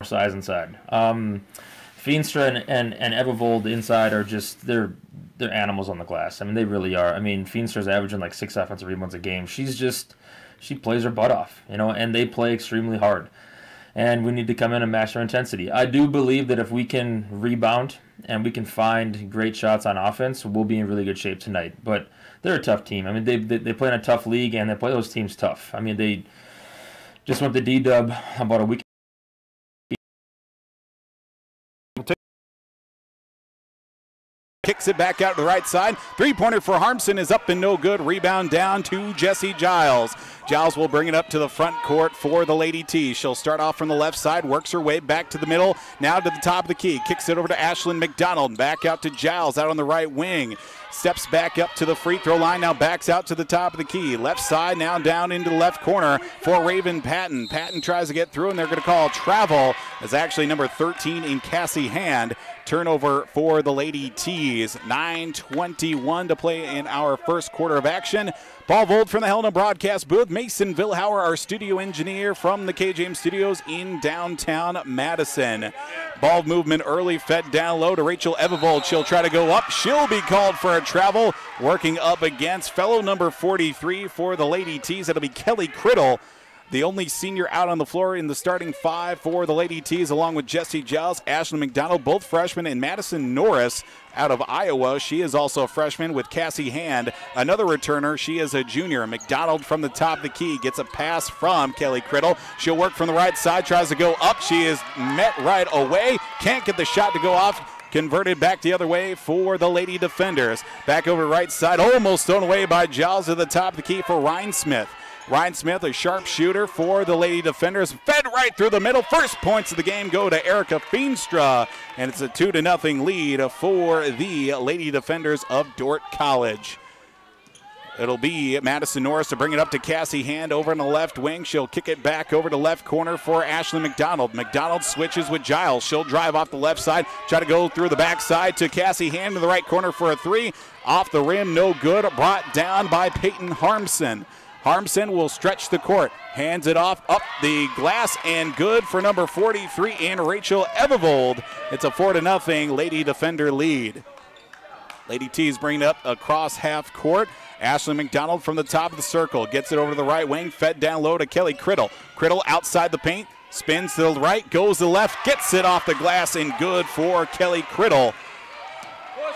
size inside. Feenstra and Ebervold inside are just they're animals on the glass. I mean, they really are. I mean, Feenstra's averaging like 6 offensive rebounds a game. She plays her butt off, and they play extremely hard. And we need to come in and match their intensity. I do believe that if we can rebound and we can find great shots on offense, we'll be in really good shape tonight. But they're a tough team. I mean, they play in a tough league, and they play those teams tough. I mean, they just went to D-Dub about a week. Kicks it back out to the right side. Three-pointer for Harmson is up and no good. Rebound down to Jessie Giles. Giles will bring it up to the front court for the Lady T. She'll start off from the left side, works her way back to the middle, now to the top of the key. Kicks it over to Ashlyn McDonald. Back out to Giles out on the right wing. Steps back up to the free throw line, now backs out to the top of the key. Left side, now down into the left corner for Raven Patton. Patton tries to get through, and they're going to call travel. It's actually number 13 in Cassie Hand. Turnover for the Lady T's. 9:21 to play in our first quarter of action. Paul Vold from the Helena broadcast booth. Mason Vilhauer, our studio engineer from the KJM Studios in downtown Madison. Ball movement early, fed down low to Rachel Ebervold. She'll try to go up. She'll be called for a travel. Working up against fellow number 43 for the Lady T's. That'll be Kelly Criddle, the only senior out on the floor in the starting five for the Lady T's, along with Jessie Giles, Ashlyn McDonald, both freshmen, and Madison Norris out of Iowa. She is also a freshman with Cassie Hand, another returner. She is a junior. McDonald from the top of the key gets a pass from Kelly Criddle. She'll work from the right side, tries to go up. She is met right away. Can't get the shot to go off. Converted back the other way for the Lady Defenders. Back over right side, almost thrown away by Giles at the top of the key for Ryan Smith. Ryan Smith, a sharp shooter for the Lady Defenders, fed right through the middle. First points of the game go to Erica Feenstra, and it's a 2-0 lead for the Lady Defenders of Dordt College. It'll be Madison Norris to bring it up to Cassie Hand over in the left wing. She'll kick it back over to left corner for Ashley McDonald. McDonald switches with Giles. She'll drive off the left side, try to go through the backside to Cassie Hand in the right corner for a three. Off the rim, no good. Brought down by Peyton Harmson. Harmson will stretch the court, hands it off up the glass, and good for number 43 in Rachel Ebervold. It's a 4-0 Lady Defender lead. Lady T's bringing it up across half court. Ashley McDonald from the top of the circle gets it over to the right wing, fed down low to Kelly Criddle. Criddle outside the paint, spins to the right, goes to the left, gets it off the glass, and good for Kelly Criddle.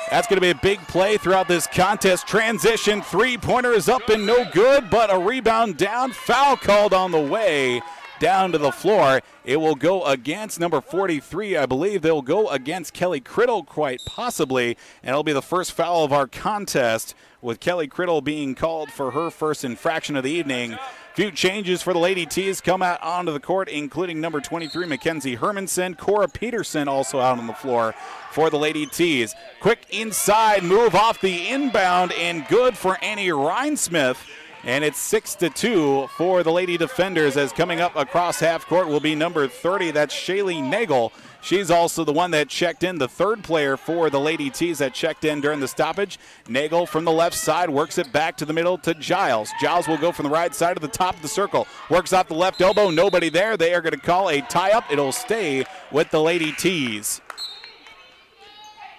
That's going to be a big play throughout this contest. Transition three-pointer is up and no good, but a rebound down. Foul called on the way down to the floor. It will go against number 43. I believe they'll go against Kelly Criddle quite possibly, and it'll be the first foul of our contest, with Kelly Criddle being called for her first infraction of the evening. Few changes for the Lady T's come out onto the court, including number 23, Mackenzie Hermanson. Cora Peterson also out on the floor for the Lady T's. Quick inside move off the inbound, and good for Annie Rhinesmith. And it's 6-2 for the Lady Defenders, as coming up across half court will be number 30. That's Shaylee Nagel. She's also the one that checked in, the third player for the Lady T's that checked in during the stoppage. Nagel from the left side works it back to the middle to Giles. Giles will go from the right side to the top of the circle. Works off the left elbow, nobody there. They are going to call a tie-up. It'll stay with the Lady T's.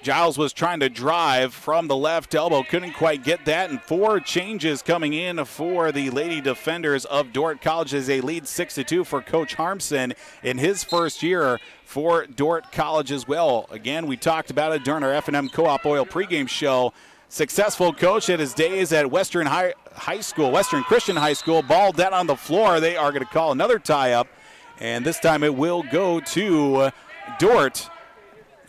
Giles was trying to drive from the left elbow, couldn't quite get that, and four changes coming in for the Lady Defenders of Dordt College as they lead 6-2 for Coach Harmson in his first year for Dordt College as well. Again, we talked about it during our F&M Co-op Oil pregame show. Successful coach at his days at Western Christian High School. Ball down on the floor. They are going to call another tie-up, and this time it will go to Dordt,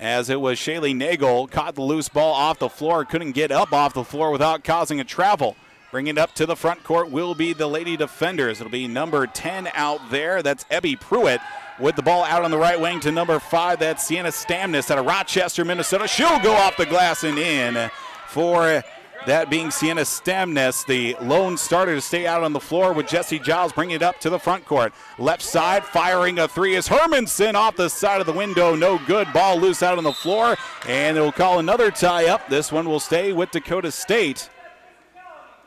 as it was Shaylee Nagel caught the loose ball off the floor, couldn't get up off the floor without causing a travel. Bringing it up to the front court will be the Lady Defenders. It'll be number 10 out there. That's Ebby Pruitt with the ball out on the right wing to number 5. That's Sienna Stamness out of Rochester, Minnesota. She'll go off the glass and in for that being Sienna Stamness, the lone starter to stay out on the floor, with Jessie Giles bringing it up to the front court. Left side, firing a three is Hermanson off the side of the window. No good. Ball loose out on the floor, and they'll call another tie-up. This one will stay with Dakota State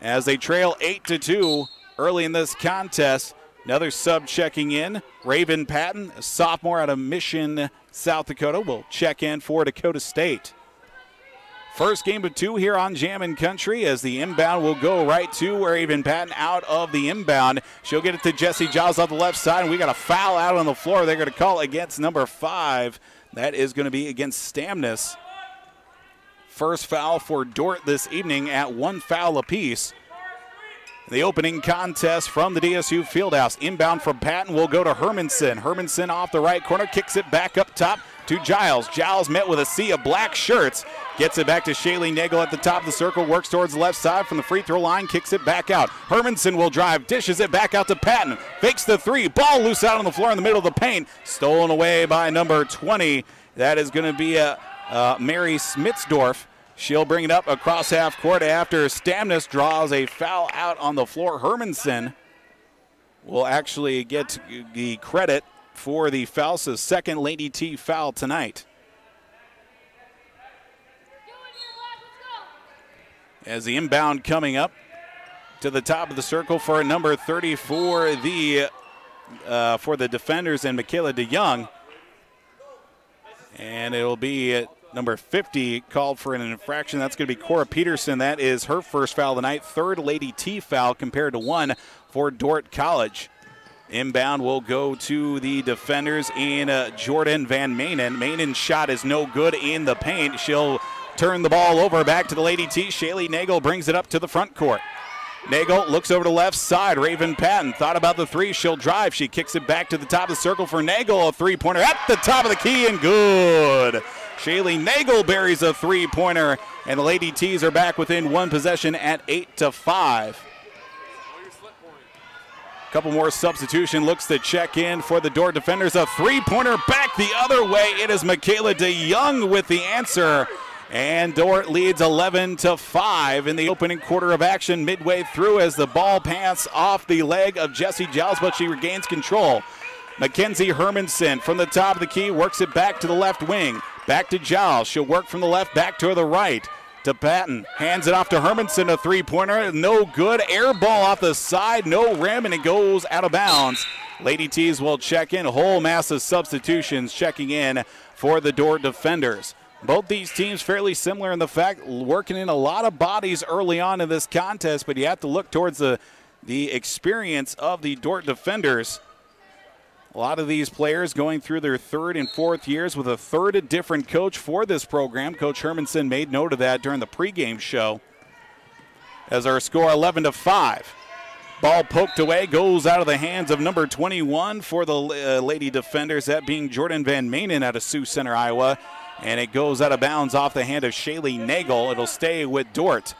as they trail 8-2 early in this contest. Another sub checking in. Raven Patton, a sophomore out of Mission, South Dakota, will check in for Dakota State. First game of 2 here on Jammin' Country as the inbound will go right to Raven Patton out of the inbound. She'll get it to Jessie Giles off the left side, and we got a foul out on the floor. They're going to call against number 5. That is going to be against Stamnus. First foul for Dordt this evening at 1 foul apiece. The opening contest from the DSU Fieldhouse. Inbound from Patton will go to Hermanson. Hermanson off the right corner, kicks it back up top to Giles. Giles met with a sea of black shirts. Gets it back to Shaylee Nagel at the top of the circle, works towards the left side from the free throw line, kicks it back out. Hermanson will drive, dishes it back out to Patton. Fakes the 3, ball loose out on the floor in the middle of the paint. Stolen away by number 20. That is going to be Mary Smitsdorf. She'll bring it up across half court after Stamnus draws a foul out on the floor. Hermanson will actually get the credit for the foul, so second Lady T foul tonight. As the inbound coming up to the top of the circle for number 30 for the defenders and Michaela DeYoung. And it'll be number 50 called for an infraction. That's going to be Cora Peterson. That is her first foul of the night. Third Lady T foul compared to 1 for Dordt College. Inbound will go to the defenders in Jordan Van Manen. Manen's shot is no good in the paint. She'll turn the ball over back to the Lady T. Shaylee Nagel brings it up to the front court. Nagel looks over to left side. Raven Patton thought about the 3. She'll drive. She kicks it back to the top of the circle for Nagel. A 3-pointer at the top of the key and good. Shaylee Nagel buries a 3-pointer, and the Lady T's are back within 1 possession at 8-5. Couple more substitution looks to check in for the Dordt defenders. A 3-pointer back the other way. It is Michaela DeYoung with the answer. And Dordt leads 11-5 in the opening quarter of action midway through as the ball pants off the leg of Jessie Giles, but she regains control. Mackenzie Hermanson from the top of the key works it back to the left wing. Back to Giles. She'll work from the left back to the right. To Patton. Hands it off to Hermanson. A 3-pointer. No good. Air ball off the side. No rim, and it goes out of bounds. Lady T's will check in. A whole mass of substitutions checking in for the Dordt defenders. Both these teams fairly similar in the fact working in a lot of bodies early on in this contest, but you have to look towards the experience of the Dordt defenders. A lot of these players going through their 3rd and 4th years with a 3rd different coach for this program. Coach Hermanson made note of that during the pregame show. As our score 11-5. Ball poked away, goes out of the hands of number 21 for the Lady defenders, that being Jordan Van Manen out of Sioux Center, Iowa. And it goes out of bounds off the hand of Shaylee Nagel. It'll stay with Dordt.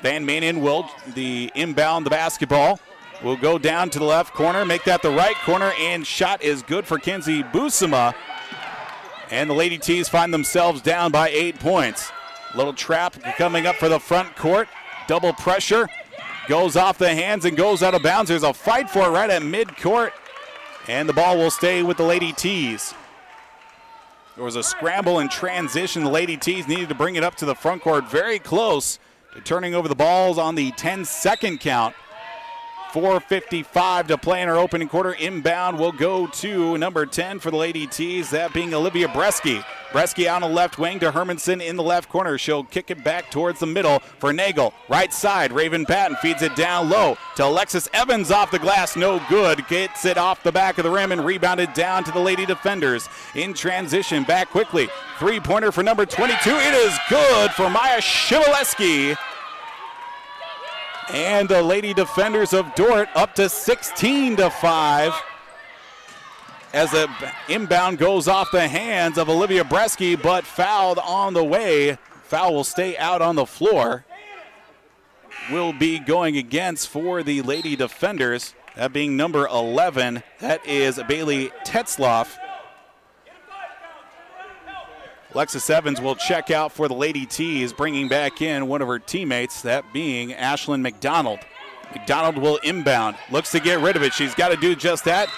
Van Manen will inbound the basketball. Will go down to the left corner, make that the right corner, and shot is good for Kenzie Busama. And the Lady T's find themselves down by 8 points. Little trap coming up for the front court. Double pressure. Goes off the hands and goes out of bounds. There's a fight for it right at midcourt. And the ball will stay with the Lady T's. There was a scramble in transition. The Lady T's needed to bring it up to the front court. Very close to turning over the balls on the 10-second count. 4:55 to play in our opening quarter. Inbound will go to number 10 for the Lady T's, that being Olivia Bresky. Bresky on the left wing to Hermanson in the left corner. She'll kick it back towards the middle for Nagel. Right side, Raven Patton feeds it down low to Alexis Evans off the glass. No good. Gets it off the back of the rim and rebounded down to the Lady defenders. In transition, back quickly. 3-pointer for number 22. It is good for Maya Shivaleski. And the Lady defenders of Dordt up to 16-5 as the inbound goes off the hands of Olivia Bresky, but fouled on the way. Foul will stay out on the floor. Will be going against for the Lady defenders, that being number 11. That is Bailey Tetzloff. Alexis Evans will check out for the Lady T's, bringing back in one of her teammates, that being Ashlyn McDonald. McDonald will inbound, looks to get rid of it. She's got to do just that.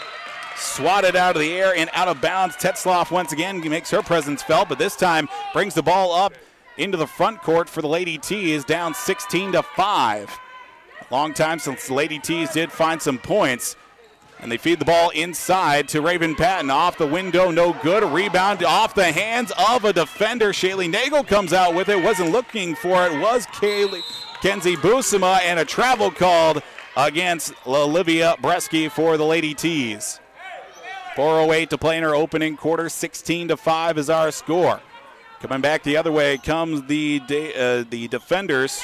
Swatted out of the air and out of bounds. Tetzloff once again makes her presence felt, but this time brings the ball up into the front court for the Lady T's, down 16-5. Long time since the Lady T's did find some points. And they feed the ball inside to Raven Patton. Off the window, no good. A rebound off the hands of a defender. Shaylee Nagel comes out with it. Wasn't looking for it. Was Kenzie Busama, and a travel called against Olivia Bresky for the Lady T's. 4:08 to play in her opening quarter. 16-5 is our score. Coming back the other way comes the defenders.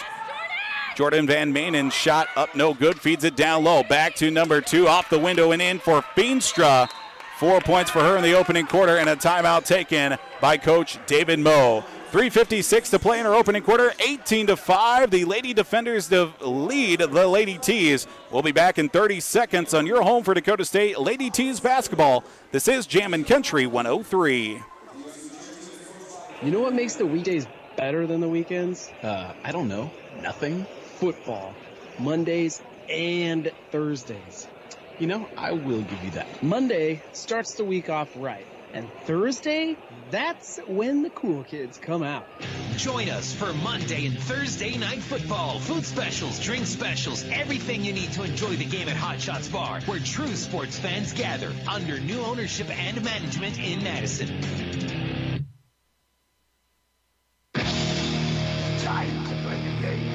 Jordan Van Manen shot up, no good, feeds it down low. Back to number 2, off the window and in for Feenstra. 4 points for her in the opening quarter, and a timeout taken by Coach David Moe. 3:56 to play in our opening quarter, 18-5. The Lady Defenders lead the Lady T's. We'll be back in 30 seconds on your home for Dakota State Lady T's basketball. This is Jammin' Country 103. You know what makes the weekdays better than the weekends? I don't know. Nothing. Football. Mondays and Thursdays. You know, I will give you that. Monday starts the week off right. And Thursday, that's when the cool kids come out. Join us for Monday and Thursday night football. Food specials, drink specials, everything you need to enjoy the game at Hot Shots Bar, where true sports fans gather under new ownership and management in Madison. Time to play the game.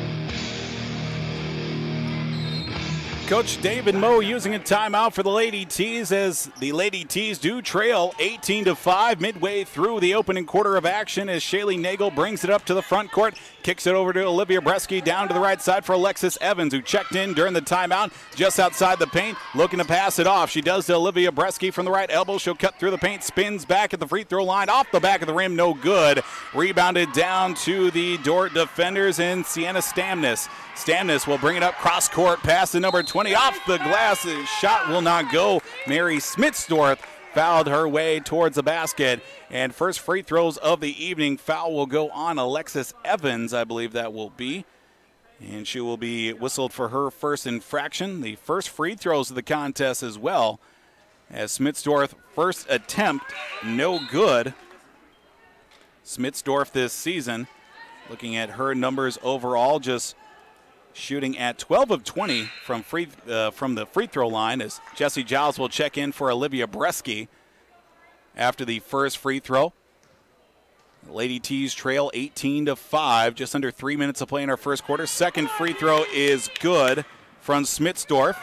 Coach David Moe using a timeout for the Lady T's as the Lady T's do trail 18-5 midway through the opening quarter of action as Shaylee Nagel brings it up to the front court, kicks it over to Olivia Bresky down to the right side for Alexis Evans, who checked in during the timeout just outside the paint, looking to pass it off. She does to Olivia Bresky from the right elbow. She'll cut through the paint, spins back at the free throw line, off the back of the rim, no good. Rebounded down to the Dordt defenders and Sienna Stamness. Stamness will bring it up cross court, pass to number 20, off the glass. Shot will not go. Mary Smitsdorf fouled her way towards the basket. And first free throws of the evening, foul will go on Alexis Evans, I believe that will be. And she will be whistled for her first infraction. The first free throws of the contest as well. As Smitsdorf, first attempt, no good. Smitsdorf this season, looking at her numbers overall, just shooting at 12 of 20 from the free throw line as Jesse Giles will check in for Olivia Bresky after the first free throw. Lady T's trail 18-5, just under 3 minutes to play in our first quarter. Second free throw is good from Smitsdorf.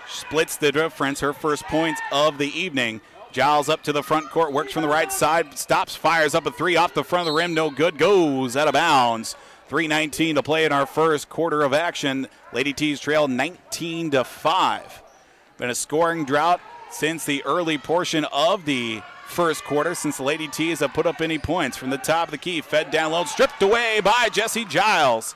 Splits the difference, her first points of the evening. Giles up to the front court, works from the right side, stops, fires up a three off the front of the rim, no good, goes out of bounds. 3:19 to play in our first quarter of action. Lady T's trail 19-5. Been a scoring drought since the early portion of the first quarter, since the Lady T's have put up any points. From the top of the key, fed down low, stripped away by Jesse Giles.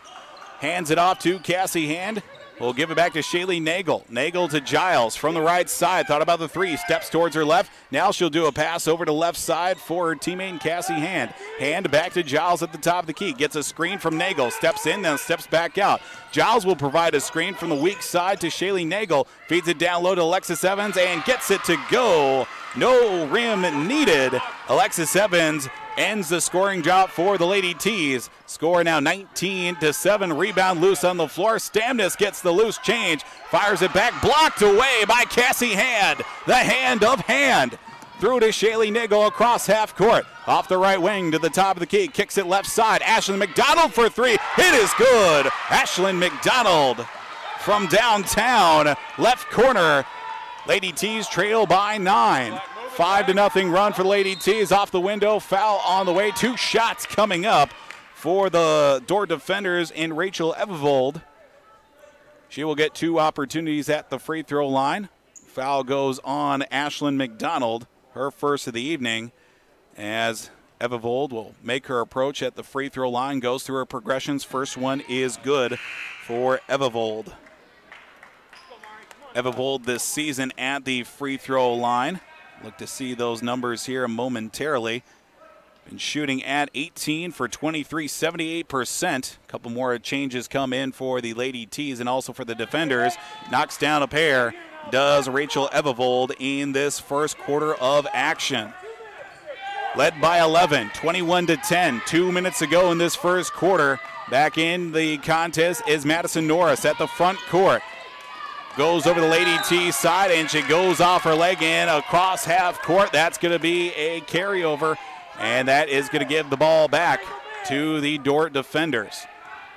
Hands it off to Cassie Hand. We'll give it back to Shaylee Nagel. Nagel to Giles from the right side. Thought about the three. Steps towards her left. Now she'll do a pass over to left side for her teammate Cassie Hand. Hand back to Giles at the top of the key. Gets a screen from Nagel. Steps in, then steps back out. Giles will provide a screen from the weak side to Shaylee Nagel. Feeds it down low to Alexis Evans and gets it to go. No rim needed. Alexis Evans ends the scoring drought for the Lady T's. Score now 19-7. Rebound loose on the floor. Stamness gets the loose change. Fires it back. Blocked away by Cassie Hand. The hand of Hand. Through to Shaylee Nagel across half court. Off the right wing to the top of the key. Kicks it left side. Ashlyn McDonald for three. It is good. Ashlyn McDonald from downtown. Left corner. Lady T's trail by 9. 5-0 run for the Lady T's. Off the window, foul on the way. 2 shots coming up for the Dordt defenders in Rachel Evevold. She will get 2 opportunities at the free throw line. Foul goes on Ashlyn McDonald, her first of the evening, as Evevold will make her approach at the free throw line, goes through her progressions. First one is good for Evevold. Evevold this season at the free throw line. Look to see those numbers here momentarily. Been shooting at 18 for 23, 78%. A couple more changes come in for the Lady T's and also for the defenders. Knocks down a pair, does Rachel Evevold in this first quarter of action. Led by 11, 21-10. 2 minutes to go in this first quarter. Back in the contest is Madison Norris at the front court. Goes over the Lady T side, and she goes off her leg in across half court. That's going to be a carryover, and that is going to give the ball back to the Dordt defenders.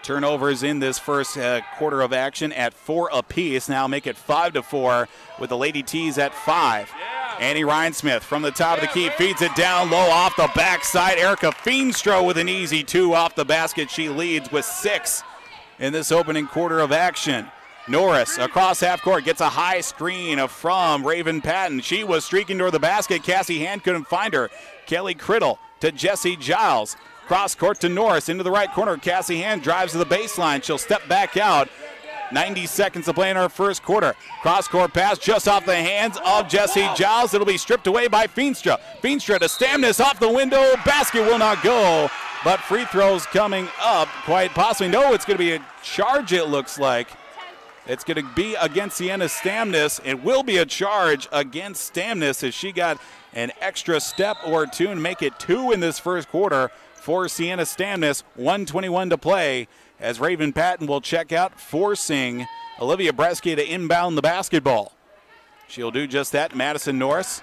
Turnovers in this first quarter of action at 4 apiece. Now make it 5-4 with the Lady T's at 5. Annie Rhinesmith from the top of the key feeds it down low off the backside. Erica Feenstra with an easy 2 off the basket. She leads with 6 in this opening quarter of action. Norris across half court gets a high screen from Raven Patton. She was streaking toward the basket. Cassie Hand couldn't find her. Kelly Criddle to Jesse Giles. Cross court to Norris into the right corner. Cassie Hand drives to the baseline. She'll step back out. 90 seconds to play in our first quarter. Cross court pass just off the hands of Jesse Giles. It'll be stripped away by Feenstra. Feenstra to Stamnus off the window. Basket will not go, but free throws coming up quite possibly. No, it's going to be a charge, it looks like. It's going to be against Sienna Stamnus. It will be a charge against Stamnus as she got an extra step or two and make it 2 in this first quarter for Sienna Stamnus. 1:21 to play as Raven Patton will check out, forcing Olivia Bresky to inbound the basketball. She'll do just that. Madison Norris,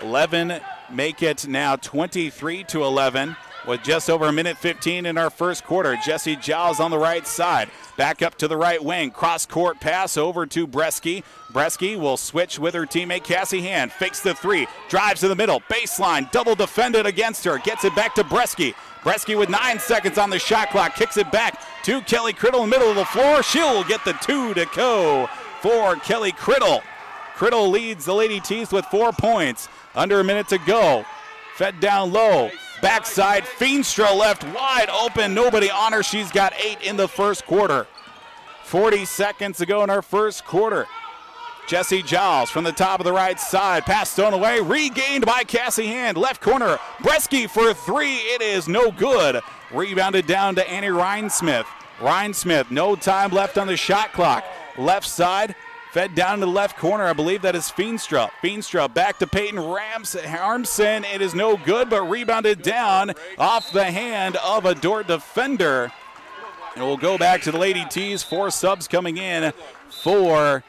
11, make it now 23-11. With just over a minute 15 in our first quarter. Jesse Giles on the right side. Back up to the right wing. Cross-court pass over to Bresky. Bresky will switch with her teammate Cassie Hand. Fakes the 3. Drives to the middle. Baseline. Double defended against her. Gets it back to Bresky. Bresky with 9 seconds on the shot clock. Kicks it back to Kelly Criddle in the middle of the floor. She'll get the 2 to go for Kelly Criddle. Criddle leads the Lady T's with 4 points. Under a minute to go. Fed down low. Backside, Feenstra left wide open. Nobody on her. She's got 8 in the first quarter. 40 seconds to go in our first quarter. Jesse Giles from the top of the right side. Pass thrown away. Regained by Cassie Hand. Left corner. Bresky for 3. It is no good. Rebounded down to Annie Rhinesmith. Rhinesmith, no time left on the shot clock. Left side. Fed down to the left corner. I believe that is Feenstra. Feenstra back to Peyton Harmson. It is no good, but rebounded down off the hand of a Dordt defender. And we'll go back to the Lady T's. 4 subs coming in for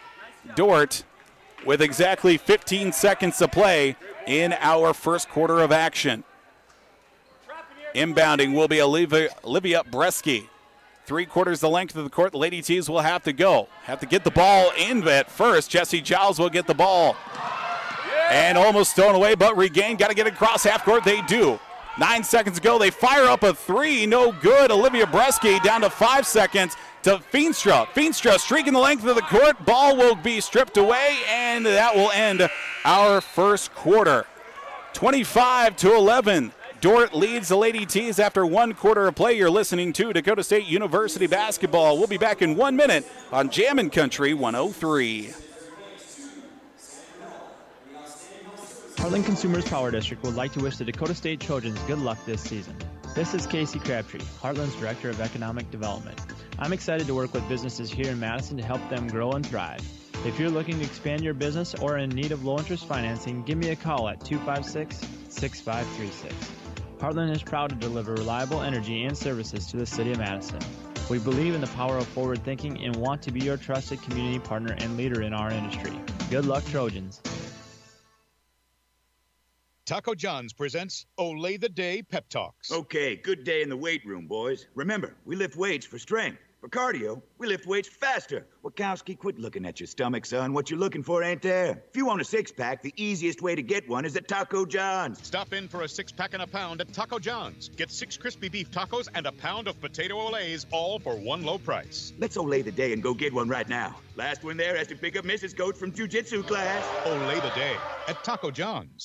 Dordt with exactly 15 seconds to play in our first quarter of action. Inbounding will be Olivia Bresky. 3/4 the length of the court. The Lady T's will have to go. Have to get the ball in at first. Jesse Giles will get the ball. And almost thrown away, but regained. Got to get it across half court. They do. 9 seconds to go. They fire up a 3. No good. Olivia Bresky down to 5 seconds to Feenstra. Feenstra streaking the length of the court. Ball will be stripped away, and that will end our first quarter. 25-11. Dordt leads the Lady T's after 1 quarter of play. You're listening to Dakota State University basketball. We'll be back in 1 minute on Jammin' Country 103. Heartland Consumers Power District would like to wish the Dakota State Trojans good luck this season. This is Casey Crabtree, Heartland's Director of Economic Development. I'm excited to work with businesses here in Madison to help them grow and thrive. If you're looking to expand your business or in need of low-interest financing, give me a call at 256-6536. Heartland is proud to deliver reliable energy and services to the city of Madison. We believe in the power of forward thinking and want to be your trusted community partner and leader in our industry. Good luck, Trojans. Taco John's presents Olay the Day Pep Talks. Okay, good day in the weight room, boys. Remember, we lift weights for strength. For cardio, we lift weights faster. Wachowski, quit looking at your stomach, son. What you're looking for ain't there. If you want a six-pack, the easiest way to get one is at Taco John's. Stop in for a 6-pack and a pound at Taco John's. Get 6 crispy beef tacos and a pound of potato olays, all for one low price. Let's Olay the day and go get one right now. Last one there has to pick up Mrs. Coach from jiu-jitsu class. Olay the day at Taco John's.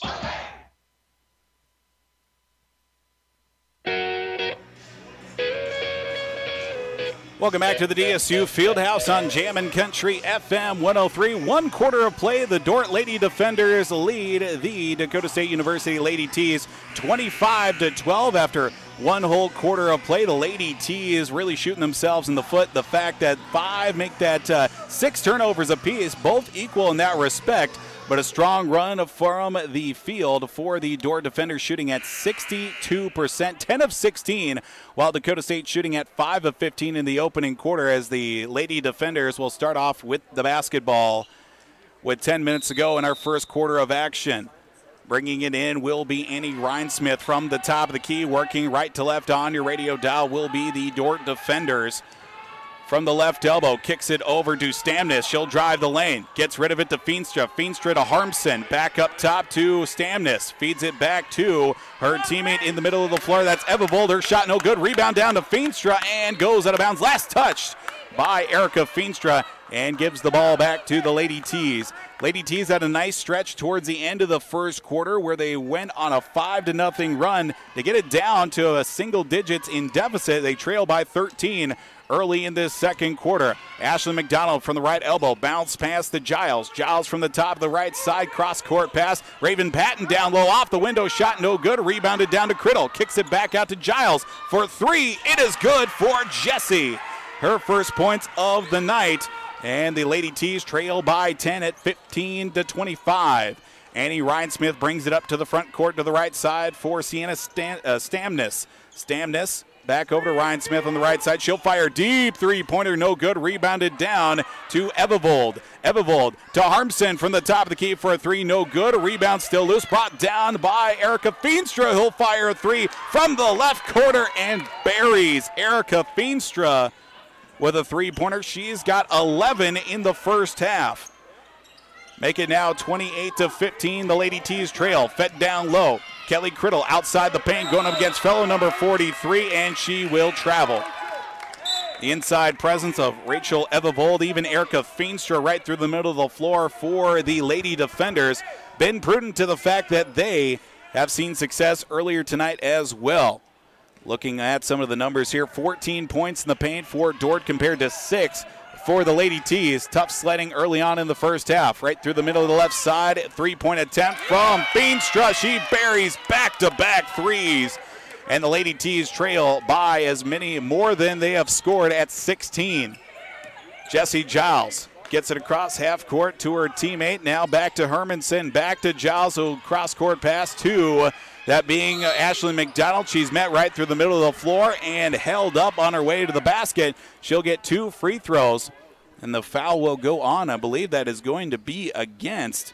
Welcome back to the DSU Fieldhouse on Jammin' Country FM 103. 1 quarter of play. The Dordt Lady Defenders lead the Dakota State University Lady T's 25-12 after 1 whole quarter of play. The Lady T's really shooting themselves in the foot. The fact that 5 make that 6 turnovers apiece, both equal in that respect. But a strong run from the field for the Dordt defenders, shooting at 62%, 10 of 16, while Dakota State shooting at 5 of 15 in the opening quarter, as the Lady Defenders will start off with the basketball with 10 minutes to go in our first quarter of action. Bringing it in will be Annie Rhinesmith from the top of the key, working right to left on your radio dial will be the Dordt Defenders. From the left elbow, kicks it over to Stamness. She'll drive the lane, gets rid of it to Feenstra. Feenstra to Harmson, back up top to Stamness. Feeds it back to her teammate in the middle of the floor. That's Evavolde. Her shot no good. Rebound down to Feenstra and goes out of bounds. Last touched by Erica Feenstra and gives the ball back to the Lady T's. Lady T's had a nice stretch towards the end of the first quarter where they went on a 5-0 run to get it down to a single digits in deficit. They trail by 13 early in this second quarter. Ashley McDonald from the right elbow, bounce pass to Giles. Giles from the top of the right side, cross-court pass. Raven Patton down low, off the window, shot no good. Rebounded down to Criddle, kicks it back out to Giles for three. It is good for Jessie. Her first points of the night, and the Lady T's trail by 10 at 15-25. Annie Rhinesmith brings it up to the front court to the right side for Sienna Stamness. Stamness back over to Rhinesmith on the right side. She'll fire deep three-pointer, no good. Rebounded down to Evavolde. Evavolde to Harmson from the top of the key for a three, no good. A rebound still loose, brought down by Erica Feenstra. He'll fire a three from the left corner and buries Erica Feenstra with a three-pointer. She's got 11 in the first half. Make it now 28-15. The Lady T's trail. Fed down low. Kelly Criddle outside the paint, going up against fellow number 43, and she will travel. The inside presence of Rachel Evavolde, even Erica Feenstra right through the middle of the floor for the Lady Defenders. Been prudent to the fact that they have seen success earlier tonight as well. Looking at some of the numbers here, 14 points in the paint for Dordt compared to 6 for the Lady T's. Tough sledding early on in the first half. Right through the middle of the left side, three-point attempt from Feenstra. She buries back-to-back threes. And the Lady T's trail by as many more than they have scored at 16. Jessie Giles gets it across half court to her teammate. Now back to Hermanson, back to Giles, who cross-court pass to that being Ashley McDonald. She's met right through the middle of the floor and held up on her way to the basket. She'll get 2 free throws, and the foul will go on. I believe that is going to be against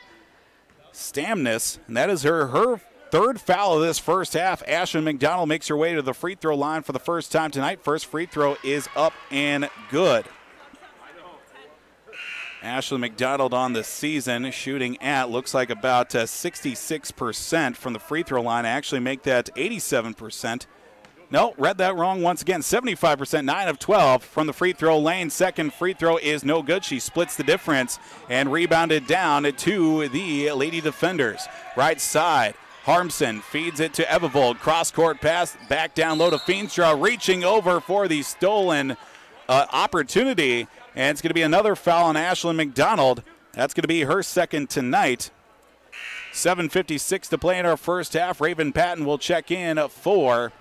Stamness, and that is her third foul of this first half. Ashley McDonald makes her way to the free throw line for the first time tonight. First free throw is up and good. Ashley McDonald on the season shooting at, looks like about 66% from the free throw line. I actually make that 87%. No, read that wrong once again. 75%, 9 of 12 from the free throw lane. Second free throw is no good. She splits the difference and rebounded down to the Lady Defenders. Right side, Harmson feeds it to Evavolde. Cross-court pass back down low to Feenstra, reaching over for the stolen opportunity. And it's going to be another foul on Ashley McDonald. That's going to be her second tonight. 7:56 to play in our first half. Raven Patton will check in for.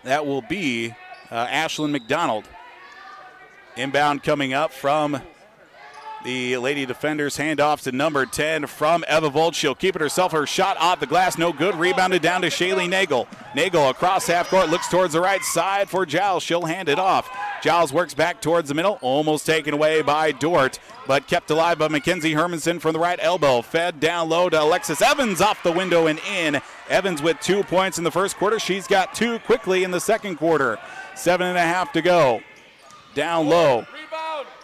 That will be Ashley McDonald. Inbound coming up from the Lady Defenders. Handoff to number 10 from Evavolde. She'll keep it herself. Her shot off the glass, no good. Rebounded down to Shaylee Nagel. Nagel across half court, looks towards the right side for Giles. She'll hand it off. Giles works back towards the middle, almost taken away by Dordt, but kept alive by Mackenzie Hermanson from the right elbow. Fed down low to Alexis Evans, off the window and in. Evans with 2 points in the first quarter. She's got 2 quickly in the second quarter. 7.5 to go. Down low.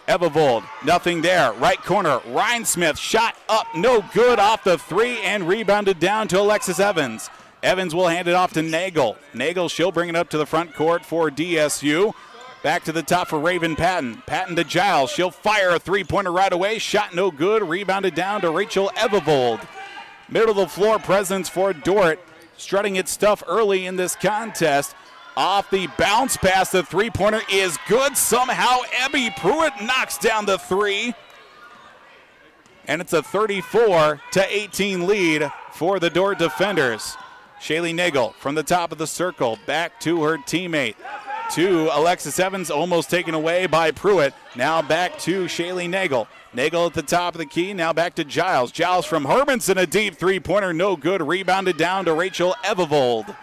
Evavolde, nothing there. Right corner, Rhinesmith, shot up, no good off the three, and rebounded down to Alexis Evans. Evans will hand it off to Nagel. Nagel, she'll bring it up to the front court for DSU. Back to the top for Raven Patton. Patton to Giles. She'll fire a three-pointer right away. Shot no good. Rebounded down to Rachel Evavolde. Middle of the floor presence for Dordt. Strutting its stuff early in this contest. Off the bounce pass, the three-pointer is good. Somehow Abby Pruitt knocks down the three. And it's a 34-18 lead for the Dordt Defenders. Shaylee Nagel from the top of the circle. Back to her teammate. to Alexis Evans, almost taken away by Pruitt. Now back to Shaylee Nagel. Nagel at the top of the key, now back to Giles. Giles from Hermanson, a deep three-pointer, no good. Rebounded down to Rachel Evevold.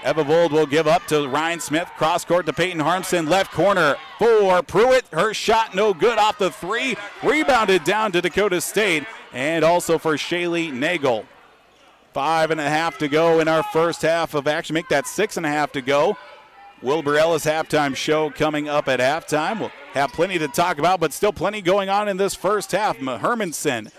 Evevold will give up to Ryan Smith. Cross court to Peyton Harmson. Left corner for Pruitt. Her shot no good off the three. Rebounded down to Dakota State. And also for Shaylee Nagel. 5.5 to go in our first half of action. Make that 6.5 to go. Wilbur Ellis halftime show coming up at halftime. We'll have plenty to talk about, but still plenty going on in this first half. Hermanson,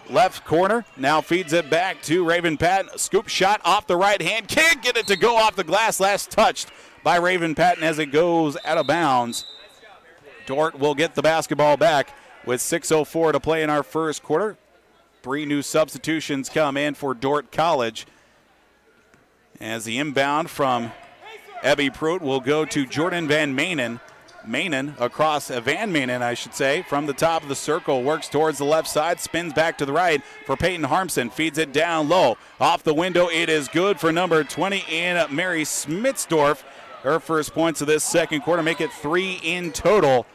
left corner, now feeds it back to Raven Patton. Scoop shot off the right hand. Can't get it to go off the glass. Last touched by Raven Patton as it goes out of bounds. Dordt will get the basketball back with 6:04 to play in our first quarter. 3 new substitutions come in for Dordt College. As the inbound from Abby Pruitt will go to Jordan Van Manen. Van Manen, I should say, from the top of the circle, works towards the left side, spins back to the right for Peyton Harmson, feeds it down low. Off the window, it is good for number 20 in Mary Smitsdorf. Her first points of this second quarter make it 3 in total.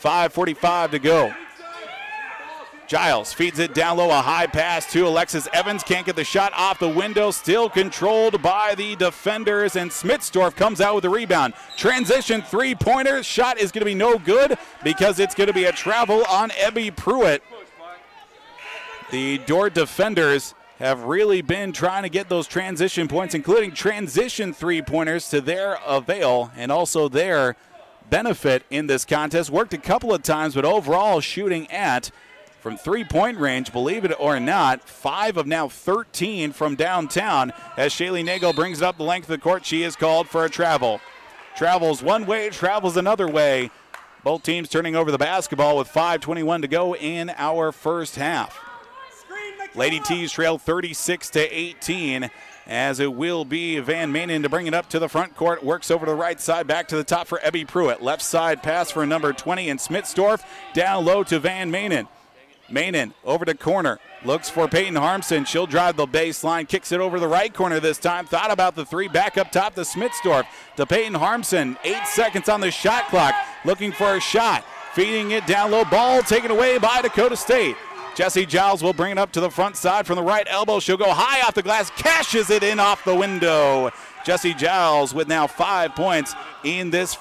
5:45 to go. Giles feeds it down low, a high pass to Alexis Evans. Can't get the shot off the window, still controlled by the defenders, and Smitsdorf comes out with the rebound. Transition three-pointer, shot is going to be no good because it's going to be a travel on Ebby Pruitt. The Dordt defenders have really been trying to get those transition points, including transition three-pointers, to their avail and also their benefit in this contest. Worked a couple of times, but overall shooting at from three-point range, believe it or not, 5 of now 13 from downtown. As Shaylee Nagel brings it up the length of the court, she is called for a travel. Travels one way, travels another way. Both teams turning over the basketball with 5:21 to go in our first half. Lady T's trail 36-18, as it will be Van Manen to bring it up to the front court. Works over to the right side, back to the top for Ebby Pruitt. Left side pass for number 20 in Smitsdorf. Down low to Van Manen. Manen over to corner, looks for Peyton Harmson. She'll drive the baseline, kicks it over the right corner this time. Thought about the three, back up top to Smitsdorf. To Peyton Harmson, 8 seconds on the shot clock, looking for a shot. Feeding it down low, ball taken away by Dakota State. Jessie Giles will bring it up to the front side from the right elbow. She'll go high off the glass, cashes it in off the window. Jessie Giles with now 5 points in this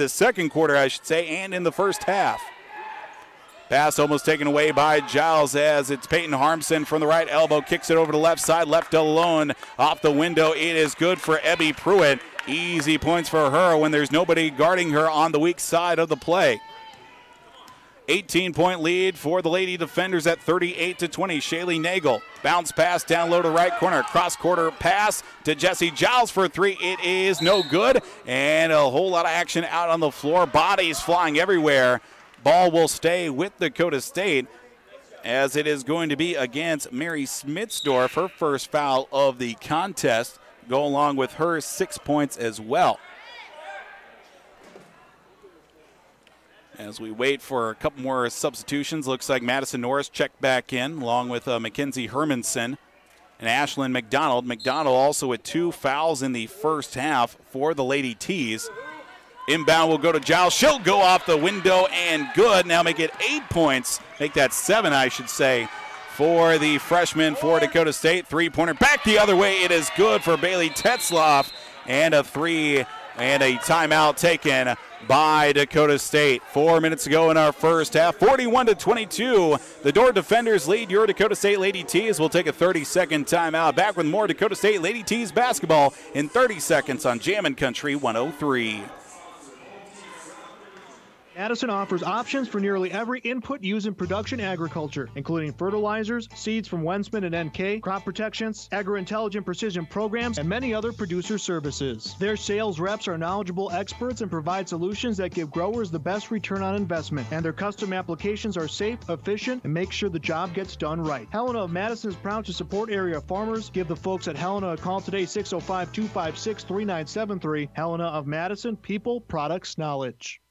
second quarter, I should say, and in the first half. Pass almost taken away by Giles as it's Peyton Harmson from the right elbow. Kicks it over to the left side, left alone. Off the window, it is good for Ebby Pruitt. Easy points for her when there's nobody guarding her on the weak side of the play. 18-point lead for the Lady Defenders at 38-20. Shaylee Nagel, bounce pass down low to right corner. Cross-quarter pass to Jessie Giles for a three. It is no good, and a whole lot of action out on the floor. Bodies flying everywhere. Ball will stay with Dakota State as it is going to be against Mary Smitsdorf. Her first foul of the contest. Go along with her 6 points as well. As we wait for a couple more substitutions, looks like Madison Norris checked back in along with Mackenzie Hermanson and Ashlyn McDonald. McDonald also with 2 fouls in the first half for the Lady T's. Inbound will go to Giles. She'll go off the window and good. Now make it 8 points. Make that 7, I should say, for the freshman for Dakota State. Three-pointer back the other way. It is good for Bailey Tetzloff. And a three and a timeout taken by Dakota State. 4 minutes ago in our first half. 41-22. The Dordt defenders lead your Dakota State Lady T's. We'll take a 30-second timeout. Back with more Dakota State Lady T's basketball in 30 seconds on Jammin' Country 103. Madison offers options for nearly every input used in production agriculture, including fertilizers, seeds from Wensman and NK, crop protections, agro-intelligent precision programs, and many other producer services. Their sales reps are knowledgeable experts and provide solutions that give growers the best return on investment, and their custom applications are safe, efficient, and make sure the job gets done right. Helena of Madison is proud to support area farmers. Give the folks at Helena a call today, 605-256-3973. Helena of Madison, people, products, knowledge.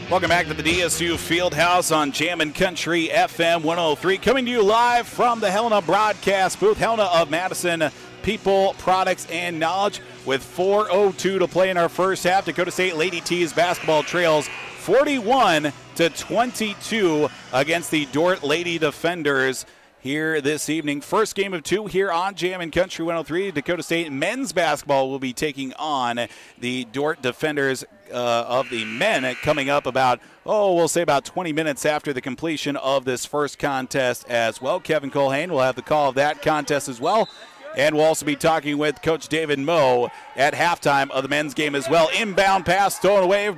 Welcome back to the DSU Fieldhouse on Jammin' Country FM 103. Coming to you live from the Helena broadcast booth. Helena of Madison, people, products, and knowledge. With 4:02 to play in our first half, Dakota State Lady T's basketball trails 41-22 against the Dordt Lady Defenders here this evening. First game of two here on Jammin' Country 103. Dakota State men's basketball will be taking on the Dordt Defenders of the men coming up about, we'll say about 20 minutes after the completion of this first contest as well. Kevin Colhane will have the call of that contest as well. And we'll also be talking with Coach David Moe at halftime of the men's game as well. Inbound pass stolen away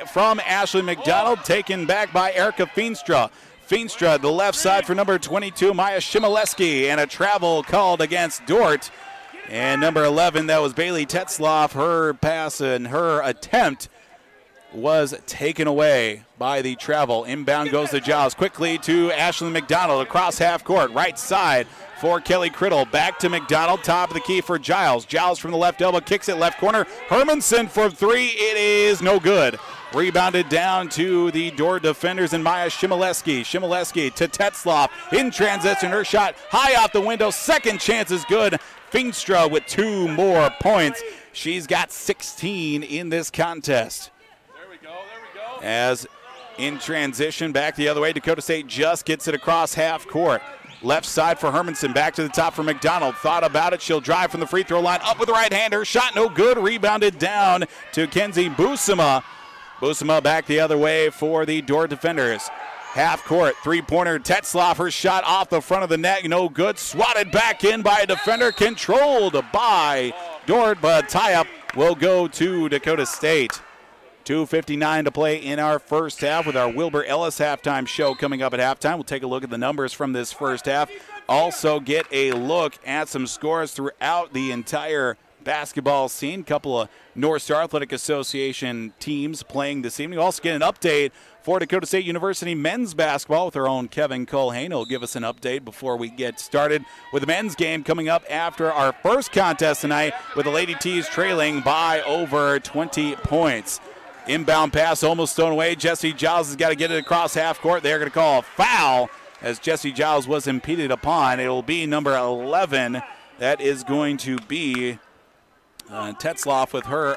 from Ashley McDonald, taken back by Erica Feenstra. Feenstra, the left side for number 22, Maya Shimoleski, and a travel called against Dordt. And number 11, that was Bailey Tetzloff. Her pass and her attempt was taken away by the travel. Inbound goes to Giles. Quickly to Ashley McDonald across half court. Right side for Kelly Criddle. Back to McDonald. Top of the key for Giles. Giles from the left elbow. Kicks it left corner. Hermanson for three. It is no good. Rebounded down to the Dordt defenders and Maya Shimoleski. Shimoleski to Tetzloff. In transition. Her shot high off the window. Second chance is good. Feenstra with 2 more points. She's got 16 in this contest. As in transition, back the other way, Dakota State just gets it across half court. Left side for Hermanson, back to the top for McDonald. Thought about it, she'll drive from the free throw line, up with the right hander, shot no good, rebounded down to Kenzie Busama. Busama back the other way for the Dordt defenders. Half court, three-pointer, Tetzloff, her shot off the front of the net, no good. Swatted back in by a defender, controlled by Dordt, but tie-up will go to Dakota State. 2:59 to play in our first half with our Wilbur Ellis halftime show coming up at halftime. We'll take a look at the numbers from this first half. Also get a look at some scores throughout the entire basketball scene. Couple of North Star Athletic Association teams playing this evening. Also get an update for Dakota State University men's basketball with our own Kevin Colhane. He'll give us an update before we get started with the men's game coming up after our first contest tonight with the Lady T's trailing by over 20 points. Inbound pass almost thrown away. Jesse Giles has got to get it across half court. They're going to call a foul as Jesse Giles was impeded upon. It will be number 11. That is going to be Tetzloff with her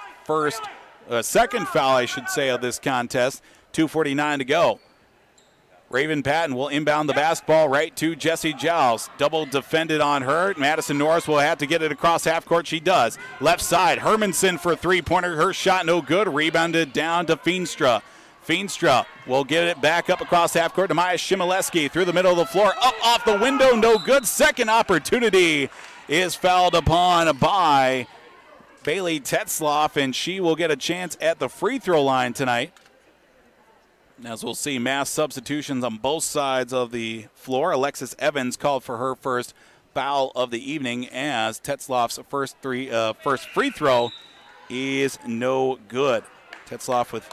second foul, I should say, of this contest. 2:49 to go. Raven Patton will inbound the basketball right to Jesse Giles. Double defended on her. Madison Norris will have to get it across half court. She does. Left side, Hermanson for three-pointer. Her shot no good. Rebounded down to Feenstra. Feenstra will get it back up across half court to Maya Shimoleski through the middle of the floor. Up off the window, no good. Second opportunity is fouled upon by Bailey Tetzloff, and she will get a chance at the free throw line tonight. As we'll see, mass substitutions on both sides of the floor. Alexis Evans called for her first foul of the evening as Tetzloff's first free throw is no good. Tetzloff with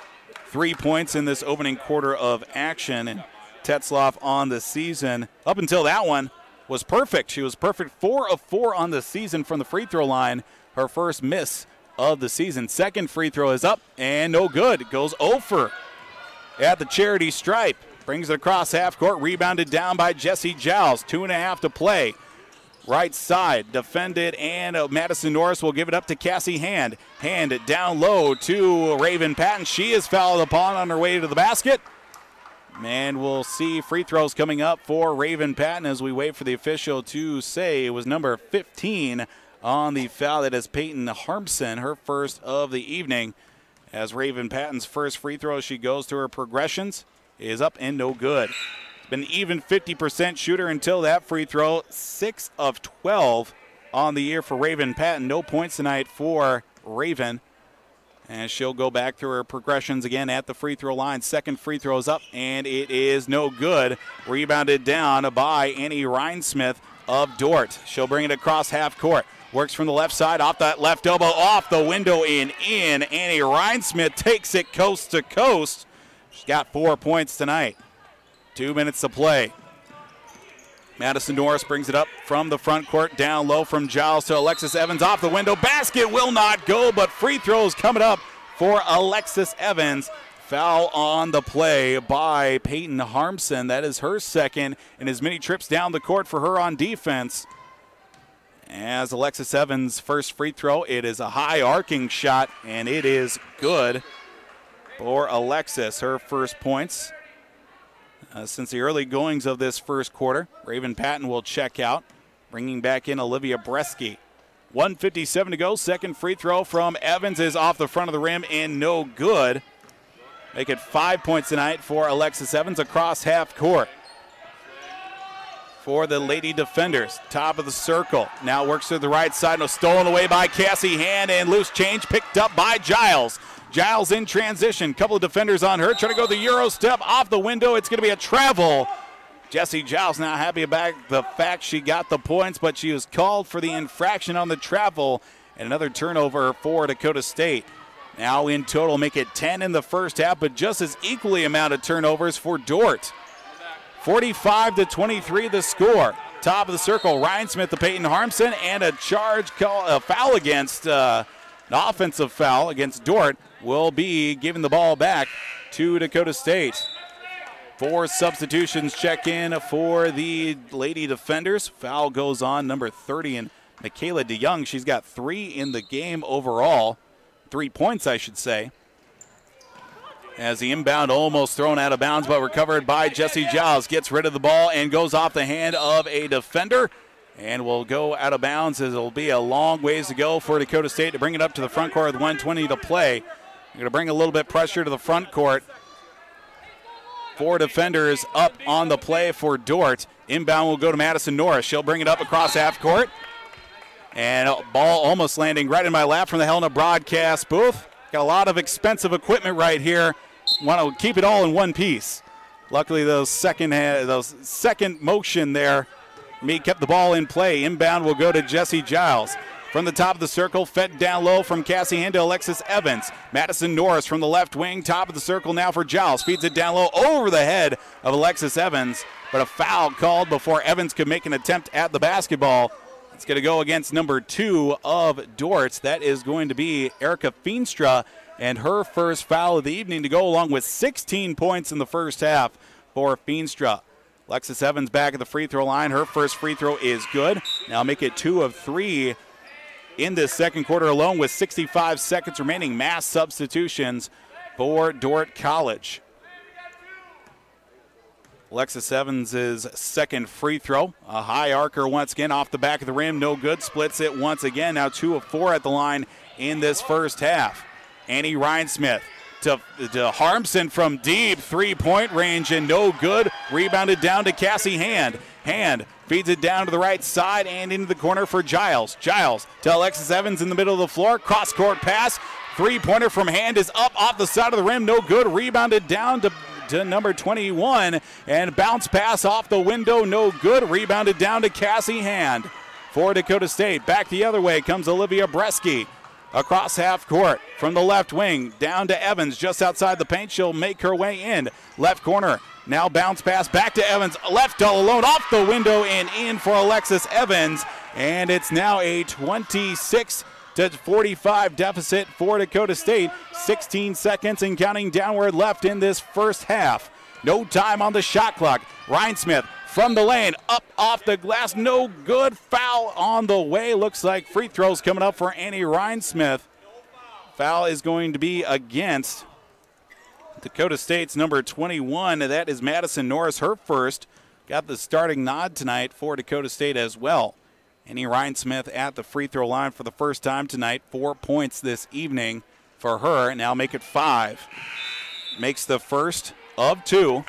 3 points in this opening quarter of action, and Tetzloff on the season, up until that one, was perfect. She was perfect, 4 of 4 on the season from the free throw line. Her first miss of the season. Second free throw is up and no good. It goes over at the charity stripe. Brings it across half court. Rebounded down by Jesse Giles. 2.5 to play. Right side defended, and Madison Norris will give it up to Cassie Hand. Hand it down low to Raven Patton. She is fouled upon on her way to the basket. And we'll see free throws coming up for Raven Patton as we wait for the official to say it was number 15 on the foul. That is Peyton Harmson, her first of the evening. As Raven Patton's first free throw, she goes through her progressions, is up and no good. It's been even 50% shooter until that free throw. 6 of 12 on the year for Raven Patton. No points tonight for Raven. And she'll go back through her progressions again at the free throw line. Second free throw is up, and it is no good. Rebounded down by Annie Rhinesmith of Dordt. She'll bring it across half court. Works from the left side, off that left elbow, off the window and in. Annie Rhinesmith takes it coast to coast. She's got 4 points tonight. 2 minutes to play. Madison Norris brings it up from the front court, down low from Giles to Alexis Evans, off the window. Basket will not go, but free throws coming up for Alexis Evans. Foul on the play by Peyton Harmson. That is her second and as many trips down the court for her on defense. As Alexis Evans' first free throw, it is a high arcing shot, and it is good for Alexis. Her first points since the early goings of this first quarter. Raven Patton will check out, bringing back in Olivia Bresky. 1:57 to go. Second free throw from Evans is off the front of the rim and no good. Make it 5 points tonight for Alexis Evans across half court. For the Lady Defenders, top of the circle. Now works to the right side. No, stolen away by Cassie Hand, and loose change picked up by Giles. Giles in transition. Couple of defenders on her. Trying to go the Euro step off the window. It's going to be a travel. Jessie Giles now happy about the fact she got the points, but she was called for the infraction on the travel. And another turnover for Dakota State. Now in total, make it 10 in the first half, but just as equally amount of turnovers for Dordt. 45-23 the score. Top of the circle, Ryan Smith to Peyton Harmson, and a foul against, an offensive foul against Dordt will be giving the ball back to Dakota State. 4 substitutions check in for the Lady Defenders. Foul goes on number 30 and Michaela DeYoung. She's got 3 in the game overall. 3 points, I should say. As the inbound almost thrown out of bounds, but recovered by Jessie Giles. Gets rid of the ball and goes off the hand of a defender. And will go out of bounds as it'll be a long ways to go for Dakota State to bring it up to the front court with 1:20 to play. They're going to bring a little bit pressure to the front court. 4 defenders up on the play for Dordt. Inbound will go to Madison Norris. She'll bring it up across half court. And ball almost landing right in my lap from the Helena broadcast booth. Got a lot of expensive equipment right here. Want to keep it all in one piece. Luckily, those second motion there, kept the ball in play. Inbound will go to Jessie Giles. From the top of the circle, fed down low from Cassie Hand to Alexis Evans. Madison Norris from the left wing, top of the circle now for Giles. Feeds it down low over the head of Alexis Evans, but a foul called before Evans could make an attempt at the basketball. It's going to go against number 2 of Dordt. That is going to be Erica Feenstra, and her first foul of the evening to go along with 16 points in the first half for Feenstra. Alexis Evans back at the free throw line. Her first free throw is good. Now make it 2 of 3 in this second quarter alone with 65 seconds remaining. Mass substitutions for Dordt College. Alexis Evans' second free throw. A high arcer once again off the back of the rim. No good. Splits it once again. Now 2 of 4 at the line in this first half. Annie Rhinesmith to Harmson from deep three-point range and no good. Rebounded down to Cassie Hand. Hand feeds it down to the right side and into the corner for Giles. Giles to Alexis Evans in the middle of the floor. Cross-court pass. Three-pointer from Hand is up off the side of the rim. No good. Rebounded down to number 21, and bounce pass off the window, no good. Rebounded down to Cassie Hand for Dakota State. Back the other way comes Olivia Bresky across half court from the left wing down to Evans just outside the paint. She'll make her way in. Left corner, now bounce pass back to Evans. Left all alone off the window and in for Alexis Evans, and it's now a 26-45 deficit for Dakota State. 16 seconds and counting downward left in this first half. No time on the shot clock. Rhinesmith from the lane, up off the glass, no good. Foul on the way. Looks like free throws coming up for Annie Rhinesmith. Foul is going to be against Dakota State's number 21. That is Madison Norris, her first. Got the starting nod tonight for Dakota State as well. Annie Rhinesmith at the free throw line for the first time tonight. 4 points this evening for her. Now make it 5. Makes the first of 2.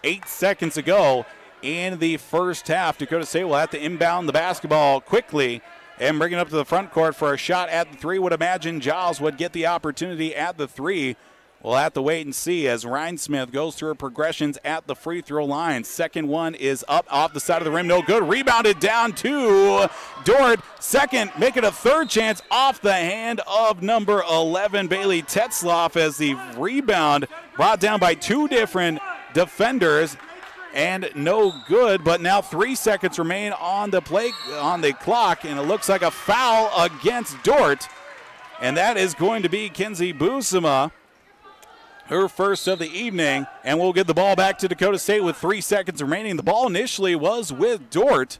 8 seconds to go in the first half. Dakota State will have to inbound the basketball quickly and bring it up to the front court for a shot at the 3. Would imagine Giles would get the opportunity at the 3. We'll have to wait and see as Rhinesmith goes through her progressions at the free throw line. Second one is up off the side of the rim. No good. Rebounded down to Dordt. Second, make it a third chance off the hand of number 11, Bailey Tetzloff, as the rebound brought down by 2 different defenders. And no good, but now 3 seconds remain on the clock, and it looks like a foul against Dordt. And that is going to be Kinsey Busama. her first of the evening, and we'll get the ball back to Dakota State with 3 seconds remaining. The ball initially was with Dordt,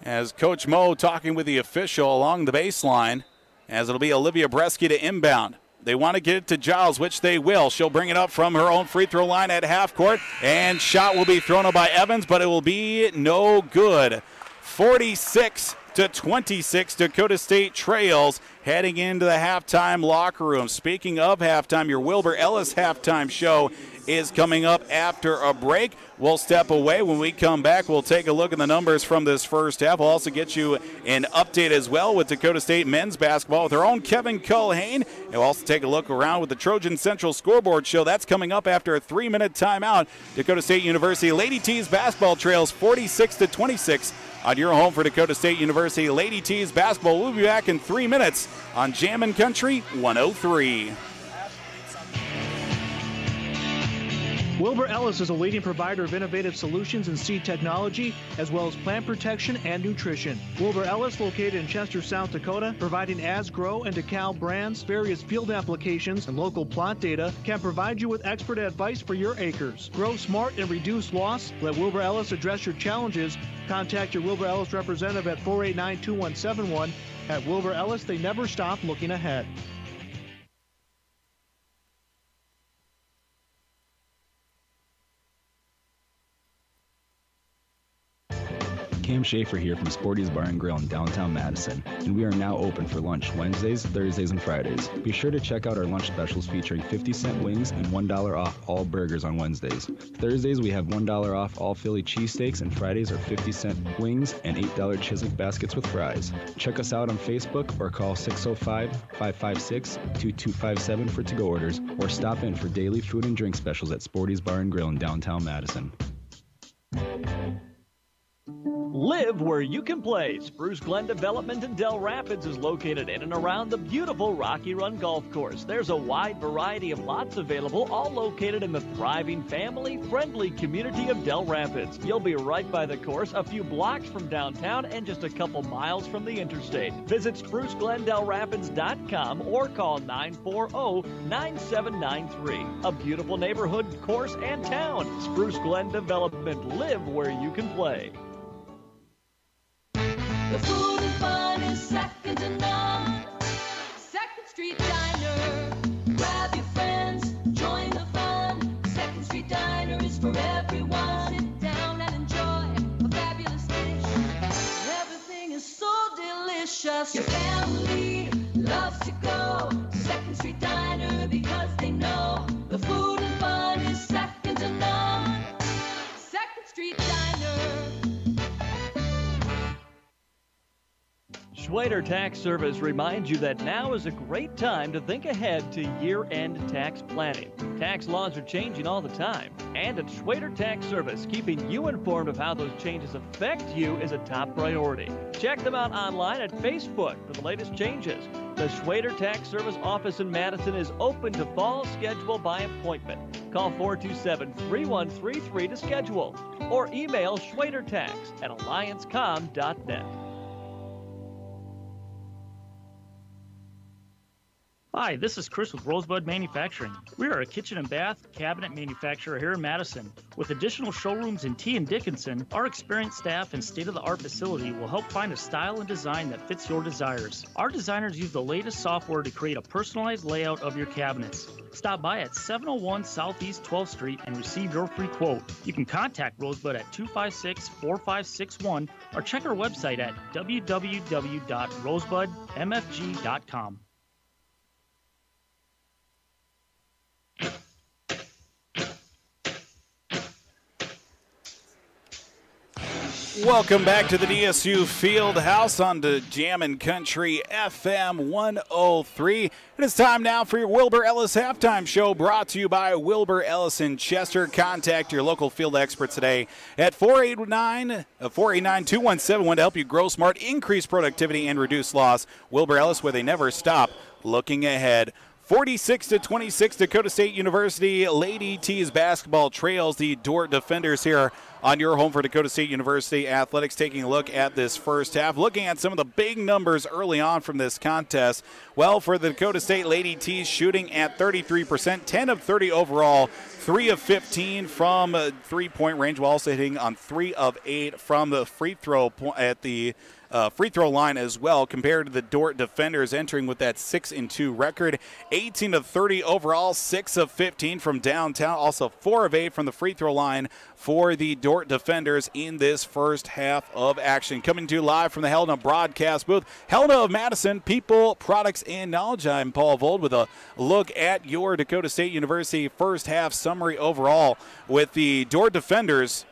as Coach Moe talking with the official along the baseline, as it'll be Olivia Bresky to inbound. They want to get it to Giles, which they will. She'll bring it up from her own free throw line at half court, and shot will be thrown up by Evans, but it will be no good. 46-26, Dakota State trails heading into the halftime locker room. Speaking of halftime, your Wilbur Ellis halftime show is coming up after a break. We'll step away. When we come back, we'll take a look at the numbers from this first half. We'll also get you an update as well with Dakota State men's basketball with our own Kevin Culhane. And we'll also take a look around with the Trojan Central Scoreboard Show. That's coming up after a 3-minute timeout. Dakota State University Lady T's basketball trails 46-26 on your home for Dakota State University Lady T's basketball. We'll be back in 3 minutes on Jammin' Country 103. Wilbur Ellis is a leading provider of innovative solutions in seed technology, as well as plant protection and nutrition. Wilbur Ellis, located in Chester, South Dakota, providing Asgrow and DeKalb brands, various field applications, and local plot data, can provide you with expert advice for your acres. Grow smart and reduce loss. Let Wilbur Ellis address your challenges. Contact your Wilbur Ellis representative at 489-2171. At Wilbur Ellis, they never stop looking ahead. Cam Schaefer here from Sporty's Bar and Grill in downtown Madison, and we are now open for lunch Wednesdays, Thursdays, and Fridays. Be sure to check out our lunch specials featuring 50-cent wings and $1 off all burgers on Wednesdays. Thursdays we have $1 off all Philly cheesesteaks, and Fridays are 50-cent wings and $8 Chiswick baskets with fries. Check us out on Facebook or call 605-556-2257 for to-go orders, or stop in for daily food and drink specials at Sporty's Bar and Grill in downtown Madison. Live where you can play. Spruce Glen Development in Del Rapids is located in and around the beautiful Rocky Run Golf Course. There's a wide variety of lots available, all located in the thriving, family-friendly community of Del Rapids. You'll be right by the course, a few blocks from downtown and just a couple miles from the interstate. Visit SpruceGlenDelRapids.com or call 940-9793. A beautiful neighborhood, course, and town. Spruce Glen Development. Live where you can play. The food and fun is second to none. Second Street Diner. Grab your friends, join the fun. Second Street Diner is for everyone. Sit down and enjoy a fabulous dish. Everything is so delicious. Your family loves to go to Second Street Diner because they know the food and fun is second to none. Second Street Diner. Schwader Tax Service reminds you that now is a great time to think ahead to year-end tax planning. Tax laws are changing all the time, and at Schwader Tax Service, keeping you informed of how those changes affect you is a top priority. Check them out online at Facebook for the latest changes. The Schwader Tax Service office in Madison is open to fall schedule by appointment. Call 427-3133 to schedule, or email schwadertax@alliancecom.net. Hi, this is Chris with Rosebud Manufacturing. We are a kitchen and bath cabinet manufacturer here in Madison. With additional showrooms in T and Dickinson, our experienced staff and state-of-the-art facility will help find a style and design that fits your desires. Our designers use the latest software to create a personalized layout of your cabinets. Stop by at 701 Southeast 12th Street and receive your free quote. You can contact Rosebud at 256-4561 or check our website at www.rosebudmfg.com. Welcome back to the DSU Field House on the Jammin' Country FM 103. It is time now for your Wilbur Ellis halftime show, brought to you by Wilbur Ellis in Chester. Contact your local field experts today at 489-217 to help you grow smart, increase productivity, and reduce loss. Wilbur Ellis, where they never stop looking ahead. 46-26, Dakota State University Lady T's basketball trails the Dordt defenders here on your home for Dakota State University Athletics. Taking a look at this first half, looking at some of the big numbers early on from this contest. Well, for the Dakota State Lady T's, shooting at 33%, 10 of 30 overall, 3 of 15 from three-point range, while also hitting on 3 of 8 from the free throw at the free throw line as well, compared to the Dordt defenders entering with that 6-2 record. 18 of 30 overall, 6 of 15 from downtown, also 4 of 8 from the free throw line for the Dordt defenders in this first half of action. Coming to you live from the Helena broadcast booth, Helena of Madison, people, products, and knowledge. I'm Paul Vold with a look at your Dakota State University first half summary overall, with the Dordt defenders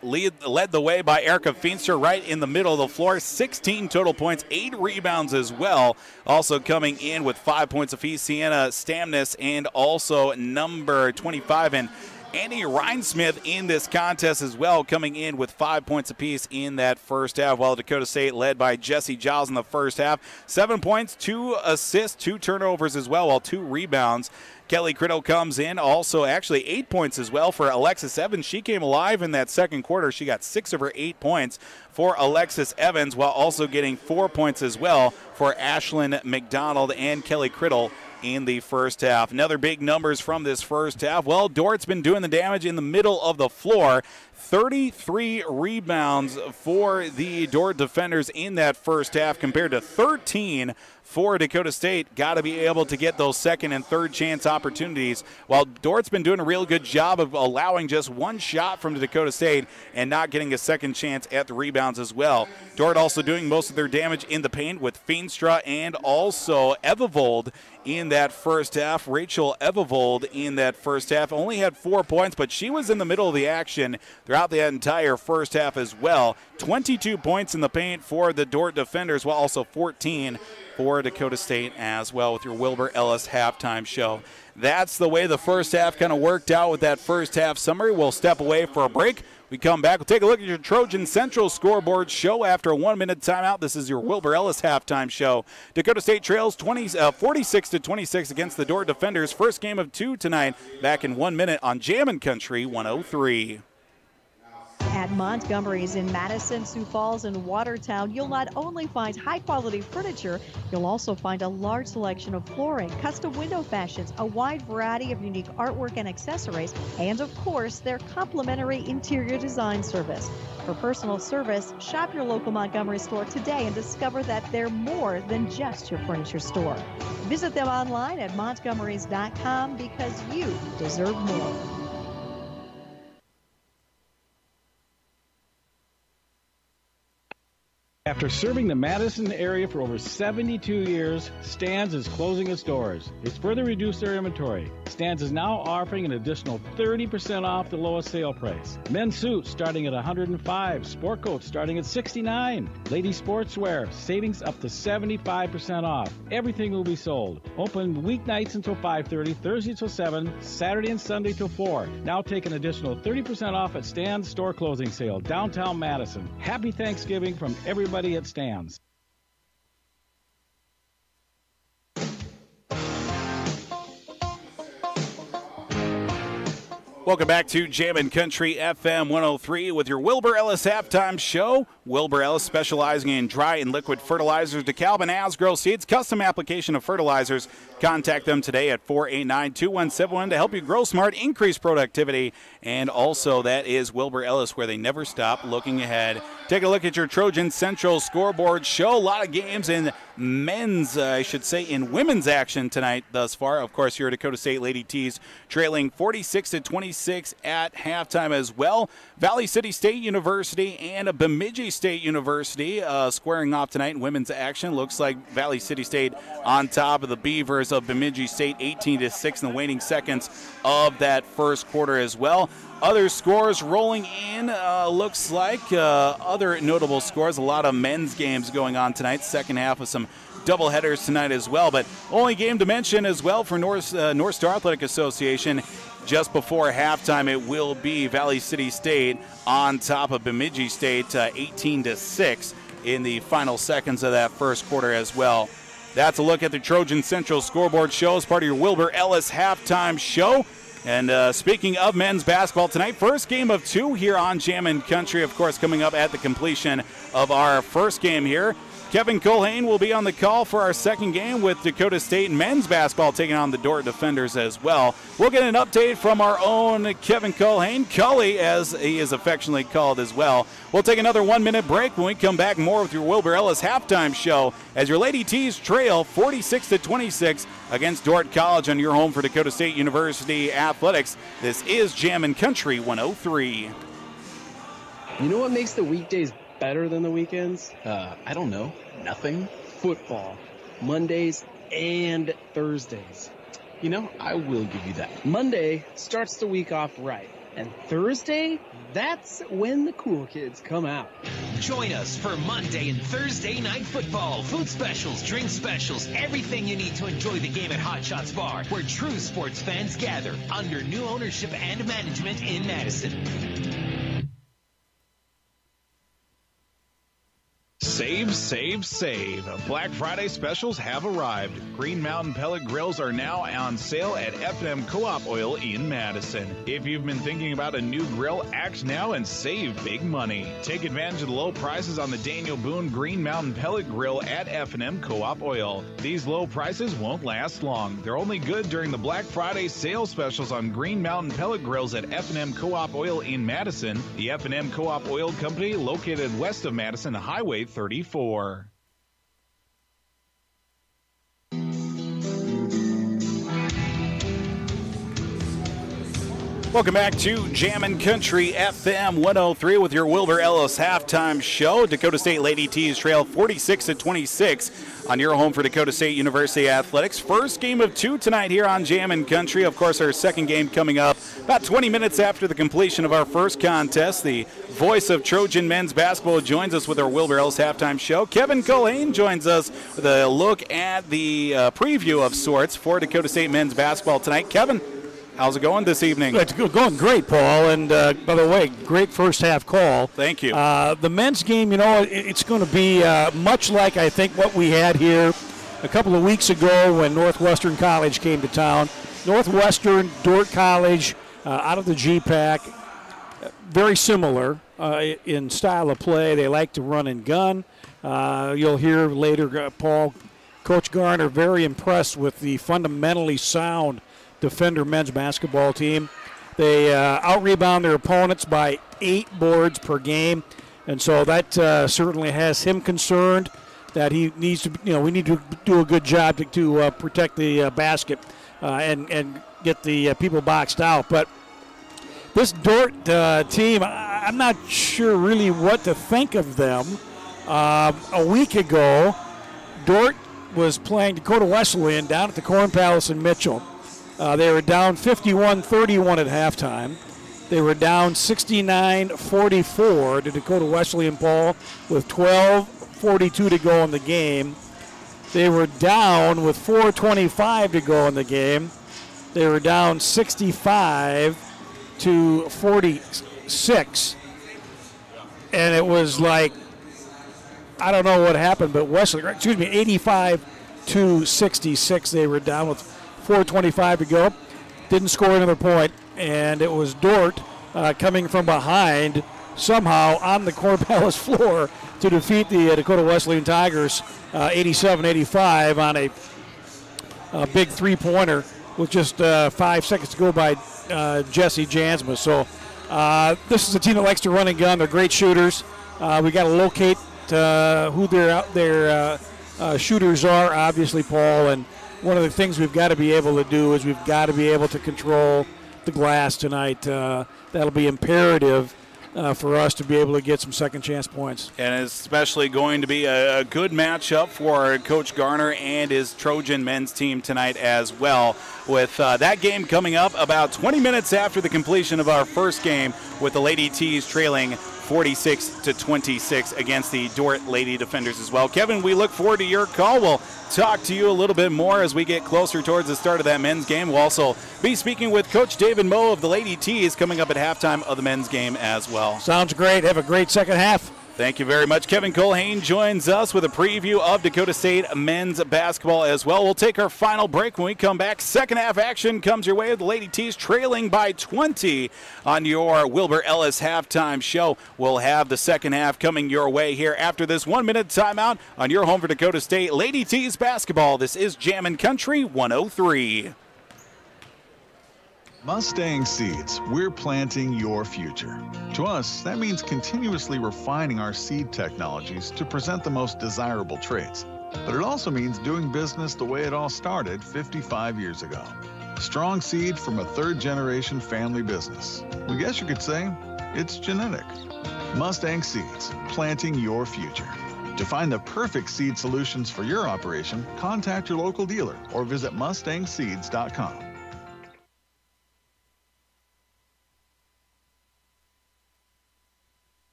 led the way by Erica Feenstra right in the middle of the floor. 16 total points, 8 rebounds as well. Also coming in with 5 points apiece, Sienna Stamness and also number 25 and Annie Reinsmith in this contest as well, coming in with 5 points apiece in that first half, while Dakota State led by Jessie Giles in the first half. 7 points, 2 assists, 2 turnovers as well, while 2 rebounds. Kelly Criddle comes in, also actually 8 points as well for Alexis Evans. She came alive in that second quarter. She got 6 of her 8 points for Alexis Evans, while also getting 4 points as well for Ashlyn McDonald and Kelly Criddle in the first half. Another big numbers from this first half. Well, Dort's been doing the damage in the middle of the floor. 33 rebounds for the Dordt defenders in that first half, compared to 13 for Dakota State. Got to be able to get those second and third chance opportunities, while Dort's been doing a real good job of allowing just one shot from the Dakota State and not getting a second chance at the rebounds as well. Dordt also doing most of their damage in the paint with Feenstra and also Evevold in that first half. Rachel Evevold in that first half only had 4 points, but she was in the middle of the action throughout the entire first half as well. 22 points in the paint for the Dordt defenders, while also 14 for Dakota State as well, with your Wilbur Ellis halftime show. That's the way the first half kind of worked out with that first half summary. We'll step away for a break. We come back, we'll take a look at your Trojan Central scoreboard show after a 1-minute timeout. This is your Wilbur Ellis halftime show. Dakota State trails 46-26 against the Dordt defenders. First game of 2 tonight, back in 1 minute on Jammin' Country 103. At Montgomery's in Madison, Sioux Falls, and Watertown, you'll not only find high-quality furniture, you'll also find a large selection of flooring, custom window fashions, a wide variety of unique artwork and accessories, and, of course, their complimentary interior design service. For personal service, shop your local Montgomery store today and discover that they're more than just your furniture store. Visit them online at montgomerys.com, because you deserve more. After serving the Madison area for over 72 years, Stan's is closing its doors. It's further reduced their inventory. Stan's is now offering an additional 30% off the lowest sale price. Men's suits starting at $105, sport coats starting at $69. Ladies sportswear, savings up to 75% off. Everything will be sold. Open weeknights until 5:30, Thursday till 7, Saturday and Sunday till 4. Now take an additional 30% off at Stan's store closing sale, downtown Madison. Happy Thanksgiving from everybody at Stan's. Welcome back to Jammin' Country FM 103 with your Wilbur Ellis halftime show. Wilbur Ellis, specializing in dry and liquid fertilizers, DeKalb and Asgrow seeds, custom application of fertilizers. Contact them today at 489-2171 to help you grow smart, increase productivity, and also that is Wilbur Ellis, where they never stop looking ahead. Take a look at your Trojan Central scoreboard show. A lot of games in men's, in women's action tonight thus far. Of course, your Dakota State Lady T's trailing 46-26 at halftime as well. Valley City State University and Bemidji State University squaring off tonight in women's action. Looks like Valley City State on top of the Beavers of Bemidji State, 18-6 in the waning seconds of that first quarter as well. Other scores rolling in, looks like other notable scores. A lot of men's games going on tonight. Second half with some doubleheaders tonight as well. But only game to mention as well for North Star Athletic Association. Just before halftime, it will be Valley City State on top of Bemidji State, 18-6 in the final seconds of that first quarter as well. That's a look at the Trojan Central scoreboard show as part of your Wilbur Ellis halftime show. And speaking of men's basketball tonight, first game of 2 here on Jammin' Country, of course, coming up at the completion of our first game here. Kevin Culhane will be on the call for our second game with Dakota State men's basketball taking on the Dordt Defenders as well. We'll get an update from our own Kevin Culhane, Cully as he is affectionately called as well. We'll take another 1-minute break. When we come back, more with your Wilbur Ellis halftime show as your Lady T's trail 46-26 against Dordt College on your home for Dakota State University Athletics. This is Jammin' Country 103. You know what makes the weekdays better than the weekends? I don't know. Nothing. Football. Mondays and Thursdays. You know, I will give you that. Monday starts the week off right. And Thursday, that's when the cool kids come out. Join us for Monday and Thursday night football. Food specials, drink specials, everything you need to enjoy the game at Hot Shots Bar, where true sports fans gather under new ownership and management in Madison. Save, save, save. Black Friday specials have arrived. Green Mountain Pellet Grills are now on sale at F&M Co-op Oil in Madison. If you've been thinking about a new grill, act now and save big money. Take advantage of the low prices on the Daniel Boone Green Mountain Pellet Grill at F&M Co-op Oil. These low prices won't last long. They're only good during the Black Friday sales specials on Green Mountain Pellet Grills at F&M Co-op Oil in Madison. The F&M Co-op Oil Company, located west of Madison Highway 34. Welcome back to Jammin' Country FM 103 with your Wilbur Ellis halftime show. Dakota State Lady T's trail 46-26 on your home for Dakota State University Athletics. First game of 2 tonight here on Jammin' Country. Of course, our second game coming up about 20 minutes after the completion of our first contest. The voice of Trojan men's basketball joins us with our Wilbur Ellis halftime show. Kevin Culhane joins us with a look at the preview of sorts for Dakota State men's basketball tonight. Kevin, how's it going this evening? It's going great, Paul. And by the way, great first half call. Thank you. The men's game, you know, it's going to be much like I think what we had here a couple of weeks ago when Northwestern College came to town. Northwestern, Dordt College, out of the GPAC, very similar in style of play. They like to run and gun. You'll hear later, Paul, Coach Garner very impressed with the fundamentally sound Defender men's basketball team. They out-rebound their opponents by 8 boards per game, and so that certainly has him concerned that he needs to, you know, we need to do a good job to protect the basket and get the people boxed out. But this Dordt team, I'm not sure really what to think of them. A week ago, Dordt was playing Dakota Wesleyan down at the Corn Palace in Mitchell. They were down 51-31 at halftime. They were down 69-44 to Dakota Wesleyan, Paul, with 12:42 to go in the game. They were down with 4:25 to go in the game. They were down 65-46. And it was like, I don't know what happened, but Wesleyan, 85-66, they were down with 4:25 to go. Didn't score another point, and it was Dordt coming from behind somehow on the Corn Palace floor to defeat the Dakota Wesleyan Tigers 87-85 on a big three-pointer with just 5 seconds to go by Jesse Jansma. So this is a team that likes to run and gun. They're great shooters. We got to locate who their shooters are, obviously, Paul, and one of the things we've got to be able to do is we've got to be able to control the glass tonight. That'll be imperative for us to be able to get some second chance points. And especially going to be a good matchup for Coach Garner and his Trojan men's team tonight as well. With that game coming up about 20 minutes after the completion of our first game, with the Lady T's trailing 46-26 against the Dordt Lady Defenders as well. Kevin, we look forward to your call. We'll talk to you a little bit more as we get closer towards the start of that men's game. We'll also be speaking with Coach David Moe of the Lady T's coming up at halftime of the men's game as well. Sounds great. Have a great second half. Thank you very much. Kevin Colhane joins us with a preview of Dakota State men's basketball as well. We'll take our final break. When we come back, second half action comes your way. The Lady T's trailing by 20 on your Wilbur Ellis halftime show. We'll have the second half coming your way here after this 1-minute timeout on your home for Dakota State Lady T's basketball. This is Jammin' Country 103. Mustang Seeds, we're planting your future. To us, that means continuously refining our seed technologies to present the most desirable traits. But it also means doing business the way it all started 55 years ago. Strong seed from a third-generation family business. We guess you could say it's genetic. Mustang Seeds, planting your future. To find the perfect seed solutions for your operation, contact your local dealer or visit mustangseeds.com.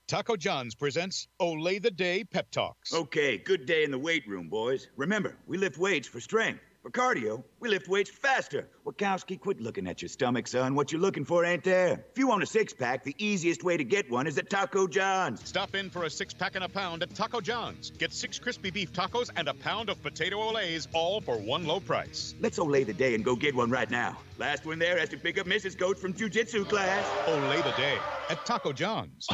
Taco John's presents Olay the Day Pep Talks. Okay, good day in the weight room, boys. Remember, we lift weights for strength. For cardio, we lift weights faster. Wachowski, quit looking at your stomach, son. What you're looking for ain't there. If you want a six-pack, the easiest way to get one is at Taco John's. Stop in for a 6-pack and a pound at Taco John's. Get 6 crispy beef tacos and a pound of potato olays, all for one low price. Let's Olay the day and go get one right now. Last one there has to pick up Mrs. Coach from jiu-jitsu class. Olay the day at Taco John's.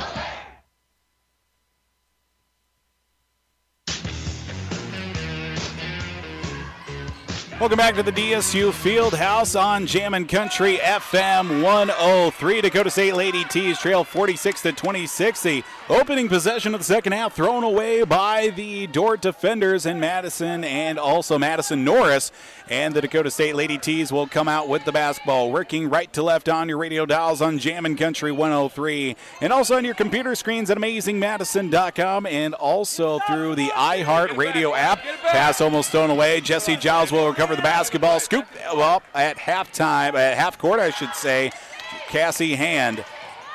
Welcome back to the DSU Fieldhouse on Jammin' Country FM 103. Dakota State Lady T's trail 46-26. The opening possession of the second half thrown away by the Dordt defenders in Madison and also Madison Norris. And the Dakota State Lady T's will come out with the basketball, working right to left on your radio dials on Jammin' Country 103. And also on your computer screens at AmazingMadison.com and also through the iHeart Radio app. Pass almost thrown away. Jesse Giles will recover the basketball. Scoop well at halftime, at half court, I should say. Cassie Hand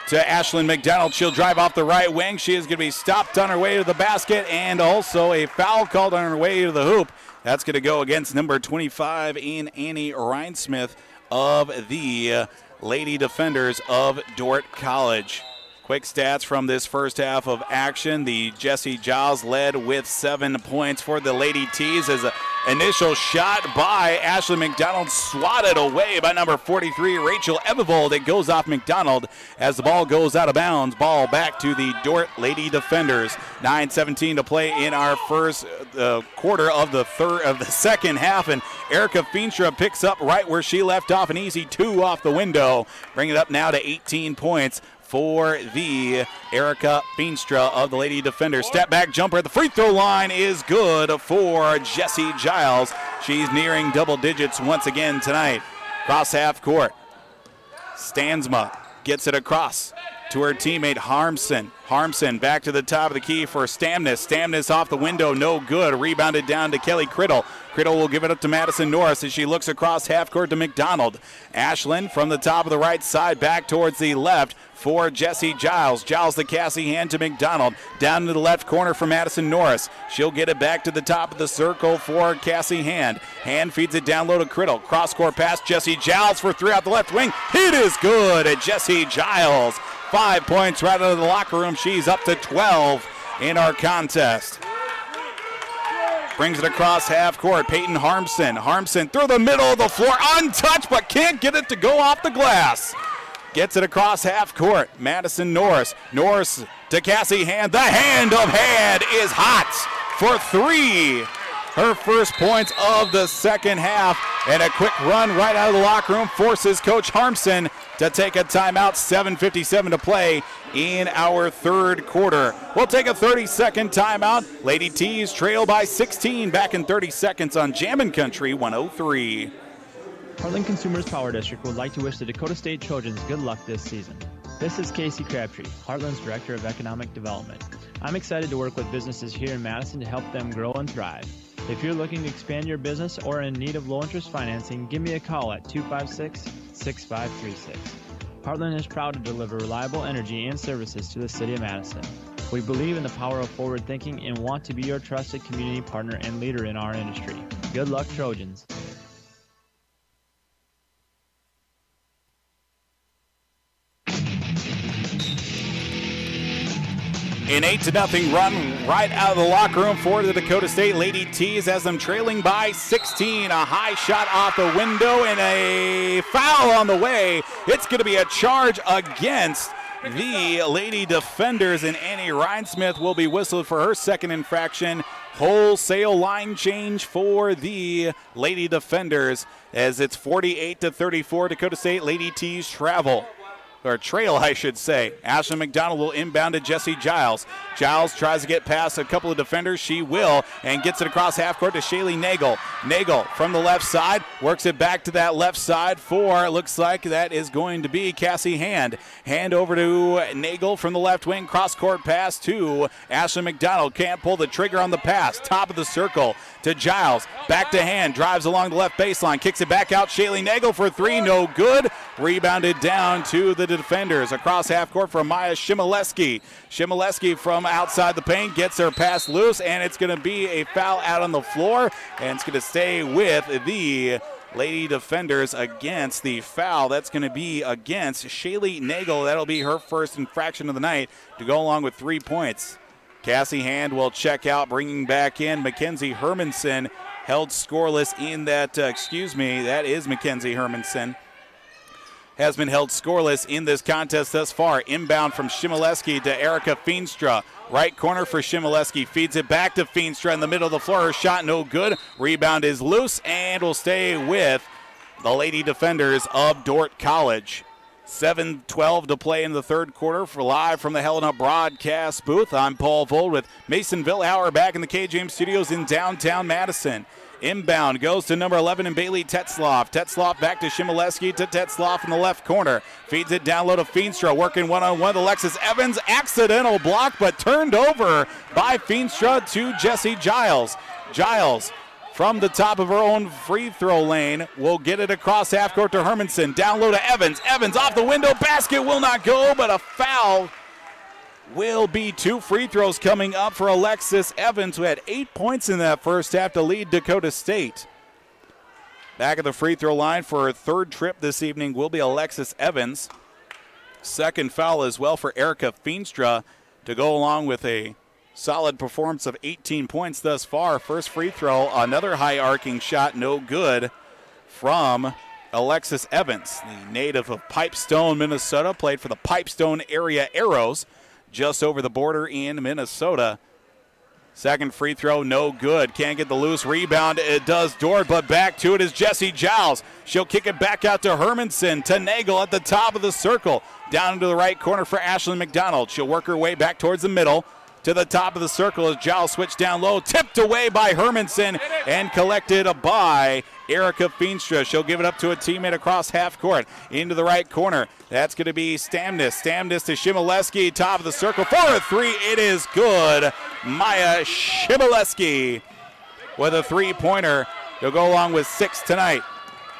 to Ashlyn McDonald. She'll drive off the right wing. She is going to be stopped on her way to the basket, and also a foul called on her way to the hoop. That's going to go against number 25 in Annie Reinsmith of the Lady Defenders of Dordt College. Quick stats from this first half of action. The Jessie Giles led with 7 points for the Lady T's as an initial shot by Ashley McDonald swatted away by number 43, Rachel Ebevold. It goes off McDonald as the ball goes out of bounds. Ball back to the Dordt Lady Defenders. 9:17 to play in our first quarter of the second half, and Erica Feenstra picks up right where she left off, an easy 2 off the window. Bring it up now to 18 points for the Erica Feenstra of the Lady Defenders. Step back jumper at the free throw line is good for Jessie Giles. She's nearing double digits once again tonight. Cross half court. Stansma gets it across to her teammate Harmson. Harmson back to the top of the key for Stamnus. Stamnus off the window, no good. Rebounded down to Kelly Criddle. Criddle will give it up to Madison Norris as she looks across half court to McDonald. Ashlyn from the top of the right side back towards the left for Jessie Giles. Giles to Cassie Hand to McDonald. Down to the left corner for Madison Norris. She'll get it back to the top of the circle for Cassie Hand. Hand feeds it down low to Criddle. Cross-court pass, Jessie Giles for 3 out the left wing. It is good at Jessie Giles. 5 points right out of the locker room. She's up to 12 in our contest. Brings it across half court. Peyton Harmson. Harmson through the middle of the floor. Untouched, but can't get it to go off the glass. Gets it across half court. Madison Norris. Norris to Cassie Hand. The hand of Hand is hot for 3. Her first points of the second half. And a quick run right out of the locker room forces Coach Harmson to take a timeout. 7:57 to play in our third quarter. We'll take a 30-second timeout. Lady T's trail by 16. Back in 30 seconds on Jammin' Country 103. Heartland Consumers Power District would like to wish the Dakota State Trojans good luck this season. This is Casey Crabtree, Heartland's Director of Economic Development. I'm excited to work with businesses here in Madison to help them grow and thrive. If you're looking to expand your business or in need of low-interest financing, give me a call at 256-6536. Heartland is proud to deliver reliable energy and services to the City of Madison. We believe in the power of forward thinking and want to be your trusted community partner and leader in our industry. Good luck, Trojans. An 8-0 run right out of the locker room for the Dakota State Lady T's as them trailing by 16. A high shot off the window and a foul on the way. It's going to be a charge against the Lady Defenders, and Annie Rhinesmith will be whistled for her second infraction. Wholesale line change for the Lady Defenders as it's 48-34. Dakota State Lady T's trail, I should say. Ashley McDonald will inbound to Jesse Giles. Giles tries to get past a couple of defenders. She will, and gets it across half court to Shaylee Nagel. Nagel from the left side works it back to that left side for, looks like that is going to be Cassie Hand. Hand over to Nagel from the left wing. Cross court pass to Ashley McDonald. Can't pull the trigger on the pass. Top of the circle to Giles. Back to Hand. Drives along the left baseline. Kicks it back out. Shaylee Nagel for three. No good. Rebounded down to the defenders. Across half court for Maya Shimoleski. Shimoleski from outside the paint gets her pass loose, and it's going to be a foul out on the floor, and it's going to stay with the Lady Defenders against the foul. That's going to be against Shaylee Nagel. That'll be her first infraction of the night to go along with 3 points. Cassie Hand will check out, bringing back in Mackenzie Hermanson, held scoreless in that, that is Mackenzie Hermanson. Has been held scoreless in this contest thus far. Inbound from Shimoleski to Erica Feenstra. Right corner for Shimoleski. Feeds it back to Feenstra in the middle of the floor. Her shot no good. Rebound is loose and will stay with the Lady Defenders of Dordt College. 7:12 to play in the third quarter. For live from the Helena broadcast booth, I'm Paul Vold with Mason Villhauer back in the K-James studios in downtown Madison. Inbound goes to number 11 and Bailey Tetzloff. Tetzloff back to Shimoleski to Tetzloff in the left corner. Feeds it down low to Feenstra, working one-on-one with Alexis Evans. Accidental block, but turned over by Feenstra to Jesse Giles. Giles from the top of her own free throw lane will get it across half court to Hermanson. Down low to Evans. Evans off the window. Basket will not go, but a foul will be 2 free throws coming up for Alexis Evans, who had 8 points in that first half to lead Dakota State. Back at the free throw line for her third trip this evening will be Alexis Evans. Second foul as well for Erica Feenstra to go along with a solid performance of 18 points thus far. First free throw, another high arcing shot, no good from Alexis Evans, the native of Pipestone, Minnesota, played for the Pipestone area Arrows, just over the border in Minnesota. Second free throw, no good. Can't get the loose rebound. It does Dordt, but back to it is Jesse Giles. She'll kick it back out to Hermanson, to Nagel at the top of the circle. Down into the right corner for Ashley McDonald. She'll work her way back towards the middle. To the top of the circle as Giles switched down low. Tipped away by Hermanson and collected by Erica Feenstra. She'll give it up to a teammate across half court. Into the right corner. That's going to be Stamnis. Stamnis to Shimoleski. Top of the circle for a three. It is good. Maya Shimoleski with a three-pointer. They'll go along with 6 tonight.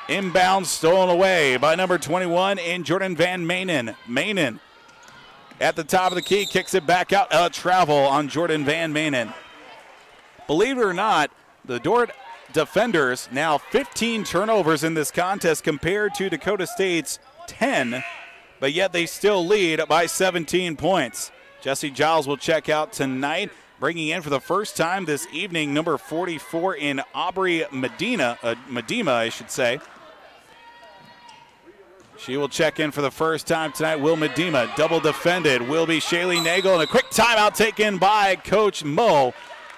Inbound stolen away by number 21 in Jordan Van Manen. Manen at the top of the key, kicks it back out. Travel on Jordan Van Manen. Believe it or not, the Dordt Defenders now 15 turnovers in this contest compared to Dakota State's 10, but yet they still lead by 17 points. Jesse Giles will check out tonight, bringing in for the first time this evening number 44 in Aubrey Medina, I should say. She will check in for the first time tonight. Will Medina, double defended, will be Shaylee Nagel, and a quick timeout taken by Coach Moe.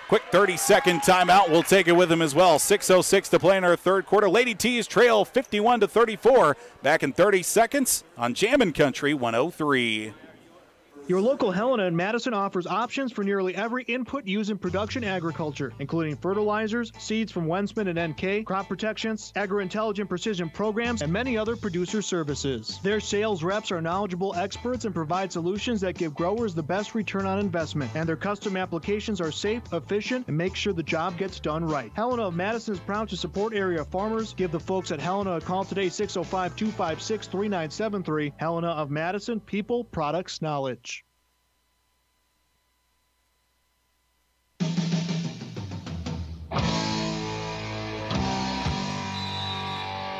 Quick 30-second timeout. We'll take it with him as well. 6:06 to play in our third quarter. Lady T's trail 51-34. Back in 30 seconds on Jammin' Country 103. Your local Helena in Madison offers options for nearly every input used in production agriculture, including fertilizers, seeds from Wensman and NK, crop protections, agro-intelligent precision programs, and many other producer services. Their sales reps are knowledgeable experts and provide solutions that give growers the best return on investment, and their custom applications are safe, efficient, and make sure the job gets done right. Helena of Madison is proud to support area farmers. Give the folks at Helena a call today, 605-256-3973. Helena of Madison, people, products, knowledge.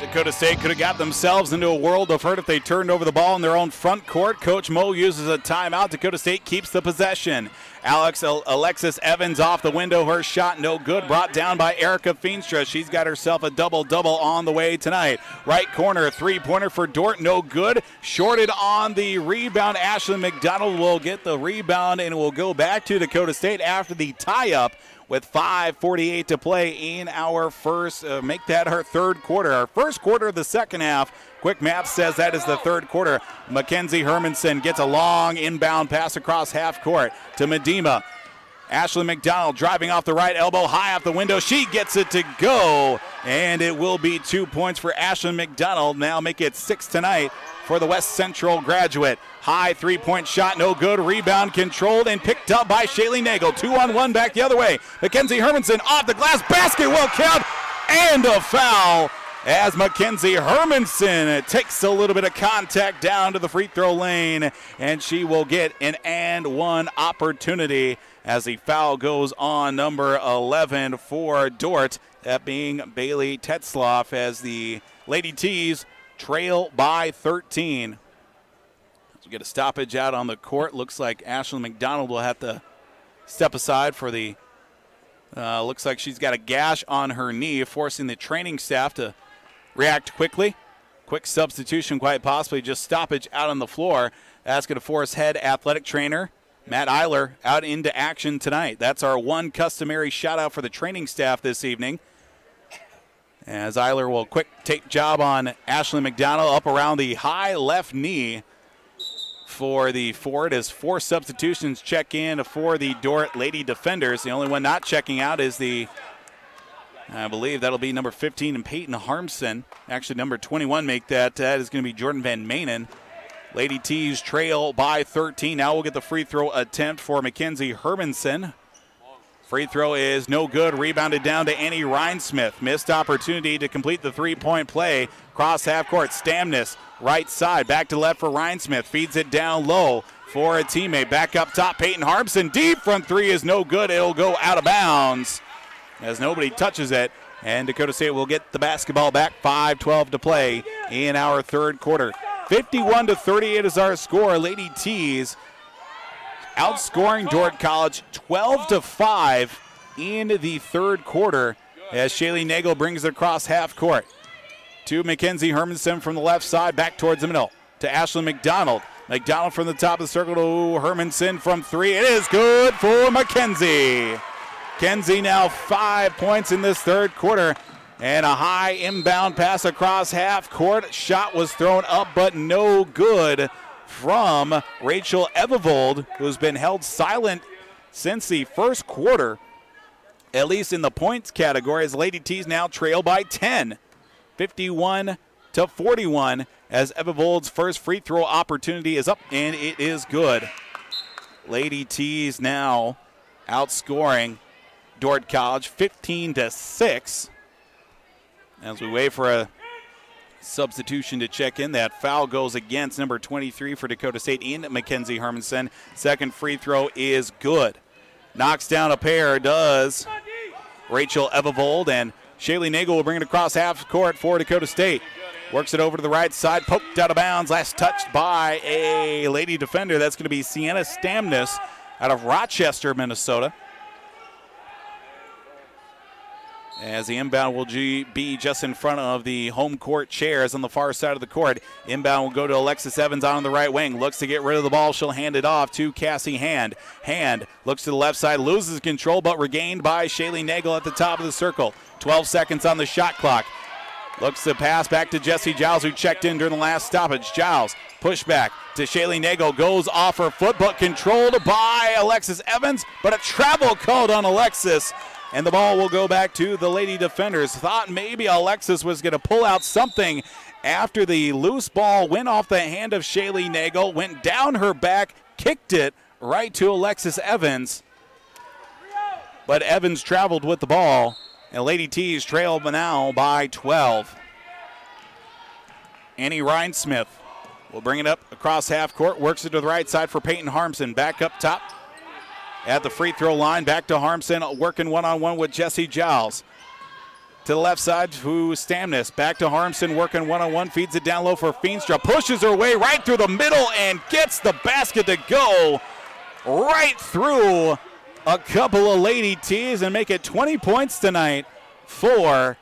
Dakota State could have got themselves into a world of hurt if they turned over the ball in their own front court. Coach Moe uses a timeout. Dakota State keeps the possession. Alexis Evans off the window. Her shot no good. Brought down by Erica Feenstra. She's got herself a double-double on the way tonight. Right corner, three-pointer for Dordt. No good. Shorted on the rebound. Ashley McDonald will get the rebound and will go back to Dakota State after the tie-up with 5:48 to play in our first, make that our third quarter. Our first quarter of the second half. Quick math says that is the third quarter. Mackenzie Hermanson gets a long inbound pass across half court to Medema. Ashley McDonald driving off the right elbow, high off the window. She gets it to go, and it will be 2 points for Ashley McDonald. Now make it 6 tonight for the West Central graduate. High three-point shot, no good. Rebound controlled and picked up by Shaylee Nagel. 2-on-1 back the other way. Mackenzie Hermanson off the glass basket, will count, and a foul as Mackenzie Hermanson takes a little bit of contact down to the free throw lane, and she will get an and one opportunity as the foul goes on number 11 for Dordt, that being Bailey Tetzloff, as the Lady T's trail by 13. So we get a stoppage out on the court. Looks like Ashley McDonald will have to step aside for the, looks like she's got a gash on her knee, forcing the training staff to react quickly. Quick substitution, quite possibly just stoppage out on the floor. That's going to force head athletic trainer Matt Eiler out into action tonight. That's our one customary shout out for the training staff this evening, as Eiler will quick take job on Ashley McDonald up around the high left knee for the forward, as 4 substitutions check in for the Dordt Lady Defenders. The only one not checking out is the, I believe that'll be number 15 and Peyton Harmson. Actually, number 21 make that. That is going to be Jordan Van Manen. Lady T's trail by 13. Now we'll get the free throw attempt for Mackenzie Hermanson. Free throw is no good. Rebounded down to Annie Rhinesmith. Missed opportunity to complete the three-point play. Cross half court. Stamness right side. Back to left for Rhinesmith. Feeds it down low for a teammate. Back up top. Peyton Harmson. Deep front three is no good. It'll go out of bounds as nobody touches it. And Dakota State will get the basketball back. 5:12 to play in our third quarter. 51-38 is our score. Lady T's outscoring Dordt College 12-5 in the third quarter, as Shaylee Nagel brings it across half court to Mackenzie Hermanson from the left side, back towards the middle to Ashley McDonald. McDonald from the top of the circle to Hermanson from three. It is good for Mackenzie. Mackenzie now 5 points in this third quarter. And a high inbound pass across half court. Shot was thrown up, but no good from Rachel Evevold, who's been held silent since the first quarter, at least in the points category, as Lady T's now trail by 10, 51-41, as Evevold's first free throw opportunity is up, and it is good. Lady T's now outscoring Dordt College 15-6. As we wait for a substitution to check in, that foul goes against number 23 for Dakota State in Mackenzie Hermanson. Second free throw is good. Knocks down a pair, does Rachel Evevold, and Shaylee Nagel will bring it across half court for Dakota State. Works it over to the right side, poked out of bounds. Last touched by a Lady defender. That's going to be Sienna Stamness out of Rochester, Minnesota. As the inbound will be just in front of the home court chairs on the far side of the court. Inbound will go to Alexis Evans on the right wing. Looks to get rid of the ball. She'll hand it off to Cassie Hand. Hand looks to the left side, loses control, but regained by Shaylee Nagel at the top of the circle. 12 seconds on the shot clock. Looks to pass back to Jessie Giles, who checked in during the last stoppage. Giles, pushback to Shaylee Nagel, goes off her foot, but controlled by Alexis Evans, but a travel called on Alexis. And the ball will go back to the Lady Defenders. Thought maybe Alexis was going to pull out something after the loose ball went off the hand of Shaylee Nagel, went down her back, kicked it right to Alexis Evans. But Evans traveled with the ball, and Lady T's trail now by 12. Annie Rhinesmith will bring it up across half court, works it to the right side for Peyton Harmson. Back up top at the free throw line, back to Harmson, working one-on-one with Jessie Giles. to the left side to Stamnus. Back to Harmson, working one-on-one, feeds it down low for Feenstra. Pushes her way right through the middle and gets the basket to go right through a couple of Lady T's and make it 20 points tonight for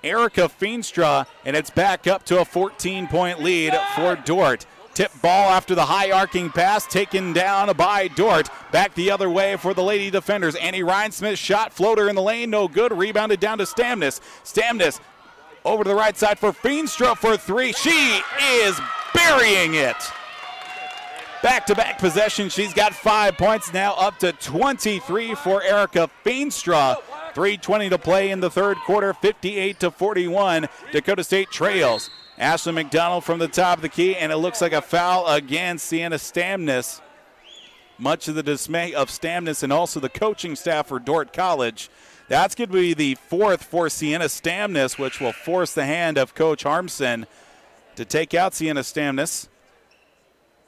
Erica Feenstra, and it's back up to a 14-point lead for Dordt. Tip ball after the high arcing pass, taken down by Dordt. Back the other way for the Lady Defenders. Annie Rhinesmith shot, floater in the lane, no good. Rebounded down to Stamnus. Stamnus over to the right side for Feenstra for three. She is burying it. Back-to-back possession. She's got 5 points now, up to 23 for Erica Feenstra. 3:20 to play in the third quarter, 58-41. Dakota State trails. Ashley McDonald from the top of the key, and it looks like a foul against Sienna Stamnus. Much of the dismay of Stamnus and also the coaching staff for Dordt College. That's going to be the fourth for Sienna Stamnus, which will force the hand of Coach Harmson to take out Sienna Stamnus.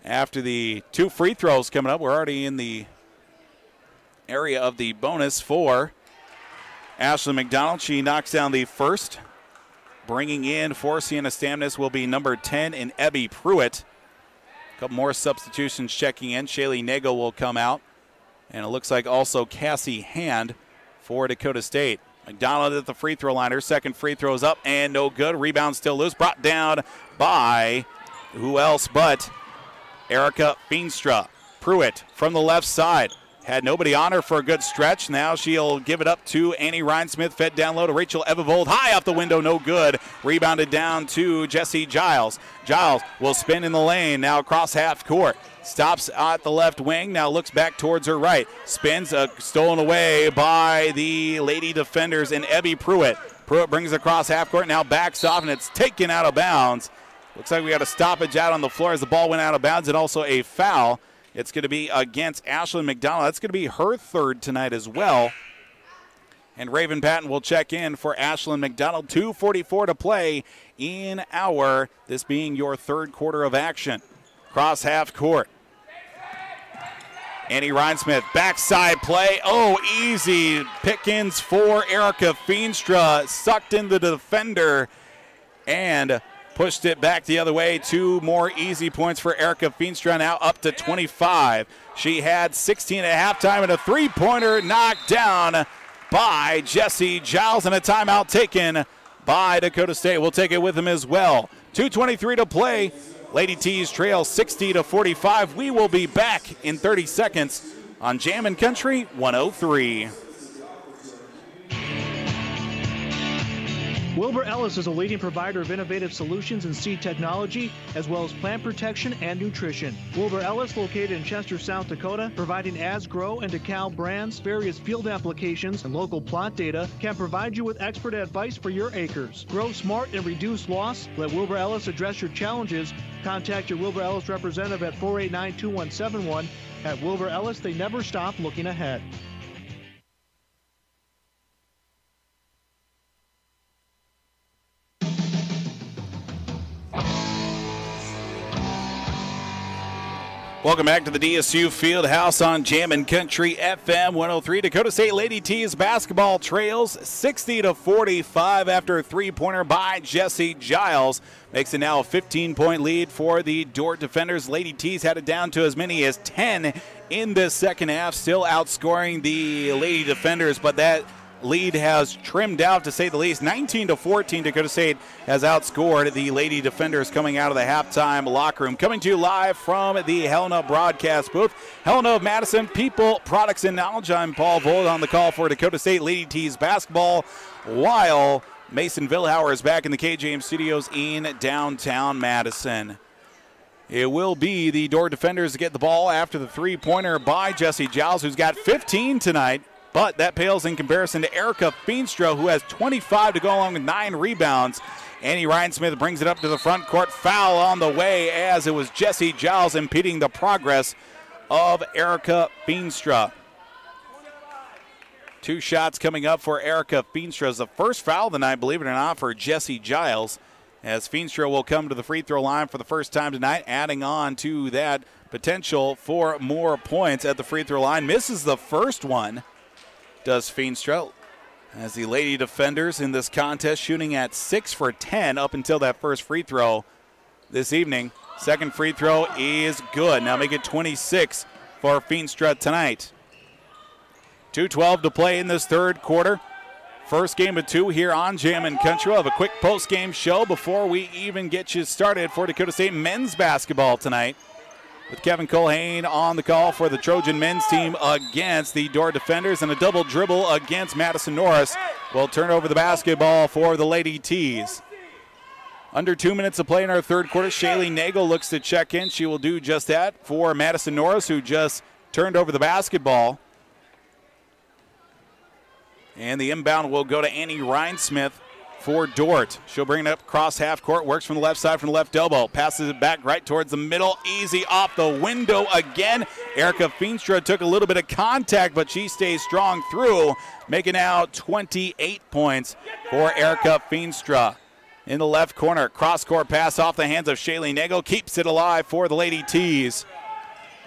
After the 2 free throws coming up, we're already in the area of the bonus for Ashley McDonald. She knocks down the first. Bringing in for Sienna Stamnus will be number 10 in Ebby Pruitt. A couple more substitutions checking in. Shaylee Nago will come out. And it looks like also Cassie Hand for Dakota State. McDonald at the free throw line. Her second free throw is up and no good. Rebound still loose. Brought down by who else but Erica Feenstra. Pruitt from the left side. Had nobody on her for a good stretch. Now she'll give it up to Annie Rhinesmith. Fed down low to Rachel Evivold. High off the window, no good. Rebounded down to Jessie Giles. Giles will spin in the lane. Now across half court. Stops at the left wing. Now looks back towards her right. Spins, stolen away by the Lady Defenders and Ebby Pruitt. Pruitt brings across half court. Now backs off, and it's taken out of bounds. Looks like we got a stoppage out on the floor as the ball went out of bounds, and also a foul. It's going to be against Ashley McDonald. That's going to be her third tonight as well. And Raven Patton will check in for Ashley McDonald. 2:44 to play in this being your third quarter of action. Cross half court. Annie Rhinesmith, backside play. Oh, easy pickings for Erica Feenstra. Sucked in the defender and pushed it back the other way. 2 more easy points for Erica Feenstra, now up to 25. She had 16 at halftime and a three-pointer knocked down by Jessie Giles, and a timeout taken by Dakota State. We'll take it with them as well. 2:23 to play. Lady T's trail 60-45. We will be back in 30 seconds on Jammin' Country 103. Wilbur Ellis is a leading provider of innovative solutions in seed technology, as well as plant protection and nutrition. Wilbur Ellis, located in Chester, South Dakota, providing Asgrow and DeKalb brands, various field applications, and local plot data, can provide you with expert advice for your acres. Grow smart and reduce loss. Let Wilbur Ellis address your challenges. Contact your Wilbur Ellis representative at 489-2171. At Wilbur Ellis, they never stop looking ahead. Welcome back to the DSU Fieldhouse on Jammin' Country FM 103. Dakota State Lady T's basketball trails 60-45 after a three-pointer by Jessie Giles. Makes it now a 15-point lead for the Dordt Defenders. Lady T's had it down to as many as 10 in this second half, still outscoring the Lady Defenders, but that lead has trimmed out, to say the least. 19-14, Dakota State has outscored the Lady Defenders coming out of the halftime locker room. Coming to you live from the Helena broadcast booth. Helena of Madison, people, products, and knowledge. I'm Paul Vold on the call for Dakota State Lady T's basketball, while Mason Villhauer is back in the KJM studios in downtown Madison. It will be the Dordt Defenders to get the ball after the three-pointer by Jessie Giles, who's got 15 tonight. But that pales in comparison to Erica Feenstra, who has 25 to go along with 9 rebounds. Annie Rhinesmith brings it up to the front court. Foul on the way, as it was Jessie Giles impeding the progress of Erica Feenstra. 2 shots coming up for Erica Feenstra. It's the first foul of the night, believe it or not, for Jessie Giles, as Feenstra will come to the free throw line for the first time tonight, adding on to that potential for more points at the free throw line. Misses the first one, does Feenstra. as the Lady Defenders in this contest shooting at 6 for 10 up until that first free throw this evening. Second free throw is good. Now make it 26 for Feenstra tonight. 2:12 to play in this third quarter. First game of 2 here on Jammin' Country. We'll have a quick post-game show before we even get you started for Dakota State men's basketball tonight, with Kevin Colhane on the call for the Trojan men's team against the Dordt Defenders, and a double dribble against Madison Norris will turn over the basketball for the Lady Tees. Under 2 minutes to play in our third quarter. Shaylee Nagel looks to check in. She will do just that for Madison Norris, who just turned over the basketball. And the inbound will go to Annie Rhinesmith for Dordt. She'll bring it up across half court, works from the left side from the left elbow, passes it back right towards the middle, easy off the window again. Erica Feenstra took a little bit of contact, but she stays strong through, making now 28 points for Erica Feenstra. In the left corner, cross-court pass off the hands of Shaylee Nagel, keeps it alive for the Lady Tees.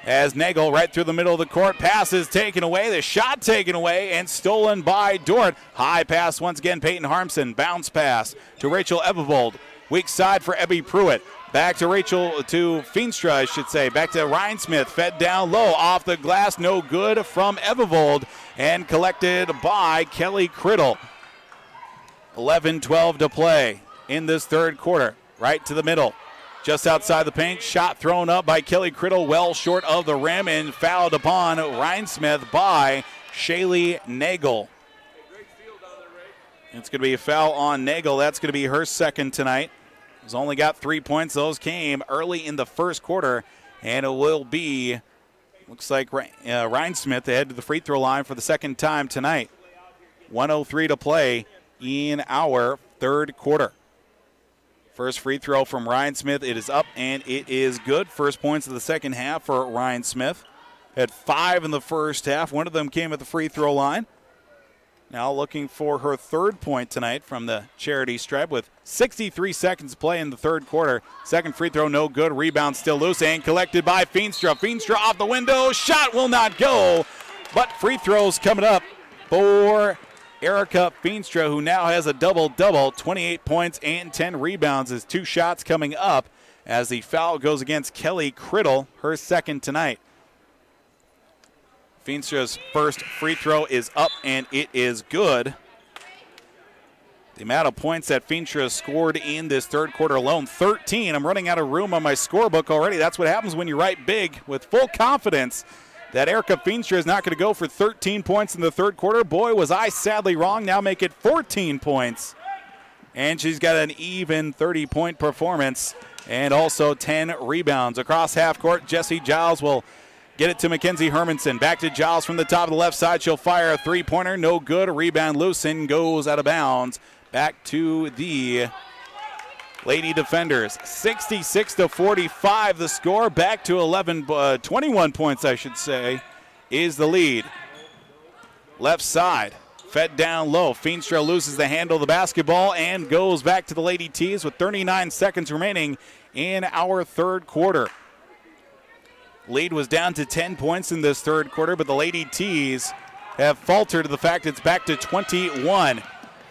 As Nagel right through the middle of the court, pass is taken away, the shot taken away and stolen by Dordt. High pass once again, Peyton Harmson, bounce pass to Rachel Ebevold. Weak side for Ebby Pruitt. Back to Feenstra, I should say. Back to Rhinesmith, fed down low, off the glass, no good from Ebevold, and collected by Kelly Criddle. 11-12 to play in this third quarter. Right to the middle. Just outside the paint, shot thrown up by Kelly Criddle, well short of the rim, and fouled upon Rhinesmith by Shaylee Nagel. It's going to be a foul on Nagel. That's going to be her second tonight. She's only got 3 points. Those came early in the first quarter, and it will be, looks like Rhinesmith ahead to the free throw line for the second time tonight. 1:03 to play in our third quarter. First free throw from Rhinesmith. It is up, and it is good. First points of the second half for Rhinesmith. Had 5 in the first half. One of them came at the free throw line. Now looking for her third point tonight from the charity stripe with 63 seconds to play in the third quarter. Second free throw, no good. Rebound still loose and collected by Feenstra. Feenstra off the window. Shot will not go, but free throws coming up for Erica Feenstra, who now has a double-double, 28 points and 10 rebounds. His 2 shots coming up as the foul goes against Kelly Criddle, her second tonight. Feenstra's first free throw is up, and it is good. The amount of points that Feenstra scored in this third quarter alone, 13. I'm running out of room on my scorebook already. That's what happens when you write big with full confidence that Erica Feenstra is not going to go for 13 points in the third quarter. Boy, was I sadly wrong. Now make it 14 points. And she's got an even 30-point performance and also 10 rebounds. Across half court, Jessie Giles will get it to Mackenzie Hermanson. Back to Giles from the top of the left side. She'll fire a three-pointer. No good. A rebound loose and goes out of bounds. Back to the Lady Defenders. 66-45 the score. Back to 21 points, I should say, is the lead. Left side, fed down low. Feenstra loses the handle of the basketball and goes back to the Lady Tees with 39 seconds remaining in our third quarter. Lead was down to 10 points in this third quarter, but the Lady Tees have faltered to the fact it's back to 21.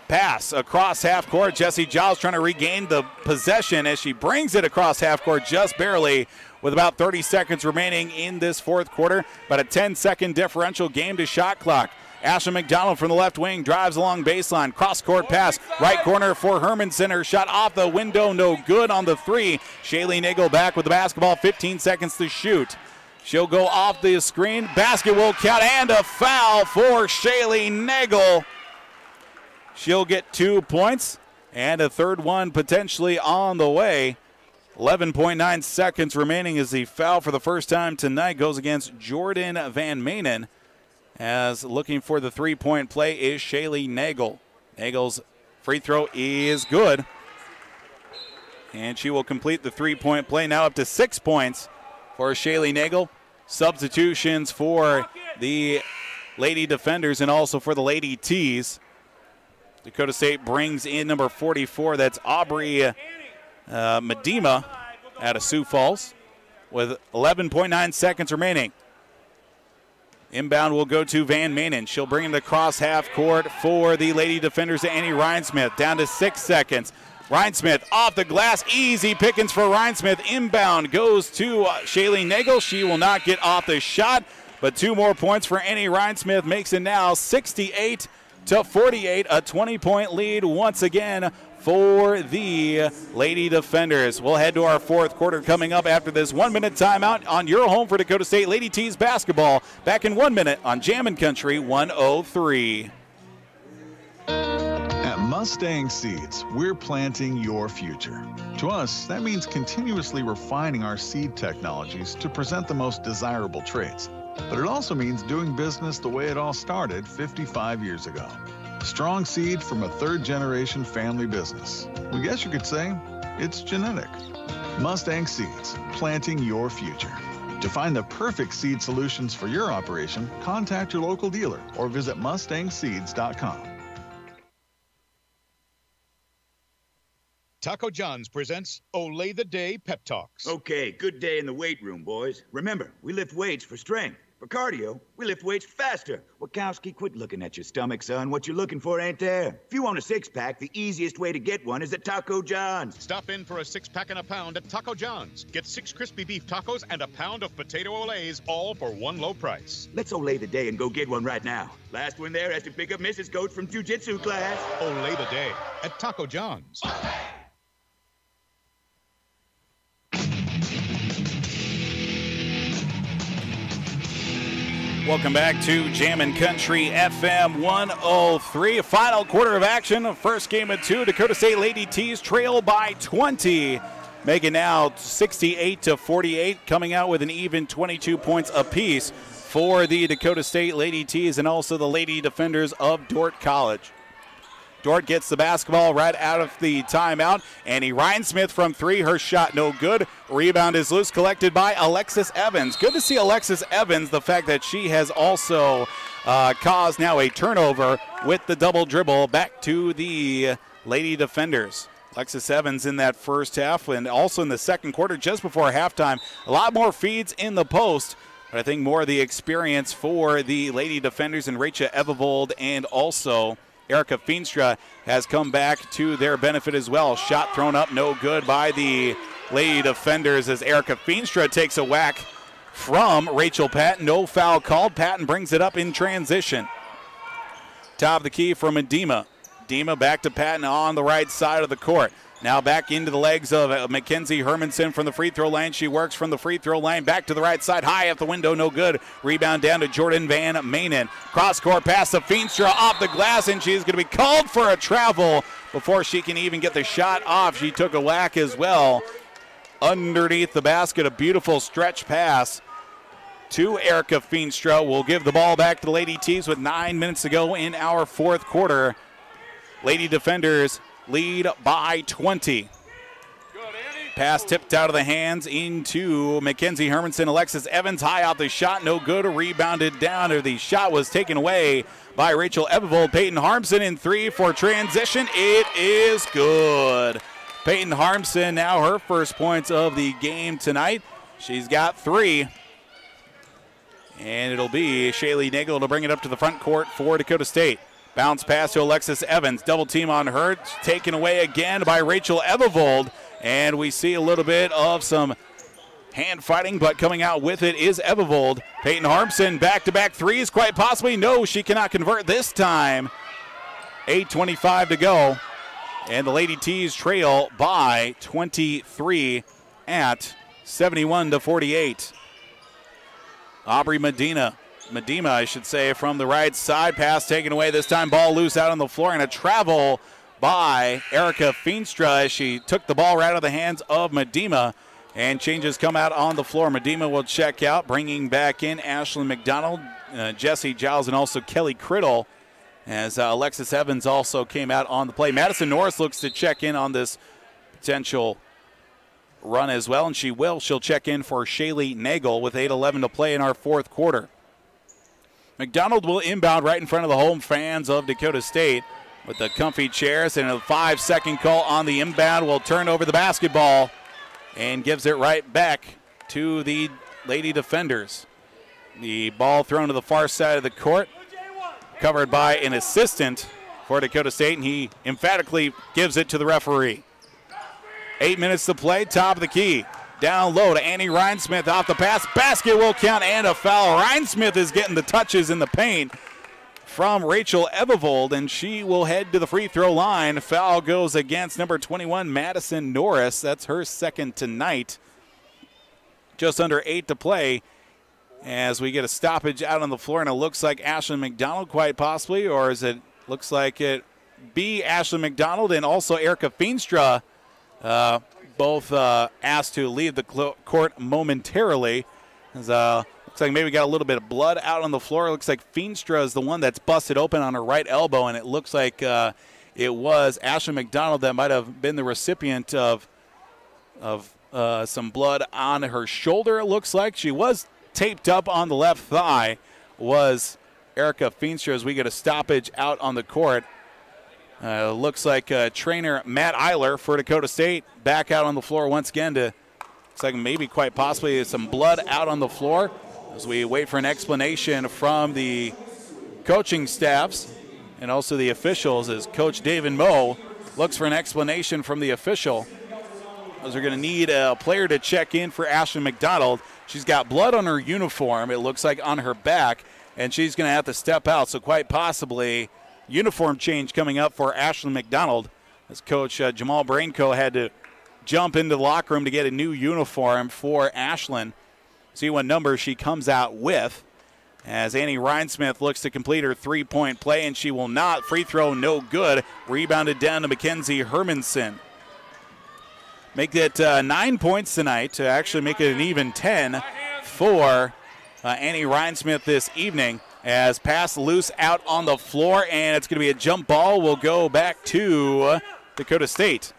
Pass across half court. Jessie Giles trying to regain the possession as she brings it across half court just barely with about 30 seconds remaining in this fourth quarter. About a 10-second differential game to shot clock. Ashley McDonald from the left wing drives along baseline. Cross-court pass. Right corner for Hermanson. Her shot off the window. No good on the 3. Shaylee Nagel back with the basketball. 15 seconds to shoot. She'll go off the screen. Basket will count and a foul for Shaylee Nagel. She'll get 2 points and a third one potentially on the way. 11.9 seconds remaining as the foul for the first time tonight goes against Jordan Van Manen. As looking for the three-point play is Shaylee Nagel. Nagel's free throw is good. And she will complete the three-point play, now up to 6 points for Shaylee Nagel. Substitutions for the Lady Defenders and also for the Lady Tees. Dakota State brings in number 44. That's Aubrey Medema out of Sioux Falls with 11.9 seconds remaining. Inbound will go to Van Manen. She'll bring it across half court for the Lady Defenders, Annie Rhinesmith. Down to 6 seconds. Rhinesmith off the glass. Easy pickings for Rhinesmith. Inbound goes to Shailene Nagel. She will not get off the shot, but 2 more points for Annie Rhinesmith makes it now 68-48, a 20-point lead once again for the Lady Defenders. We'll head to our fourth quarter coming up after this 1-minute timeout on your home for Dakota State Lady Tees basketball. Back in 1 minute on Jammin' Country 103. At Mustang Seeds, we're planting your future. To us, that means continuously refining our seed technologies to present the most desirable traits. But it also means doing business the way it all started 55 years ago. Strong seed from a third-generation family business. We guess you could say it's genetic. Mustang Seeds, planting your future. To find the perfect seed solutions for your operation, contact your local dealer or visit mustangseeds.com. Taco John's presents Olay the Day Pep Talks. Okay, good day in the weight room, boys. Remember, we lift weights for strength. For cardio, we lift weights faster. Wachowski, quit looking at your stomach, son. What you're looking for ain't there. If you want a six-pack, the easiest way to get one is at Taco John's. Stop in for a 6-pack and a pound at Taco John's. Get 6 crispy beef tacos and a pound of potato olays, all for one low price. Let's Olay the day and go get one right now. Last one there has to pick up Mrs. Coach from jiu-jitsu class. Olay the day at Taco John's. Welcome back to Jammin' Country FM 103. Final quarter of action. First game of 2. Dakota State Lady Tees trail by 20. Making now 68-48. Coming out with an even 22 points apiece for the Dakota State Lady Tees and also the Lady Defenders of Dordt College. Dordt gets the basketball right out of the timeout. Annie Rhinesmith from 3. Her shot no good. Rebound is loose, collected by Alexis Evans. Good to see Alexis Evans, the fact that she has also caused now a turnover with the double dribble back to the Lady Defenders. Alexis Evans in that first half and also in the second quarter just before halftime. A lot more feeds in the post, but I think more of the experience for the Lady Defenders and Rachel Evevold and also Erica Feenstra has come back to their benefit as well. Shot thrown up, no good by the Lady Defenders as Erica Feenstra takes a whack from Rachel Patton. No foul called. Patton brings it up in transition. Top of the key for Medema. Medema back to Patton on the right side of the court. Now back into the legs of Mackenzie Hermanson from the free throw line. She works from the free throw line back to the right side. High at the window, no good. Rebound down to Jordan Van Manen. Cross court pass to Feenstra off the glass, and she's going to be called for a travel before she can even get the shot off. She took a whack as well underneath the basket. A beautiful stretch pass to Erica Feenstra. We'll give the ball back to the Lady Tees with 9 minutes to go in our fourth quarter. Lady Defenders lead by 20. Pass tipped out of the hands into Mackenzie Hermanson. Alexis Evans high out the shot, no good. Rebounded down, or the shot was taken away by Rachel Evevold. Peyton Harmson in 3 for transition. It is good. Peyton Harmson now her first points of the game tonight. She's got 3. And it'll be Shaylee Nagel to bring it up to the front court for Dakota State. Bounce pass to Alexis Evans. Double team on her. Taken away again by Rachel Evevold. And we see a little bit of some hand fighting, but coming out with it is Evevold. Peyton Harmson, back-to-back threes, quite possibly. No, she cannot convert this time. 8:25 to go. And the Lady Tees trail by 23 at 71-48. Aubrey Medema, I should say, from the right side. Pass taken away this time. Ball loose out on the floor, and a travel by Erica Feenstra as she took the ball right out of the hands of Medema. And changes come out on the floor. Medema will check out, bringing back in Ashlyn McDonald, Jesse Giles, and also Kelly Criddle, as Alexis Evans also came out on the play. Madison Norris looks to check in on this potential run as well, and she will. She'll check in for Shaylee Nagel with 8:11 to play in our fourth quarter. McDonald will inbound right in front of the home fans of Dakota State with the comfy chairs, and a 5-second call on the inbound will turn over the basketball and gives it right back to the Lady Defenders. The ball thrown to the far side of the court, covered by an assistant for Dakota State, and he emphatically gives it to the referee. 8 minutes to play, top of the key. Down low to Annie Rhinesmith off the pass. Basket will count and a foul. Rhinesmith is getting the touches in the paint from Rachel Ebevold, and she will head to the free throw line. Foul goes against number 21, Madison Norris. That's her second tonight. Just under 8 to play as we get a stoppage out on the floor, and it looks like Ashlyn McDonald quite possibly, or is it looks like it be Ashlyn McDonald and also Erica Feenstra, both asked to leave the court momentarily. As, looks like maybe got a little bit of blood out on the floor. It looks like Feenstra is the one that's busted open on her right elbow, and it looks like it was Ashlyn McDonald that might have been the recipient of some blood on her shoulder. It looks like she was taped up on the left thigh. Was Erica Feenstra as we get a stoppage out on the court. Looks like trainer Matt Eiler for Dakota State back out on the floor once again to, looks like maybe quite possibly some blood out on the floor as we wait for an explanation from the coaching staffs and also the officials as Coach David Moe looks for an explanation from the official. As we're going to need a player to check in for Ashlyn McDonald. She's got blood on her uniform, it looks like on her back, and she's going to have to step out, so quite possibly uniform change coming up for Ashlyn McDonald as Coach Jamal Brainco had to jump into the locker room to get a new uniform for Ashlyn. See what number she comes out with as Annie Rhinesmith looks to complete her three-point play, and she will not. Free throw no good. Rebounded down to Mackenzie Hermanson. Make it 9 points tonight to actually make it an even 10 for Annie Rhinesmith this evening. As pass loose out on the floor, and it's going to be a jump ball. Will go back to Dakota State.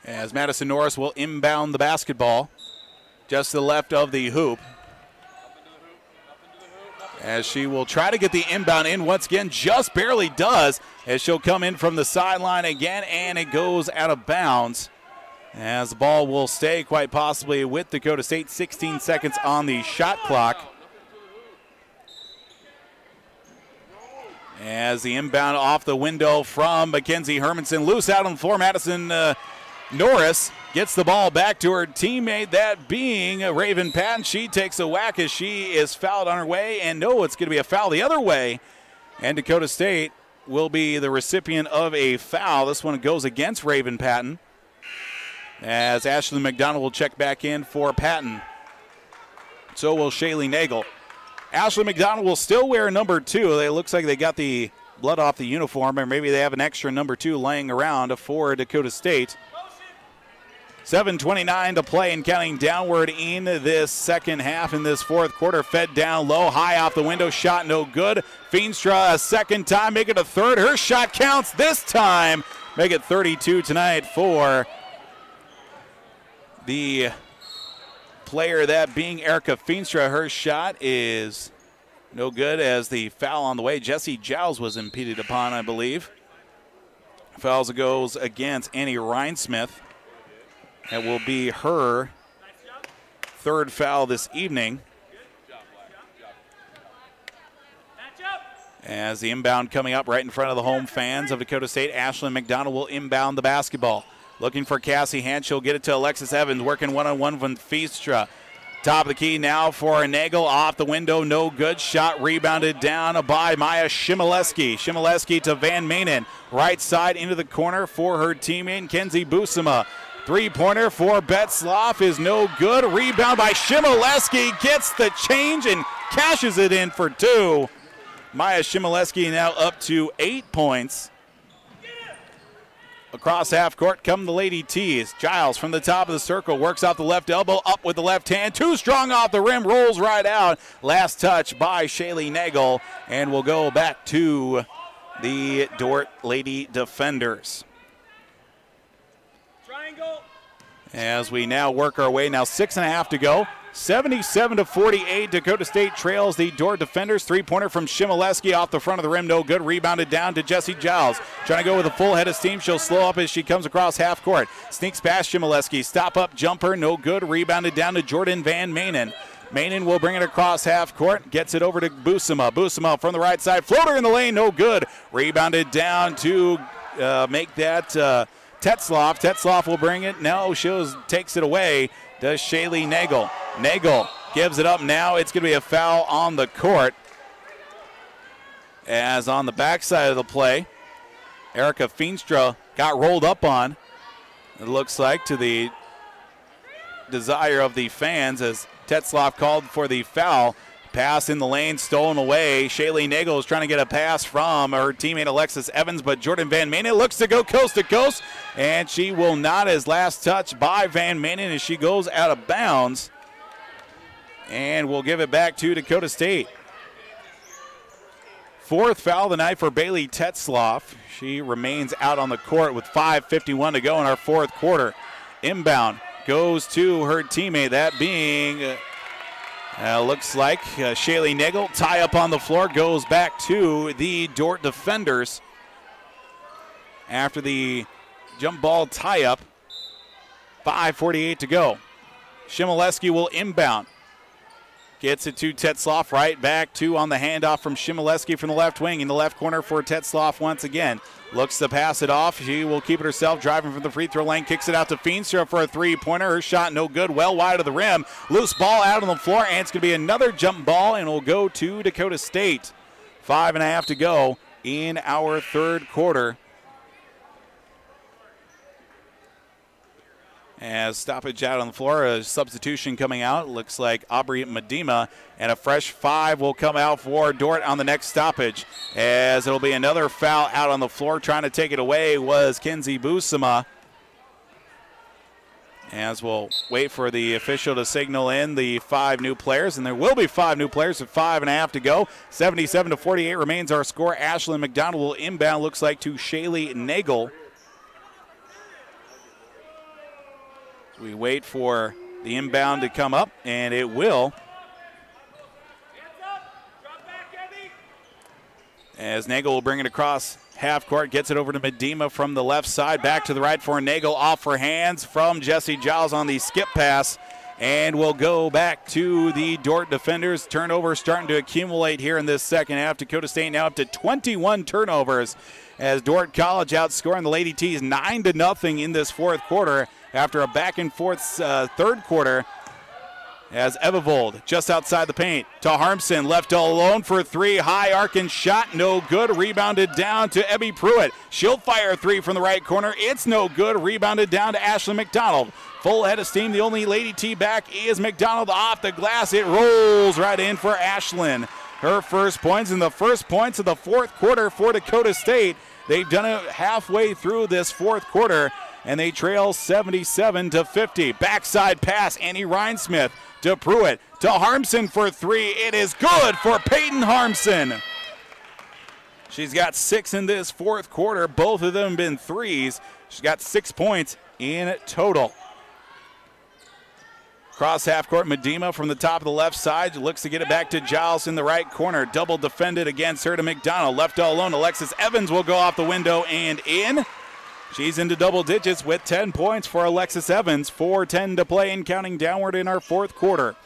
As Madison Norris will inbound the basketball just to the left of the hoop. As she will try to get the inbound in once again, just barely does, as she'll come in from the sideline again, and it goes out of bounds. As the ball will stay quite possibly with Dakota State, 16 seconds on the shot clock. As the inbound off the window from Mackenzie Hermanson, loose out on the floor. Madison Norris gets the ball back to her teammate, that being Raven Patton. She takes a whack as she is fouled on her way, and no, it's going to be a foul the other way. And Dakota State will be the recipient of a foul. This one goes against Raven Patton, as Ashlyn McDonald will check back in for Patton. So will Shaylee Nagel. Ashlyn McDonald will still wear number 2. It looks like they got the blood off the uniform, or maybe they have an extra number 2 laying around for Dakota State. 7:29 to play and counting downward in this second half in this fourth quarter. Fed down low, high off the window, shot no good. Feenstra a second time, make it a third. Her shot counts this time. Make it 32 tonight for the player, that being Erica Feenstra. Her shot is no good as the foul on the way. Jessie Giles was impeded upon, I believe. Fouls goes against Annie Rhinesmith. That will be her third foul this evening. As the inbound coming up right in front of the home fans of Dakota State, Ashlyn McDonald will inbound the basketball. Looking for Cassie Hand. She'll get it to Alexis Evans, working one-on-one with Feenstra. Top of the key now for Nagel, off the window, no good. Shot rebounded down by Maya Shimoleski. Shimoleski to Van Manen. Right side into the corner for her teammate, Kenzie Busama. Three-pointer for Betzloff is no good. Rebound by Shimoleski, gets the change and cashes it in for 2. Maya Shimoleski now up to 8 points. Across half court come the Lady T's. Giles from the top of the circle works out the left elbow, up with the left hand. Too strong off the rim, rolls right out. Last touch by Shaylee Nagel, and we'll go back to the Dordt Lady defenders. As we now work our way, now 6.5 to go. 77-48, Dakota State trails the Dordt defenders. Three-pointer from Shimoleski off the front of the rim, no good. Rebounded down to Jessie Giles. Trying to go with a full head of steam. She'll slow up as she comes across half court. Sneaks past Shimoleski. Stop-up jumper, no good. Rebounded down to Jordan Van Manen. Manen will bring it across half court. Gets it over to Busema. Busema from the right side. Floater in the lane, no good. Rebounded down to make that Tetzloff. Tetzloff will bring it. No, takes it away. Does Shaylee Nagel. Nagel gives it up now. It's going to be a foul on the court. As on the backside of the play, Erica Feenstra got rolled up on. It looks like to the desire of the fans as Tetzloff called for the foul. Pass in the lane, stolen away. Shaylee Nagel is trying to get a pass from her teammate Alexis Evans, but Jordan Van Manen looks to go coast to coast, and she will not, as last touch by Van Manen as she goes out of bounds. And we'll give it back to Dakota State. Fourth foul of the night for Bailey Tetzloff. She remains out on the court with 5:51 to go in our fourth quarter. Inbound goes to her teammate, that being... looks like Shaylee Nagel. Tie up on the floor, goes back to the Dordt defenders after the jump ball tie up. 5:48 to go. Shimoleski will inbound. Gets it to Tetzloff, right back to on the handoff from Shimoleski from the left wing in the left corner for Tetzloff once again. Looks to pass it off. She will keep it herself, driving from the free throw lane, kicks it out to Feenstra for a three-pointer. Her shot no good, well wide of the rim. Loose ball out on the floor, and it's going to be another jump ball, and it'll go to Dakota State. 5.5 to go in our third quarter. As stoppage out on the floor, a substitution coming out. Looks like Aubrey Medema, and a fresh 5 will come out for Dordt on the next stoppage. As it'll be another foul out on the floor. Trying to take it away was Kenzie Busema. As we'll wait for the official to signal in the 5 new players, and there will be 5 new players with 5.5 to go. 77-48 remains our score. Ashlyn McDonald will inbound, looks like, to Shaylee Nagel. We wait for the inbound to come up, and it will. As Nagel will bring it across half court, gets it over to Medema from the left side, back to the right for Nagel, off her hands from Jessie Giles on the skip pass, and we'll go back to the Dordt defenders. Turnovers starting to accumulate here in this second half. Dakota State now up to 21 turnovers as Dordt College outscoring the Lady T's 9-0 in this fourth quarter. After a back-and-forth third quarter, as Evevold just outside the paint to Harmson, left all alone for 3, high arcing shot, no good, rebounded down to Ebby Pruitt. She'll fire 3 from the right corner, it's no good, rebounded down to Ashlyn McDonald. Full head of steam, the only Lady T back is McDonald off the glass, it rolls right in for Ashlyn. Her first points, and the first points of the fourth quarter for Dakota State. They've done it halfway through this fourth quarter, and they trail 77-50. Backside pass, Annie Rhinesmith to Pruitt, to Harmson for 3. It is good for Peyton Harmson. She's got 6 in this fourth quarter. Both of them been threes. She's got 6 points in total. Cross half court, Medema from the top of the left side. Looks to get it back to Giles in the right corner. Double defended against her to McDonald. Left all alone. Alexis Evans will go off the window and in. She's into double digits with 10 points for Alexis Evans. 4:10 to play and counting downward in our fourth quarter.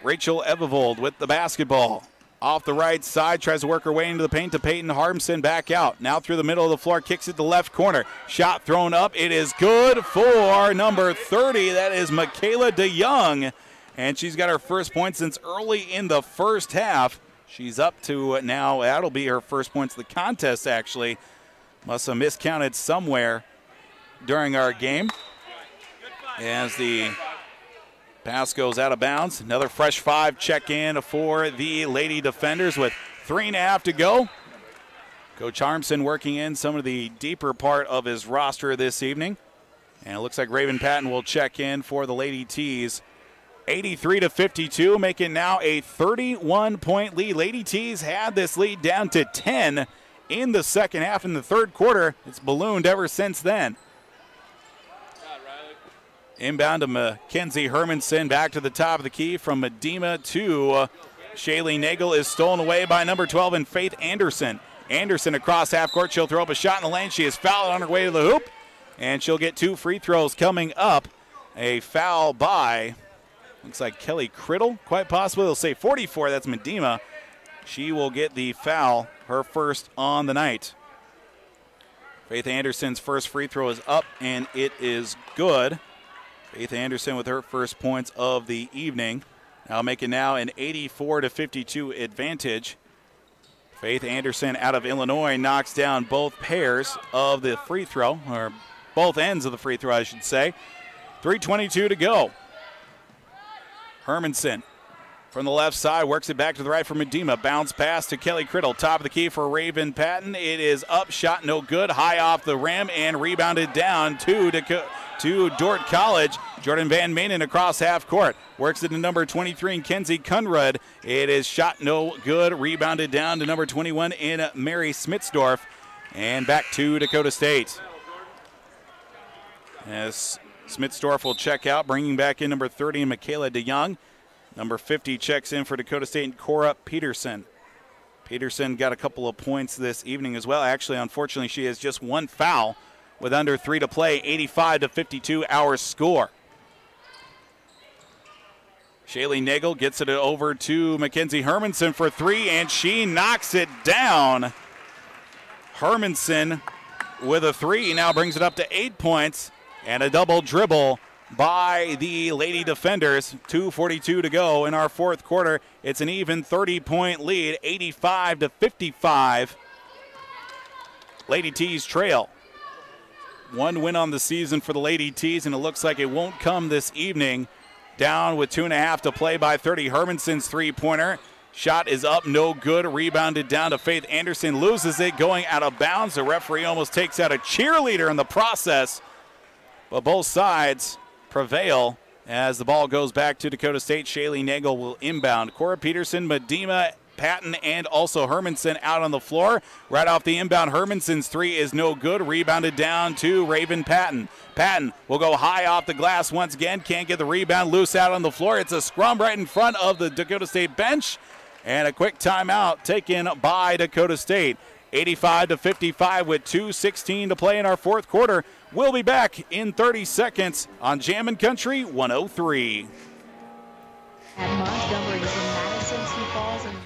Rachel Evevold with the basketball. Off the right side, tries to work her way into the paint to Peyton Harmson, back out. Now through the middle of the floor, kicks it to left corner. Shot thrown up. It is good for number 30. That is Michaela DeYoung. And she's got her first point since early in the first half. She's up to now, that'll be her first points of the contest, actually. Must have miscounted somewhere during our game. As the pass goes out of bounds. Another fresh 5 check in for the Lady Defenders with 3.5 to go. Coach Harmson working in some of the deeper part of his roster this evening. And it looks like Raven Patton will check in for the Lady T's. 83-52, making now a 31-point lead. Lady T's had this lead down to 10 in the second half. In the third quarter, it's ballooned ever since then. Inbound to Mackenzie Hermanson, back to the top of the key from Medema to Shaylee Nagel is stolen away by number 12 and Faith Anderson. Anderson across half court. She'll throw up a shot in the lane. She is fouled on her way to the hoop, and she'll get 2 free throws coming up. A foul by, looks like Kelly Criddle, quite possibly. They'll say 44. That's Medema. She will get the foul, her first on the night. Faith Anderson's first free throw is up, and it is good. Faith Anderson with her first points of the evening. Now making now an 84-52 advantage. Faith Anderson out of Illinois knocks down both pairs of the free throw, or both ends of the free throw, I should say. 3:22 to go. Hermanson from the left side works it back to the right for Medema. Bounce pass to Kelly Criddle. Top of the key for Raven Patton. It is up, shot no good. High off the rim and rebounded down to Dordt College. Jordan Van Manen across half court. Works it to number 23 in Kenzie Kunrud. It is shot no good. Rebounded down to number 21 in Mary Smitsdorf. And back to Dakota State. As Smitsdorf will check out, bringing back in number 30 in Michaela DeYoung. Number 50 checks in for Dakota State and Cora Peterson. Peterson got a couple of points this evening as well. Actually, unfortunately, she has just 1 foul with under 3 to play. 85-52 our score. Shaylee Nagel gets it over to Mackenzie Hermanson for 3, and she knocks it down. Hermanson with a 3 now brings it up to 8 points, and a double dribble by the Lady Defenders. 2:42 to go in our fourth quarter. It's an even 30-point lead, 85-55. Lady T's trail. 1 win on the season for the Lady T's, and it looks like it won't come this evening. Down with 2.5 to play by 30. Hermanson's three-pointer. Shot is up, no good. Rebounded down to Faith Anderson. Loses it going out of bounds. The referee almost takes out a cheerleader in the process. But both sides prevail as the ball goes back to Dakota State. Shaylee Nagel will inbound. Cora Peterson, Medema, Patton, and also Hermanson out on the floor. Right off the inbound, Hermanson's 3 is no good. Rebounded down to Raven Patton. Patton will go high off the glass once again. Can't get the rebound. Loose out on the floor. It's a scrum right in front of the Dakota State bench. And a quick timeout taken by Dakota State. 85-55 with 2:16 to play in our fourth quarter. We'll be back in 30 seconds on Jammin' Country 103. At Montgomery is in Madison, Sioux Falls, and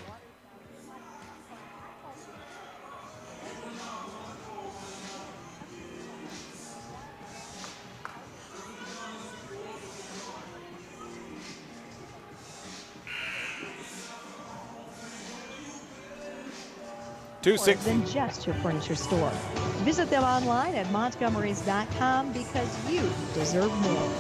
2-6 than just your furniture store. Visit them online at montgomerys.com because you deserve more.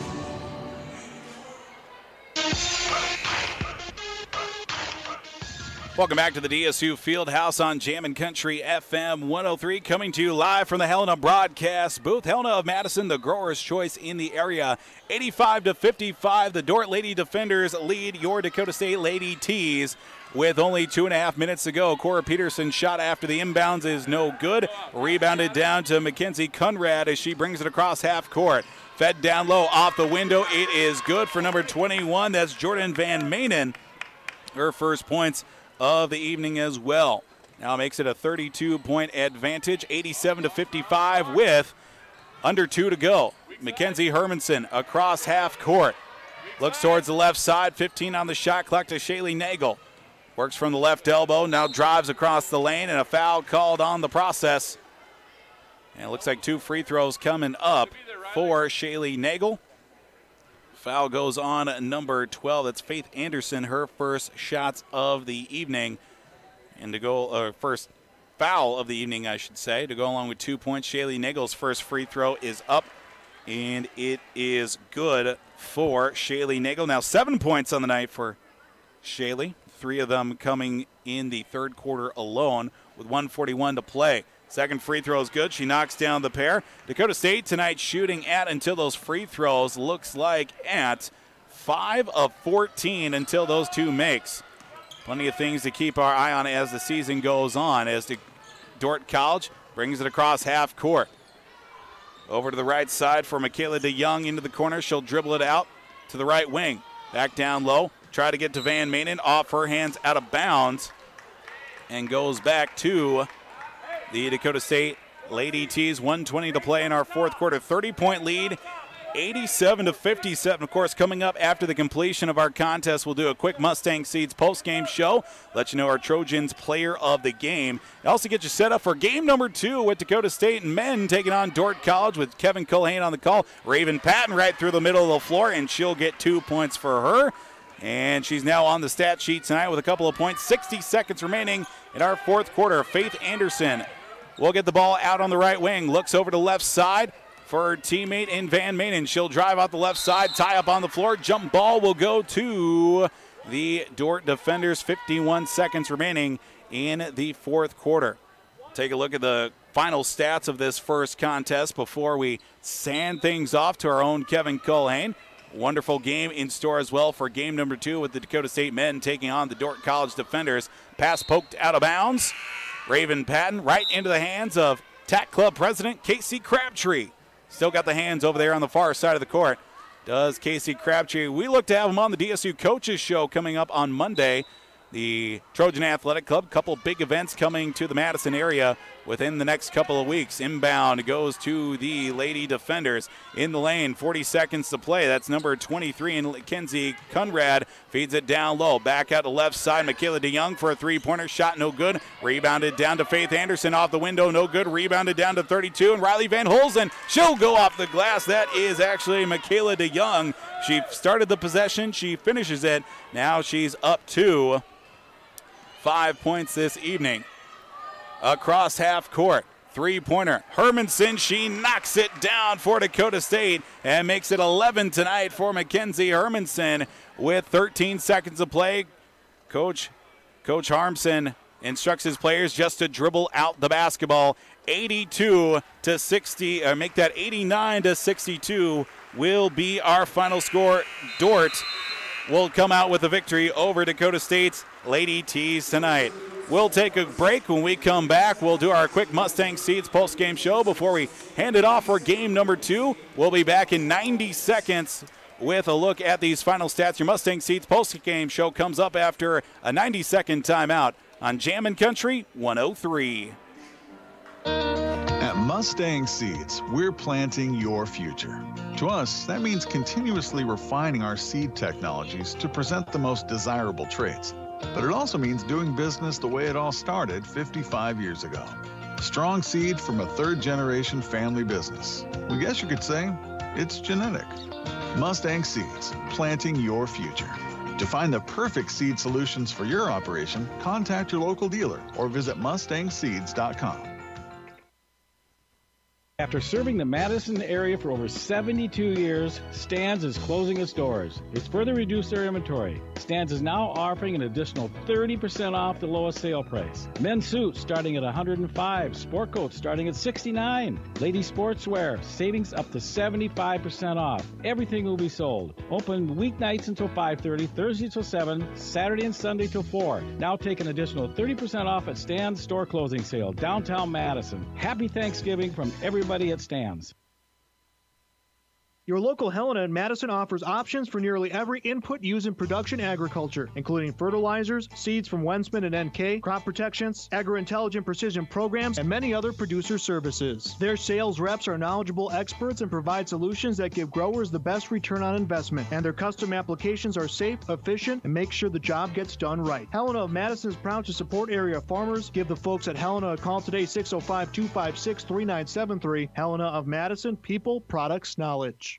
Welcome back to the DSU Fieldhouse on Jammin' Country FM 103, coming to you live from the Helena broadcast booth. Helena of Madison, the grower's choice in the area. 85-55, the Dordt Lady Defenders lead your Dakota State Lady T's. With only 2.5 minutes to go, Cora Peterson's shot after the inbounds is no good. Rebounded down to Mackenzie Conrad as she brings it across half court. Fed down low off the window. It is good for number 21. That's Jordan Van Manen. Her first points of the evening as well. Now makes it a 32-point advantage, 87-55 with under 2 to go. Mackenzie Hermanson across half court. Looks towards the left side, 15 on the shot clock to Shaylee Nagel. Works from the left elbow, now drives across the lane, and a foul called on the process. And it looks like 2 free throws coming up for Shaylee Nagel. Foul goes on number 12. That's Faith Anderson, her first shots of the evening. And to go, first foul of the evening, I should say. To go along with 2 points, Shaylee Nagel's first free throw is up. And it is good for Shaylee Nagel. Now 7 points on the night for Shaylee. 3 of them coming in the third quarter alone with 1:41 to play. Second free throw is good. She knocks down the pair. Dakota State tonight shooting at, until those free throws, looks like at 5 of 14 until those 2 makes. Plenty of things to keep our eye on as the season goes on, as the Dordt College brings it across half court. Over to the right side for Michaela DeYoung into the corner. She'll dribble it out to the right wing. Back down low. Try to get to Van Manen. Off her hands, out of bounds. And goes back to the Dakota State Lady T's. 1:20 to play in our fourth quarter. 30-point lead. 87-57. Of course, coming up after the completion of our contest, we'll do a quick Mustang Seeds post-game show. Let you know our Trojans player of the game. And also get you set up for game number 2 with Dakota State men taking on Dordt College with Kevin Culhane on the call. Raven Patton right through the middle of the floor, and she'll get 2 points for her. And she's now on the stat sheet tonight with a couple of points. 60 seconds remaining in our fourth quarter. Faith Anderson will get the ball out on the right wing. Looks over to the left side for her teammate in Van Manen. She'll drive out the left side, tie up on the floor. Jump ball will go to the Dordt defenders. 51 seconds remaining in the fourth quarter. Take a look at the final stats of this first contest before we sand things off to our own Kevin Culhane. Wonderful game in store as well for game number 2 with the Dakota State men taking on the Dordt College defenders. Pass poked out of bounds. Raven Patton right into the hands of TAC Club President Casey Crabtree. Still got the hands over there on the far side of the court. Does Casey Crabtree. We look to have him on the DSU Coaches Show coming up on Monday. The Trojan Athletic Club, couple big events coming to the Madison area within the next couple of weeks. Inbound goes to the Lady Defenders in the lane. 40 seconds to play. That's number 23 in Kenzie Conrad. Feeds it down low. Back out to left side. Michaela DeYoung for a three-pointer shot. No good. Rebounded down to Faith Anderson off the window. No good. Rebounded down to 32. And Riley Van Holzen. She'll go off the glass. That is actually Michaela DeYoung. She started the possession. She finishes it. Now she's up to 5 points this evening. Across half court, three-pointer. Hermanson, she knocks it down for Dakota State and makes it 11 tonight for Mackenzie Hermanson with 13 seconds to play. Coach Harmson instructs his players just to dribble out the basketball. 82-60, or make that 89-62 will be our final score. Dordt will come out with a victory over Dakota State's Lady T's tonight. We'll take a break. When we come back, we'll do our quick Mustang Seeds post-game show before we hand it off for game number 2. We'll be back in 90 seconds with a look at these final stats. Your Mustang Seeds post-game show comes up after a 90-second timeout on Jammin' Country 103. At Mustang Seeds, we're planting your future. To us, that means continuously refining our seed technologies to present the most desirable traits. But it also means doing business the way it all started 55 years ago. Strong seed from a third-generation family business. We guess you could say it's genetic. Mustang Seeds, planting your future. To find the perfect seed solutions for your operation, contact your local dealer or visit mustangseeds.com. After serving the Madison area for over 72 years, Stan's is closing its doors. It's further reduced their inventory. Stan's is now offering an additional 30% off the lowest sale price. Men's suits starting at $105, sport coats starting at $69. Ladies sportswear, savings up to 75% off. Everything will be sold. Open weeknights until 5:30, Thursday till 7, Saturday and Sunday till 4. Now take an additional 30% off at Stan's store closing sale, downtown Madison. Happy Thanksgiving from everybody at Stan's. Your local Helena in Madison offers options for nearly every input used in production agriculture, including fertilizers, seeds from Wensman and NK, crop protections, agro-intelligent precision programs, and many other producer services. Their sales reps are knowledgeable experts and provide solutions that give growers the best return on investment, and their custom applications are safe, efficient, and make sure the job gets done right. Helena of Madison is proud to support area farmers. Give the folks at Helena a call today, 605-256-3973. Helena of Madison, people, products, knowledge.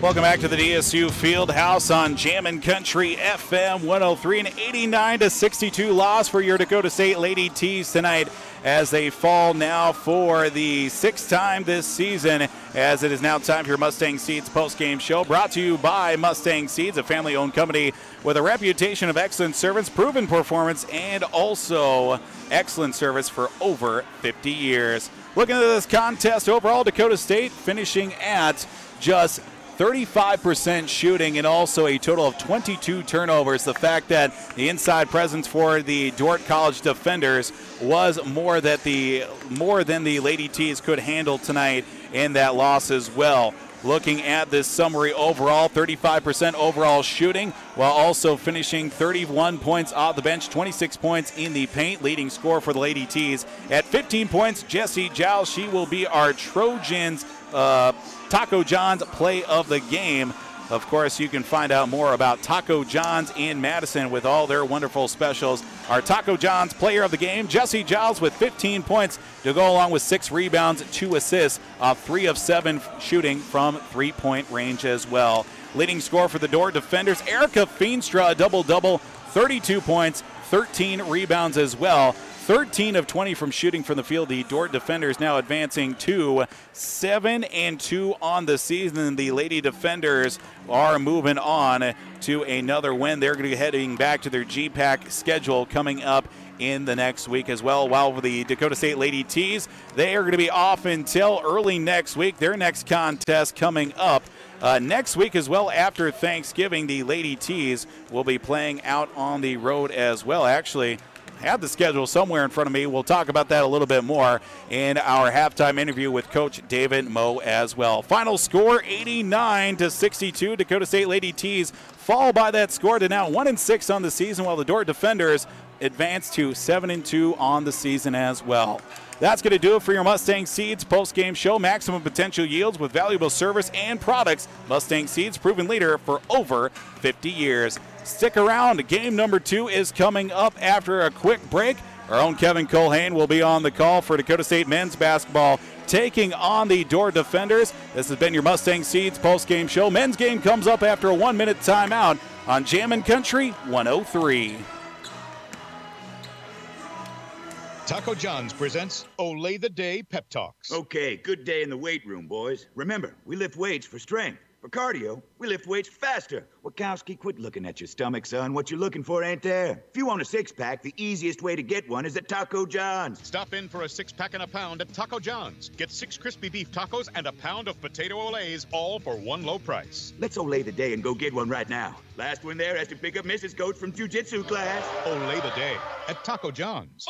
Welcome back to the DSU Fieldhouse on Jammin' Country FM 103. An 89-62 loss for your Dakota State Lady T's tonight as they fall now for the 6th time this season, as it is now time for your Mustang Seeds post-game show, brought to you by Mustang Seeds, a family-owned company with a reputation of excellent service, proven performance, and also excellent service for over 50 years. Looking at this contest overall, Dakota State finishing at just 35% shooting, and also a total of 22 turnovers. The fact that the inside presence for the Dordt College defenders was more than the Lady T's could handle tonight in that loss as well. Looking at this summary overall, 35% overall shooting, while also finishing 31 points off the bench, 26 points in the paint. Leading scorer for the Lady T's at 15 points, Jessie Giles. She will be our Trojans Taco John's play of the game. Of course, you can find out more about Taco John's in Madison with all their wonderful specials. Our Taco John's player of the game, Jessie Giles, with 15 points to go along with 6 rebounds, 2 assists, 3 of 7 shooting from three-point range as well. Leading scorer for the Dordt defenders, Erica Feenstra, a double-double, 32 points, 13 rebounds as well. 13 of 20 from shooting from the field. The Dordt defenders now advancing to 7-2 on the season. The Lady defenders are moving on to another win. They're going to be heading back to their GPAC schedule coming up in the next week as well. While for the Dakota State Lady T's, they are going to be off until early next week. Their next contest coming up next week as well after Thanksgiving. The Lady T's will be playing out on the road as well. Actually, have the schedule somewhere in front of me. We'll talk about that a little bit more in our halftime interview with Coach David Moe as well. Final score 89-62. Dakota State Lady T's fall by that score to now 1-6 on the season, while the Dordt defenders advance to 7-2 on the season as well. That's going to do it for your Mustang Seeds post-game show. Maximum potential yields with valuable service and products. Mustang Seeds, proven leader for over 50 years. Stick around. Game number 2 is coming up after a quick break. Our own Kevin Colhane will be on the call for Dakota State men's basketball, taking on the Dordt defenders. This has been your Mustang Seeds post-game show. Men's game comes up after a 1-minute timeout on Jammin' Country 103. Taco John's presents Olay the Day Pep Talks. Okay, good day in the weight room, boys. Remember, we lift weights for strength. For cardio, we lift weights faster. Wachowski, quit looking at your stomach, son. What you're looking for ain't there. If you want a six-pack, the easiest way to get one is at Taco John's. Stop in for a 6-pack and a pound at Taco John's. Get 6 crispy beef tacos and a pound of potato olays, all for one low price. Let's Olay the day and go get one right now. Last one there has to pick up Mrs. Coach from jiu-jitsu class. Olay the day at Taco John's.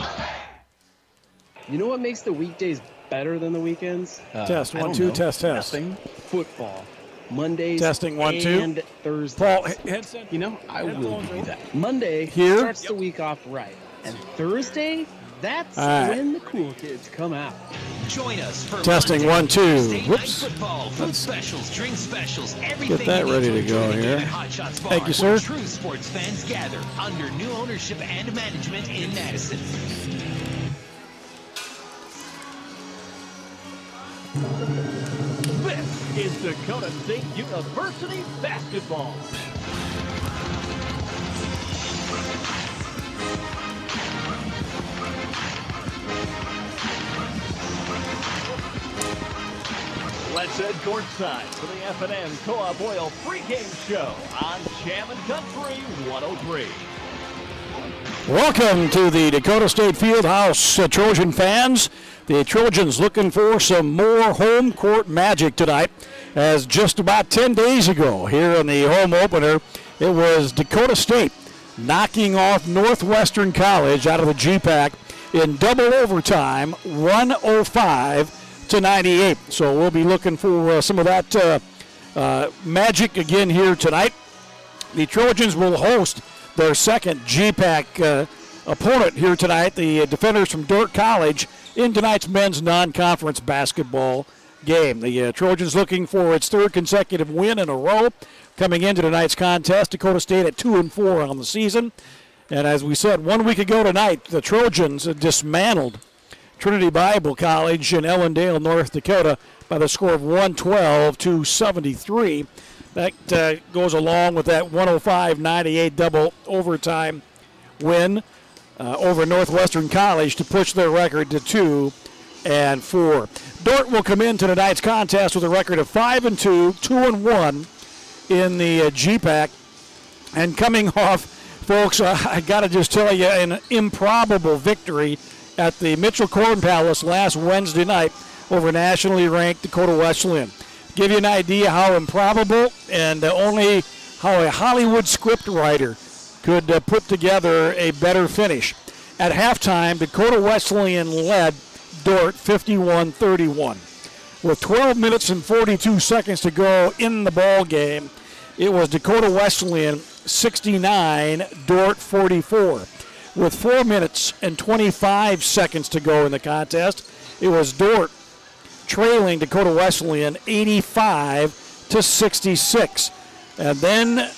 You know what makes the weekdays better than the weekends? Test 1 2 test. Nothing. Football. Mondays testing 1 2 and Thursdays. Paul, headset. You know, I will give you that. Monday Here? starts the week off right, and Thursday, that's when the cool kids come out. Join us for testing Monday, 1 2. Thursday Whoops. night football, food specials, drink specials, everything Get that you ready need to go enjoy the here. game at Hot Shots Bar, Thank you, sir. where true sports fans gather under new ownership and management in Madison. This is Dakota State University basketball. Let's head courtside for the F&M Co-op Oil pregame show on Jammin' Country 103. Welcome to the Dakota State Fieldhouse, Trojan fans. The Trojans looking for some more home court magic tonight, as just about 10 days ago here in the home opener, it was Dakota State knocking off Northwestern College out of the GPAC in double overtime, 105-98. So we'll be looking for some of that magic again here tonight. The Trojans will host their second GPAC opponent here tonight, the defenders from Dordt College, in tonight's men's non-conference basketball game. The Trojans looking for its third consecutive win in a row. Coming into tonight's contest, Dakota State at 2-4 on the season. And as we said 1 week ago tonight, the Trojans dismantled Trinity Bible College in Ellendale, North Dakota by the score of 112-73. That goes along with that 105-98 double overtime win over Northwestern College to push their record to 2-4. Dordt will come into tonight's contest with a record of 5-2, 2-1 in the GPAC. And coming off, folks, I got to just tell you, an improbable victory at the Mitchell Corn Palace last Wednesday night over nationally ranked Dakota Wesleyan. give you an idea how improbable and only how a Hollywood script writer could put together a better finish. At halftime, Dakota Wesleyan led Dordt 51-31. With 12 minutes and 42 seconds to go in the ball game, it was Dakota Wesleyan 69, Dordt 44. With 4 minutes and 25 seconds to go in the contest, it was Dordt trailing Dakota Wesleyan 85-66. And then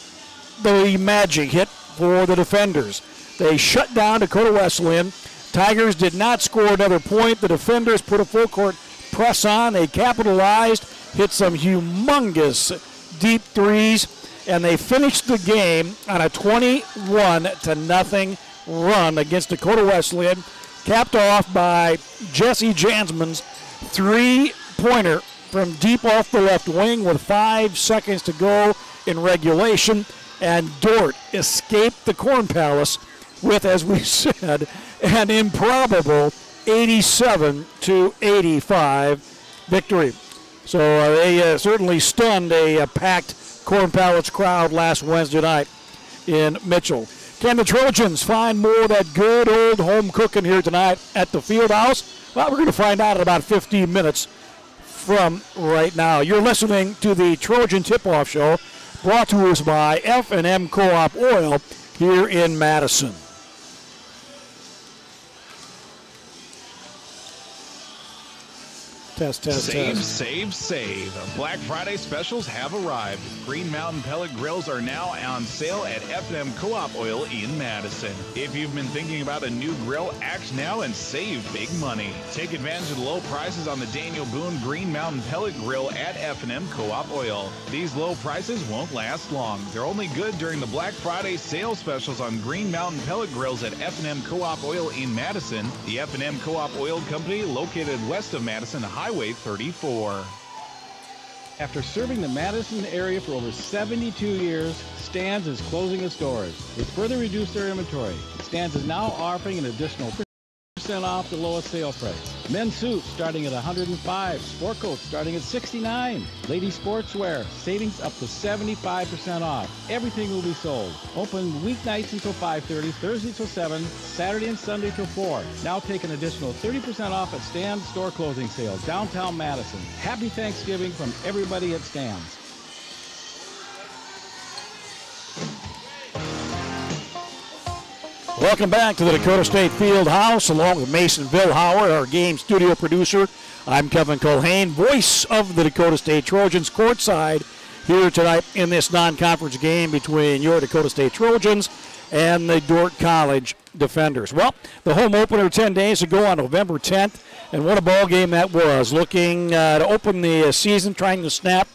the magic hit for the defenders. They shut down Dakota Wesleyan. Tigers did not score another point. The defenders put a full court press on. They capitalized, hit some humongous deep threes, and they finished the game on a 21-0 run against Dakota Wesleyan, capped off by Jesse Jansman's three-pointer from deep off the left wing with 5 seconds to go in regulation, and Dordt escaped the Corn Palace with, as we said, an improbable 87-85 victory. So they certainly stunned a packed Corn Palace crowd last Wednesday night in Mitchell. Can the Trojans find more of that good old home cooking here tonight at the field house? Well, we're going to find out in about 15 minutes from right now. You're listening to the Trojan Tip-Off Show, brought to us by F&M Co-op Oil here in Madison. Test. Save. Black Friday specials have arrived. Green Mountain pellet grills are now on sale at F&M Co-op Oil in Madison. If you've been thinking about a new grill, act now and save big money. Take advantage of the low prices on the Daniel Boone Green Mountain pellet grill at F&M Co-op Oil. These low prices won't last long. They're only good during the Black Friday sales specials on Green Mountain pellet grills at F&M Co-op Oil in Madison. The F&M Co-op Oil Company, located west of Madison Highway 34. After serving the Madison area for over 72 years, Stan's is closing its doors. It's further reduced their inventory. Stan's is now offering an additional 50% off the lowest sale price. Men's suits starting at $105. Sport coats starting at $69. Ladies sportswear, savings up to 75% off. Everything will be sold. Open weeknights until 5:30, Thursday till 7, Saturday and Sunday till 4. Now take an additional 30% off at Stan's store closing sale, downtown Madison. Happy Thanksgiving from everybody at Stan's. Welcome back to the Dakota State Field House, along with Mason Vilhauer, our game studio producer. I'm Kevin Colhane, voice of the Dakota State Trojans, courtside here tonight in this non-conference game between your Dakota State Trojans and the Dordt College Defenders. Well, the home opener 10 days ago on November 10th, and what a ball game that was. Looking to open the season, trying to snap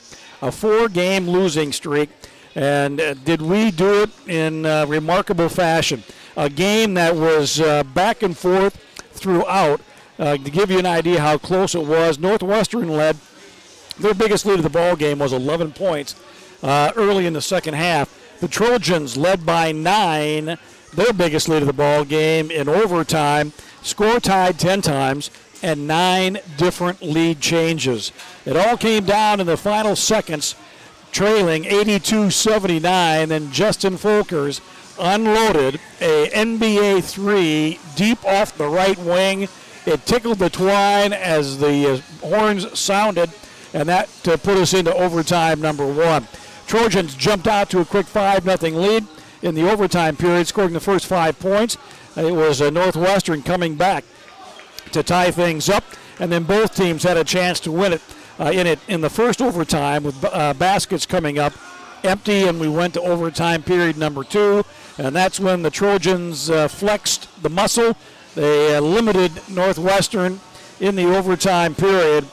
a 4-game losing streak, and did we do it in remarkable fashion. A game that was back and forth throughout. To give you an idea how close it was, Northwestern led. Their biggest lead of the ball game was 11 points early in the second half. The Trojans led by 9. Their biggest lead of the ball game in overtime. Score tied 10 times and 9 different lead changes. It all came down in the final seconds, trailing 82-79. Then Justin Folkers unloaded a NBA 3 deep off the right wing. It tickled the twine as the horns sounded, and that put us into overtime number 1. Trojans jumped out to a quick 5-0 lead in the overtime period, scoring the first 5 points. It was Northwestern coming back to tie things up, and then both teams had a chance to win it in the first overtime with baskets coming up empty, and we went to overtime period number 2, and that's when the Trojans flexed the muscle. They limited Northwestern in the overtime period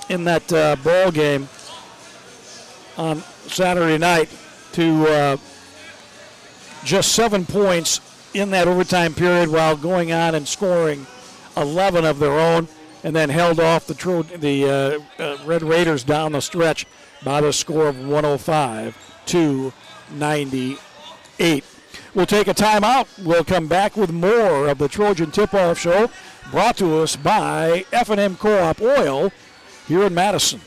in that ball game on Saturday night to just 7 points in that overtime period, while going on and scoring 11 of their own, and then held off the Red Raiders down the stretch by the score of 105-98. We'll take a timeout. We'll come back with more of the Trojan Tip-Off Show, brought to us by F&M Co-op Oil here in Madison.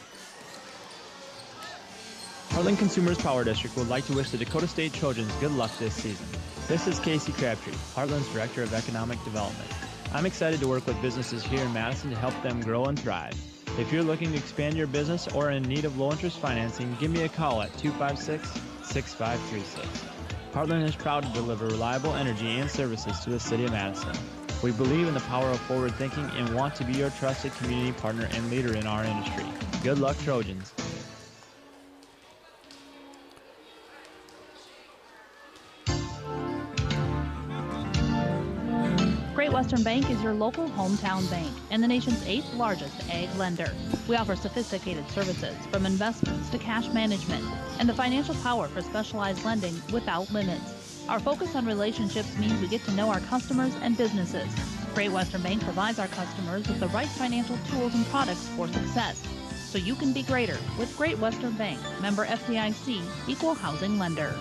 Heartland Consumers Power District would like to wish the Dakota State Trojans good luck this season. This is Casey Crabtree, Heartland's Director of Economic Development. I'm excited to work with businesses here in Madison to help them grow and thrive. If you're looking to expand your business or in need of low-interest financing, give me a call at 256-6536. Heartland is proud to deliver reliable energy and services to the city of Madison. We believe in the power of forward thinking and want to be your trusted community partner and leader in our industry. Good luck, Trojans. Great Western Bank is your local hometown bank and the nation's 8th largest ag lender. We offer sophisticated services from investments to cash management and the financial power for specialized lending without limits. Our focus on relationships means we get to know our customers and businesses. Great Western Bank provides our customers with the right financial tools and products for success, so you can be greater with Great Western Bank, member FDIC, equal housing lender.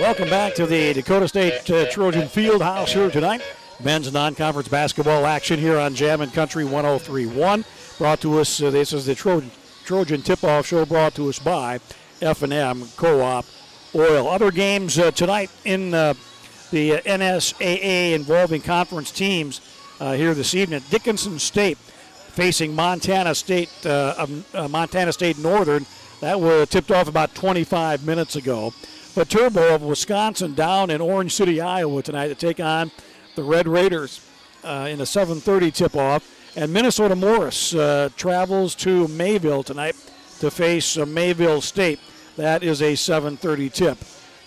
Welcome back to the Dakota State Trojan Fieldhouse here tonight. Men's non-conference basketball action here on Jammin' Country 103.1. Brought to us, this is the Trojan Tip-Off Show brought to us by F&M Co-op Oil. Other games tonight in the NSAA involving conference teams here this evening. Dickinson State facing Montana State Northern. That was tipped off about 25 minutes ago. But Turbo of Wisconsin down in Orange City, Iowa tonight to take on the Red Raiders in a 7:30 tip-off. And Minnesota Morris travels to Mayville tonight to face Mayville State. That is a 7:30 tip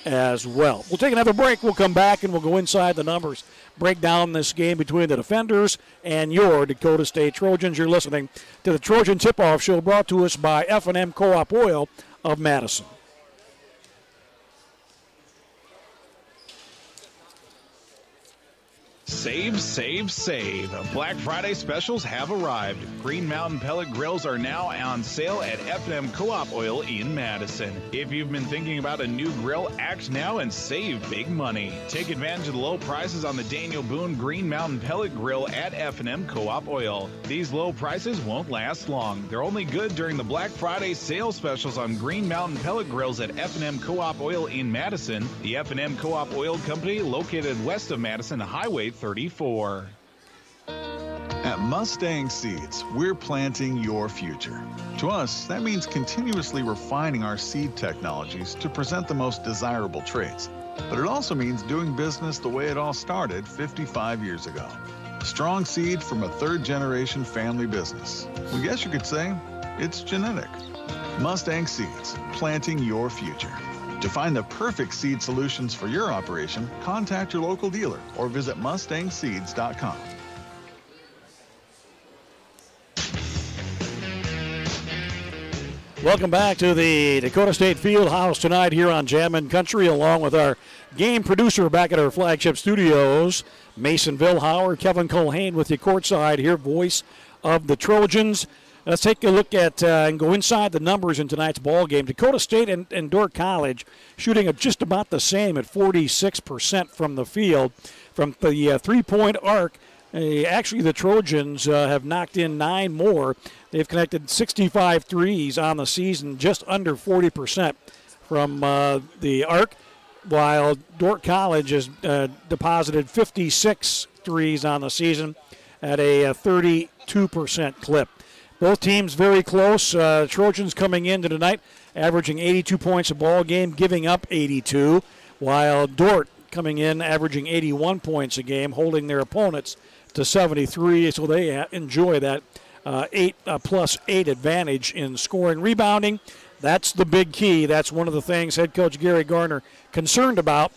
as well. We'll take another break. We'll come back and we'll go inside the numbers, break down this game between the Defenders and your Dakota State Trojans. You're listening to the Trojan Tip-Off Show brought to us by F&M Co-op Oil of Madison. Save, save, save. Black Friday specials have arrived. Green Mountain pellet grills are now on sale at F&M Co-op Oil in Madison. If you've been thinking about a new grill, act now and save big money. Take advantage of the low prices on the Daniel Boone Green Mountain pellet grill at F&M Co-op Oil. These low prices won't last long. They're only good during the Black Friday sales specials on Green Mountain pellet grills at F&M Co-op Oil in Madison. The F&M Co-op Oil Company located west of Madison Highway 34. At Mustang Seeds, we're planting your future. To us, that means continuously refining our seed technologies to present the most desirable traits. But it also means doing business the way it all started 55 years ago. Strong seed from a third-generation family business. We guess you could say it's genetic. Mustang Seeds, planting your future. To find the perfect seed solutions for your operation, contact your local dealer or visit mustangseeds.com. Welcome back to the Dakota State Fieldhouse tonight here on Jammin' Country, along with our game producer back at our flagship studios, Mason Vilhauer, Kevin Culhane with you courtside here, voice of the Trojans. Let's take a look at and go inside the numbers in tonight's ball game. Dakota State and Dordt College shooting at just about the same at 46% from the field. From the three-point arc, actually the Trojans have knocked in 9 more. They've connected 65 threes on the season, just under 40% from the arc, while Dordt College has deposited 56 threes on the season at a 32% clip. Both teams very close. Trojans coming into tonight, averaging 82 points a ball game, giving up 82, while Dordt coming in, averaging 81 points a game, holding their opponents to 73, so they enjoy that 8+8 advantage in scoring. Rebounding, that's the big key. That's one of the things head coach Gary Garner concerned about.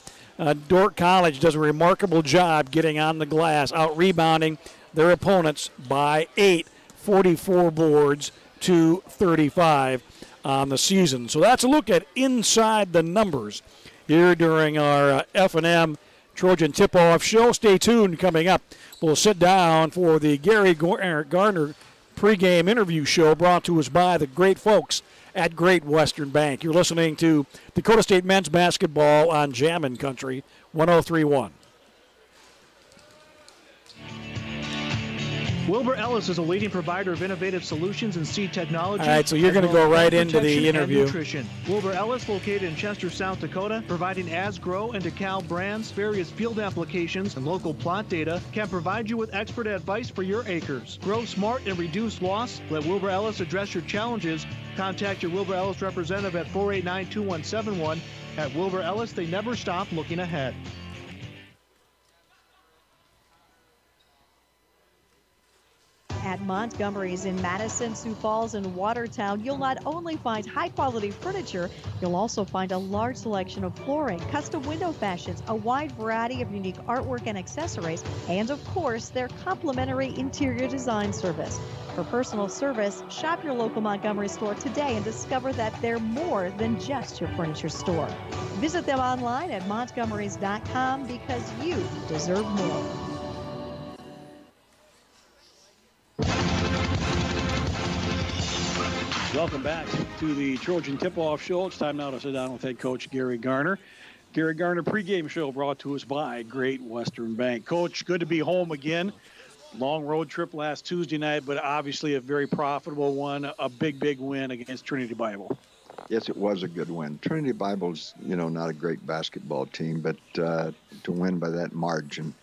Dordt College does a remarkable job getting on the glass, out-rebounding their opponents by 8. 44 boards to 35 on the season. So that's a look at inside the numbers here during our F&M Trojan Tip-Off Show. Stay tuned. Coming up, we'll sit down for the Gary Garner pregame interview show brought to us by the great folks at Great Western Bank. You're listening to Dakota State men's basketball on Jammin' Country 103.1. Wilbur Ellis is a leading provider of innovative solutions in seed technology. All right, so you're going to go right into the interview. Nutrition. Wilbur Ellis, located in Chester, South Dakota, providing Asgrow and DeKalb brands, various field applications, and local plot data, can provide you with expert advice for your acres. Grow smart and reduce loss. Let Wilbur Ellis address your challenges. Contact your Wilbur Ellis representative at 489-2171. At Wilbur Ellis, they never stop looking ahead. At Montgomery's in Madison, Sioux Falls, and Watertown, you'll not only find high-quality furniture, you'll also find a large selection of flooring, custom window fashions, a wide variety of unique artwork and accessories, and of course, their complimentary interior design service. For personal service, shop your local Montgomery store today and discover that they're more than just your furniture store. Visit them online at montgomerys.com because you deserve more. Welcome back to the Trojan Tip-Off Show. It's time now to sit down with head coach Gary Garner. Gary Garner pregame show brought to us by Great Western Bank. Coach, good to be home again. Long road trip last Tuesday night, but obviously a very profitable one, a big win against Trinity Bible. Yes, it was a good win. Trinity Bible's, not a great basketball team, but to win by that margin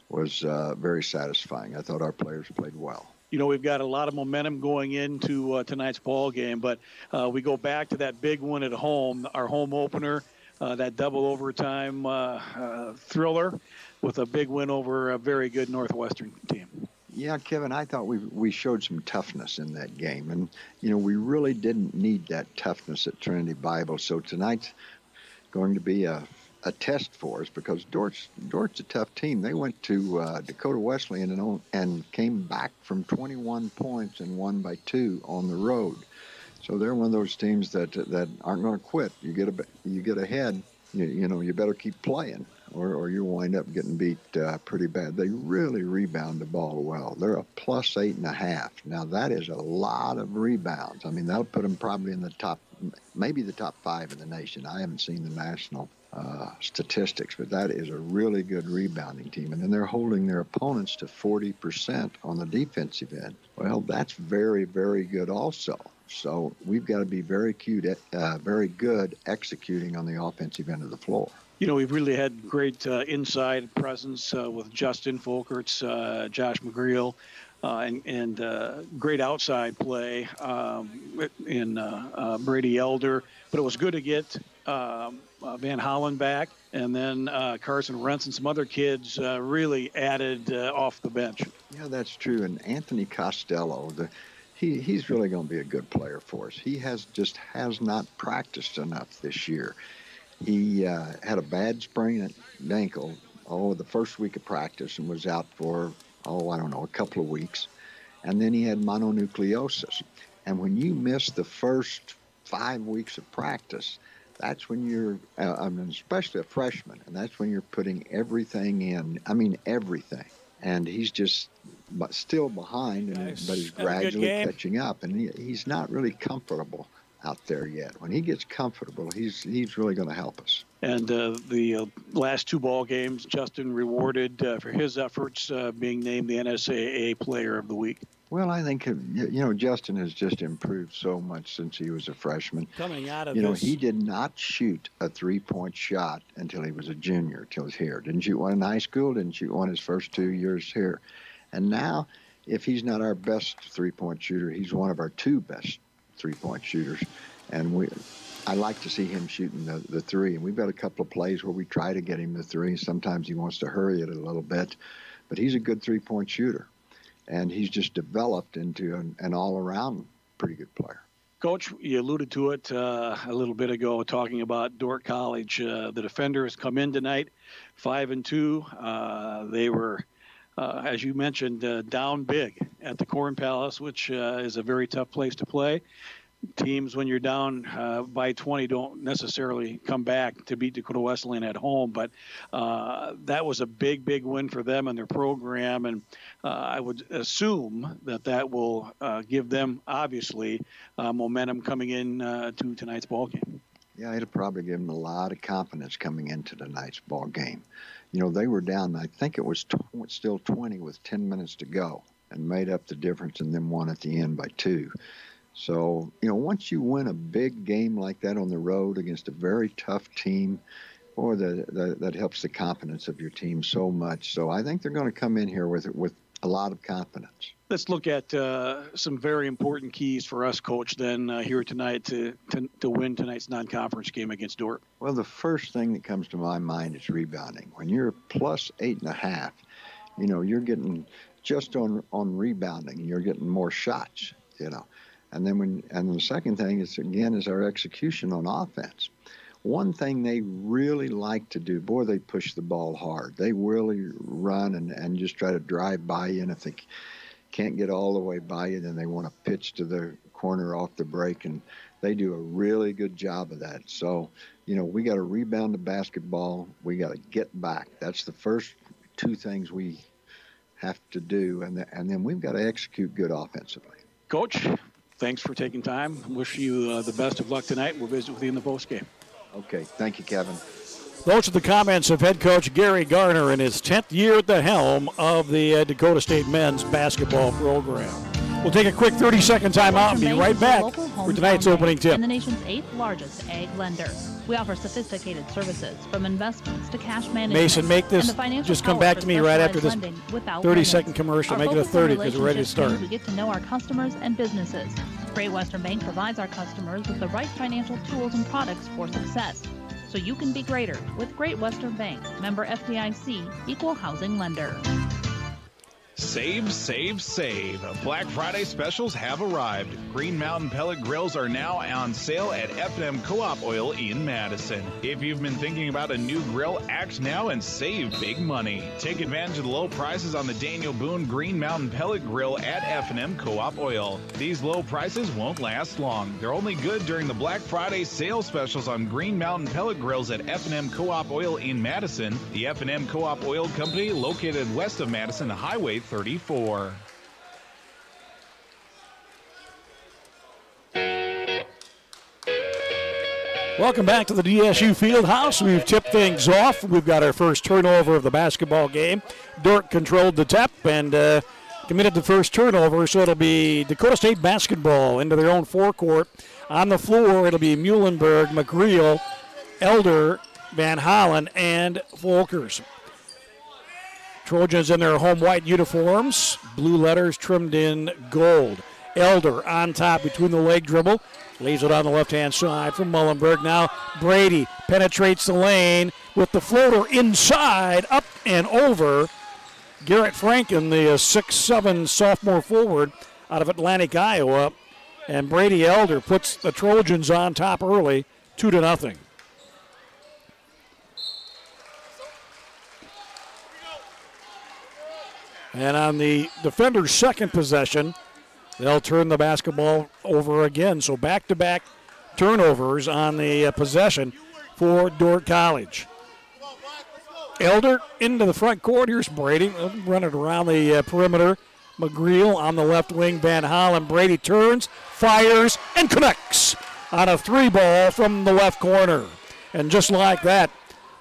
was very satisfying. I thought our players played well. We've got a lot of momentum going into tonight's ball game, but we go back to that big one at home, our home opener, that double overtime thriller with a big win over a very good Northwestern team. Yeah, Kevin, I thought we showed some toughness in that game, and we really didn't need that toughness at Trinity Bible. So tonight's going to be a test for us because Dordt's a tough team. They went to Dakota Wesleyan and came back from 21 points and won by 2 on the road. So they're one of those teams that aren't going to quit. You get ahead, you better keep playing, or you'll wind up getting beat pretty bad. They really rebound the ball well. They're a plus 8.5. Now that is a lot of rebounds. I mean, that'll put them probably in the top, maybe the top 5 in the nation. I haven't seen the national statistics, but that is a really good rebounding team. And then they're holding their opponents to 40% on the defensive end. Well, that's very, very good also. So we've got to be very good executing on the offensive end of the floor. We've really had great inside presence with Justin Folkerts, Josh McGreal, and great outside play in Brady Elder. But it was good to get Van Hollen back, and then Carson Rentz and some other kids really added off the bench. Yeah, that's true. And Anthony Costello, he's really going to be a good player for us. He has not practiced enough this year. He had a bad sprained ankle the first week of practice and was out for, a couple of weeks. And then he had mononucleosis. And when you miss the first 5 weeks of practice, that's when you're, especially a freshman, and that's when you're putting everything in. I mean, everything. And he's just still behind, but he's gradually catching up. And he's not really comfortable out there yet. When he gets comfortable, he's really going to help us. And the last 2 ball games, Justin rewarded for his efforts, being named the NSAA Player of the Week. Well, I think, Justin has just improved so much since he was a freshman. Coming out of this. He did not shoot a 3-point shot until he was a junior, until he's here. Didn't shoot one in high school, didn't shoot one his first 2 years here. And now, if he's not our best 3-point shooter, he's one of our 2 best 3-point shooters. And I like to see him shooting the 3. And we've got a couple of plays where we try to get him the 3. Sometimes he wants to hurry it a little bit. But he's a good 3-point shooter. And he's just developed into an all-around pretty good player. Coach, you alluded to it a little bit ago, talking about Dordt College. The defenders come in tonight, 5-2. They were, as you mentioned, down big at the Corn Palace, which is a very tough place to play. Teams, when you're down by 20, don't necessarily come back to beat Dakota Wesleyan at home, but that was a big win for them and their program, and I would assume that will give them, obviously, momentum coming in to tonight's ball game. Yeah, it'll probably give them a lot of confidence coming into tonight's ball game. They were down, I think it was still 20 with 10 minutes to go. and made up the difference and then won at the end by 2. So, once you win a big game like that on the road against a very tough team, boy, that helps the confidence of your team so much. So I think they're going to come in here with a lot of confidence. Let's look at some very important keys for us, Coach, then here tonight to win tonight's non-conference game against Dordt. Well, the first thing that comes to my mind is rebounding. When you're plus 8.5, you're getting just on rebounding, you're getting more shots, And then the second thing is our execution on offense. One thing they really like to do, boy, they push the ball hard. They really run and just try to drive by you. And if they can't get all the way by you, then they want to pitch to the corner off the break. And they do a really good job of that. So, we got to rebound the basketball. We got to get back. That's the first 2 things we have to do. And then we've got to execute good offensively. Coach, thanks for taking time. Wish you the best of luck tonight. We'll visit with you in the postgame. Okay. Thank you, Kevin. Those are the comments of head coach Gary Garner in his 10th year at the helm of the Dakota State men's basketball program. We'll take a quick 30-second timeout and be right back for tonight's opening tip. And the nation's 8th largest ag lender. We offer sophisticated services from investments to cash management. Mason, make this just come back to me right after this 30-second commercial. Make it a 30 because we're ready to start. We get to know our customers and businesses. Great Western Bank provides our customers with the right financial tools and products for success. So you can be greater with Great Western Bank. Member FDIC, equal housing lender. Save, save, save. Black Friday specials have arrived. Green Mountain pellet grills are now on sale at F&M Co-op Oil in Madison. If you've been thinking about a new grill, act now and save big money. Take advantage of the low prices on the Daniel Boone Green Mountain pellet grill at F&M Co-op Oil. These low prices won't last long. They're only good during the Black Friday sale specials on Green Mountain pellet grills at F&M Co-op Oil in Madison. The F&M Co-op Oil Company located west of Madison Highway 34. Welcome back to the DSU Fieldhouse. We've tipped things off. We've got our first turnover of the basketball game. Dordt controlled the tip and committed the first turnover, so it'll be Dakota State basketball into their own forecourt. On the floor, it'll be Muhlenberg, McGreel, Elder, Van Hollen, and Volkers. Trojans in their home white uniforms, blue letters trimmed in gold. Elder on top between the leg dribble, lays it on the left-hand side from Muhlenberg. Now Brady penetrates the lane with the floater inside, up and over. Garrett Franken, the 6'7" sophomore forward out of Atlantic, Iowa. And Brady Elder puts the Trojans on top early, 2-0. And on the defender's second possession, they'll turn the basketball over again. So back-to-back turnovers on the possession for Dordt College. Elder into the front court. Here's Brady running around the perimeter. McGreel on the left wing. Van Hollen. Brady turns, fires, and connects on a 3-ball from the left corner. And just like that,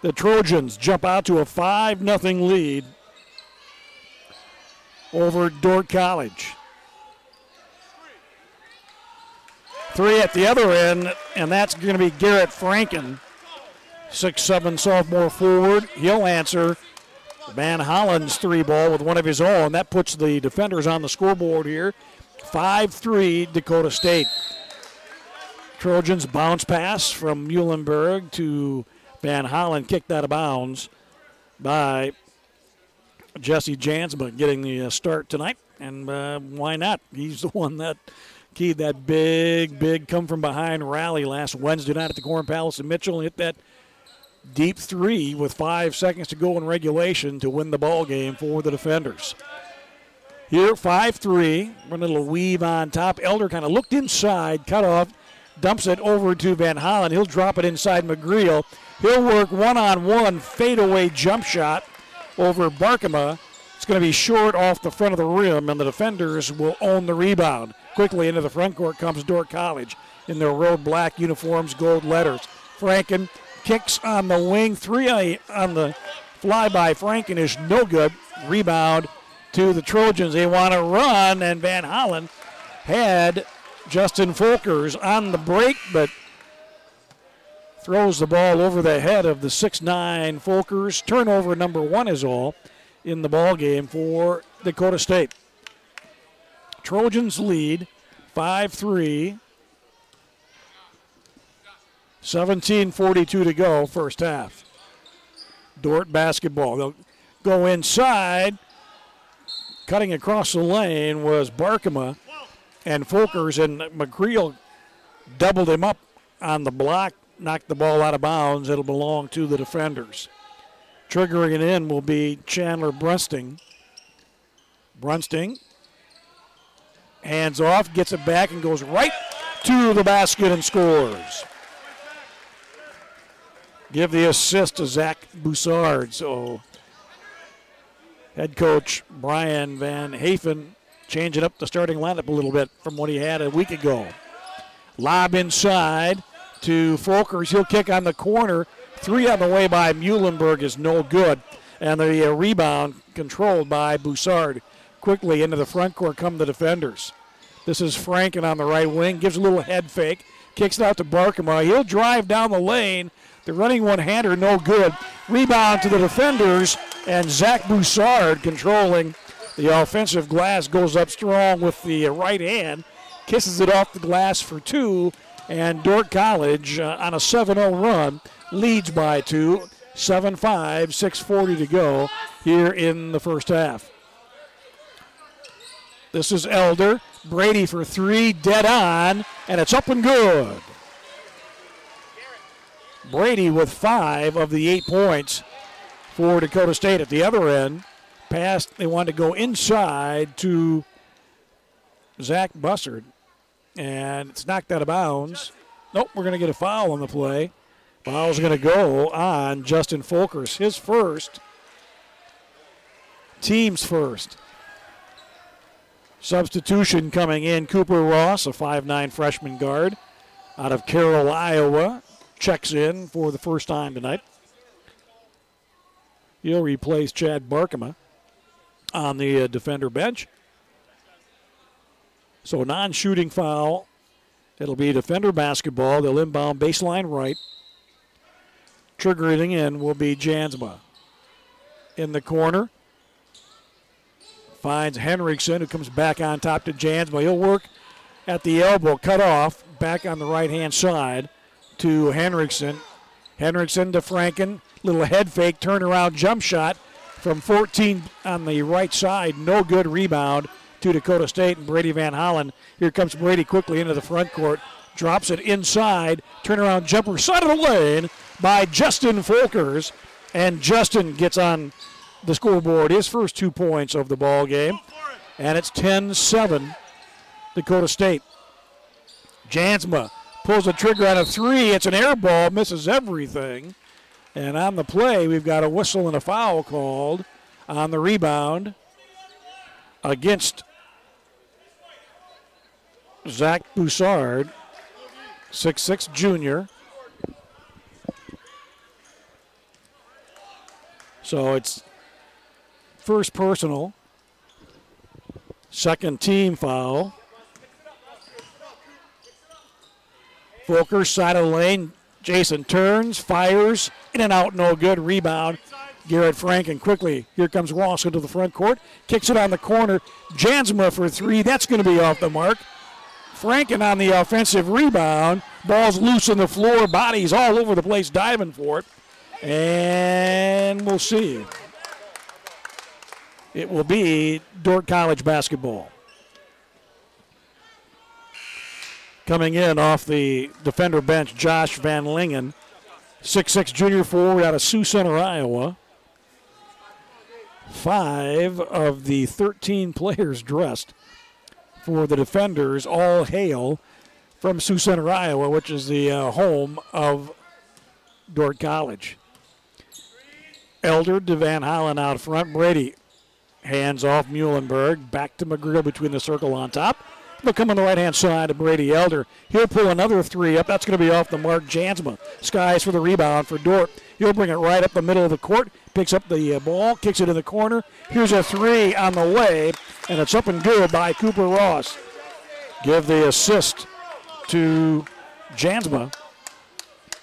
the Trojans jump out to a 5-0 lead over Dordt College. 3 at the other end, and that's going to be Garrett Franken, 6'7" sophomore forward. He'll answer Van Hollen's 3-ball with one of his own. That puts the defenders on the scoreboard here. 5-3 Dakota State. Trojans bounce pass from Muhlenberg to Van Hollen, kicked out of bounds by Jesse Jansma, getting the start tonight. And why not? He's the one that keyed that big come-from-behind rally last Wednesday night at the Corn Palace in Mitchell and hit that deep 3 with 5 seconds to go in regulation to win the ball game for the defenders. Here, 5-3, run a little weave on top. Elder kind of looked inside, cut off, dumps it over to Van Hollen. He'll drop it inside McGreel. He'll work one-on-one fadeaway jump shot over Barkema. It's going to be short off the front of the rim, and the defenders will own the rebound. Quickly into the front court comes Dordt College in their road black uniforms, gold letters. Franken kicks on the wing. 3 on the flyby. Franken is no good. Rebound to the Trojans. They want to run, and Van Hollen had Justin Folkers on the break, but throws the ball over the head of the 6'9 Folkers. Turnover number 1 is all in the ball game for Dakota State. Trojans lead 5-3. 17:42 to go, first half. Dordt basketball. They'll go inside. Cutting across the lane was Barkema and Folkers, and McCreel doubled him up on the block, knocked the ball out of bounds. It'll belong to the defenders. Triggering it in will be Chandler Brunsting. Brunsting hands off, gets it back, and goes right to the basket and scores. Give the assist to Zach Boussard. So head coach Brian Van Hafen changing up the starting lineup a little bit from what he had a week ago. Lob inside to Folkers. He'll kick on the corner. 3 on the way by Muhlenberg is no good. And the rebound controlled by Boussard. Quickly into the front court come the defenders. This is Franken on the right wing. Gives a little head fake. Kicks it out to Barkema. He'll drive down the lane. The running one-hander, no good. Rebound to the defenders, and Zach Boussard controlling the offensive glass, goes up strong with the right hand, kisses it off the glass for 2, and Dordt College on a 7-0 run leads by 2, 7-5, 6:40 to go here in the first half. This is Elder. Brady for 3, dead on, and it's up and good. Brady with 5 of the 8 points for Dakota State. At the other end, pass, they wanted to go inside to Zach Bussard, and it's knocked out of bounds. Nope, we're going to get a foul on the play. Foul's going to go on Justin Folkers, his first, team's first. Substitution coming in, Cooper Ross, a 5'9 freshman guard out of Carroll, Iowa. Checks in for the first time tonight. He'll replace Chad Barkema on the defender bench. So non-shooting foul. It'll be defender basketball. They'll inbound baseline right. Triggering in will be Jansma. In the corner. Finds Henriksen, who comes back on top to Jansma. He'll work at the elbow, cut off, back on the right-hand side to Henriksen. Henriksen to Franken. Little head fake, turnaround jump shot from 14 on the right side. No good rebound to Dakota State and Brady Van Hollen. Here comes Brady quickly into the front court. Drops it inside. Turnaround jumper, side of the lane by Justin Folkers. And Justin gets on the scoreboard, his first 2 points of the ball game. And it's 10-7 Dakota State. Jansma pulls the trigger on a 3. It's an air ball, misses everything. And on the play, we've got a whistle and a foul called on the rebound against Zach Boussard, 6'6 junior. So it's first personal, second team foul. Folkers, side of the lane. Jason turns, fires, in and out, no good. Rebound, Garrett Franken quickly. Here comes Ross into the front court. Kicks it on the corner. Jansma for 3. That's going to be off the mark. Franken on the offensive rebound. Ball's loose on the floor. Bodies all over the place diving for it. And we'll see. It will be Dordt College basketball. Coming in off the defender bench, Josh Van Lingen, 6'6 junior forward out of Sioux Center, Iowa. 5 of the 13 players dressed for the defenders all hail from Sioux Center, Iowa, which is the home of Dordt College. Elder to Van Hollen out front. Brady hands off Muhlenberg. Back to McGreal between the circle on top. They'll come on the right-hand side to Brady Elder. He'll pull another three up. That's going to be off the mark. Jansma skies for the rebound for Dordt. He'll bring it right up the middle of the court. Picks up the ball, kicks it in the corner. Here's a three on the way, and it's up and good by Cooper Ross. Give the assist to Jansma.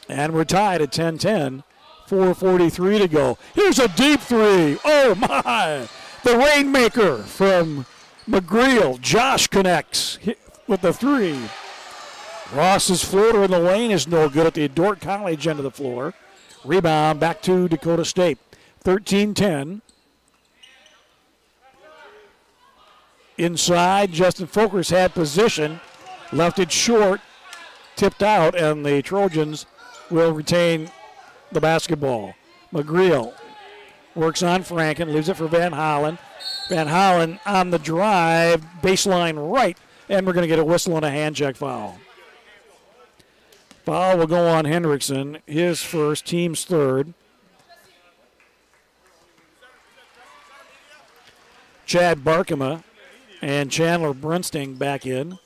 And we're tied at 10-10. 4:43 to go. Here's a deep three. Oh, my. The rainmaker from McGreal. Josh connects with the three. Ross's floater in the lane is no good at the Dordt College end of the floor. Rebound back to Dakota State. 13-10. Inside, Justin Folkers had position. Left it short. Tipped out, and the Trojans will retain the basketball. McGreal works on Franken, leaves it for Van Hollen. Van Hollen on the drive, baseline right, and we're going to get a whistle and a hand check foul. Foul will go on Hendrickson, his first, team's third. Chad Barkema and Chandler Brunsting back in.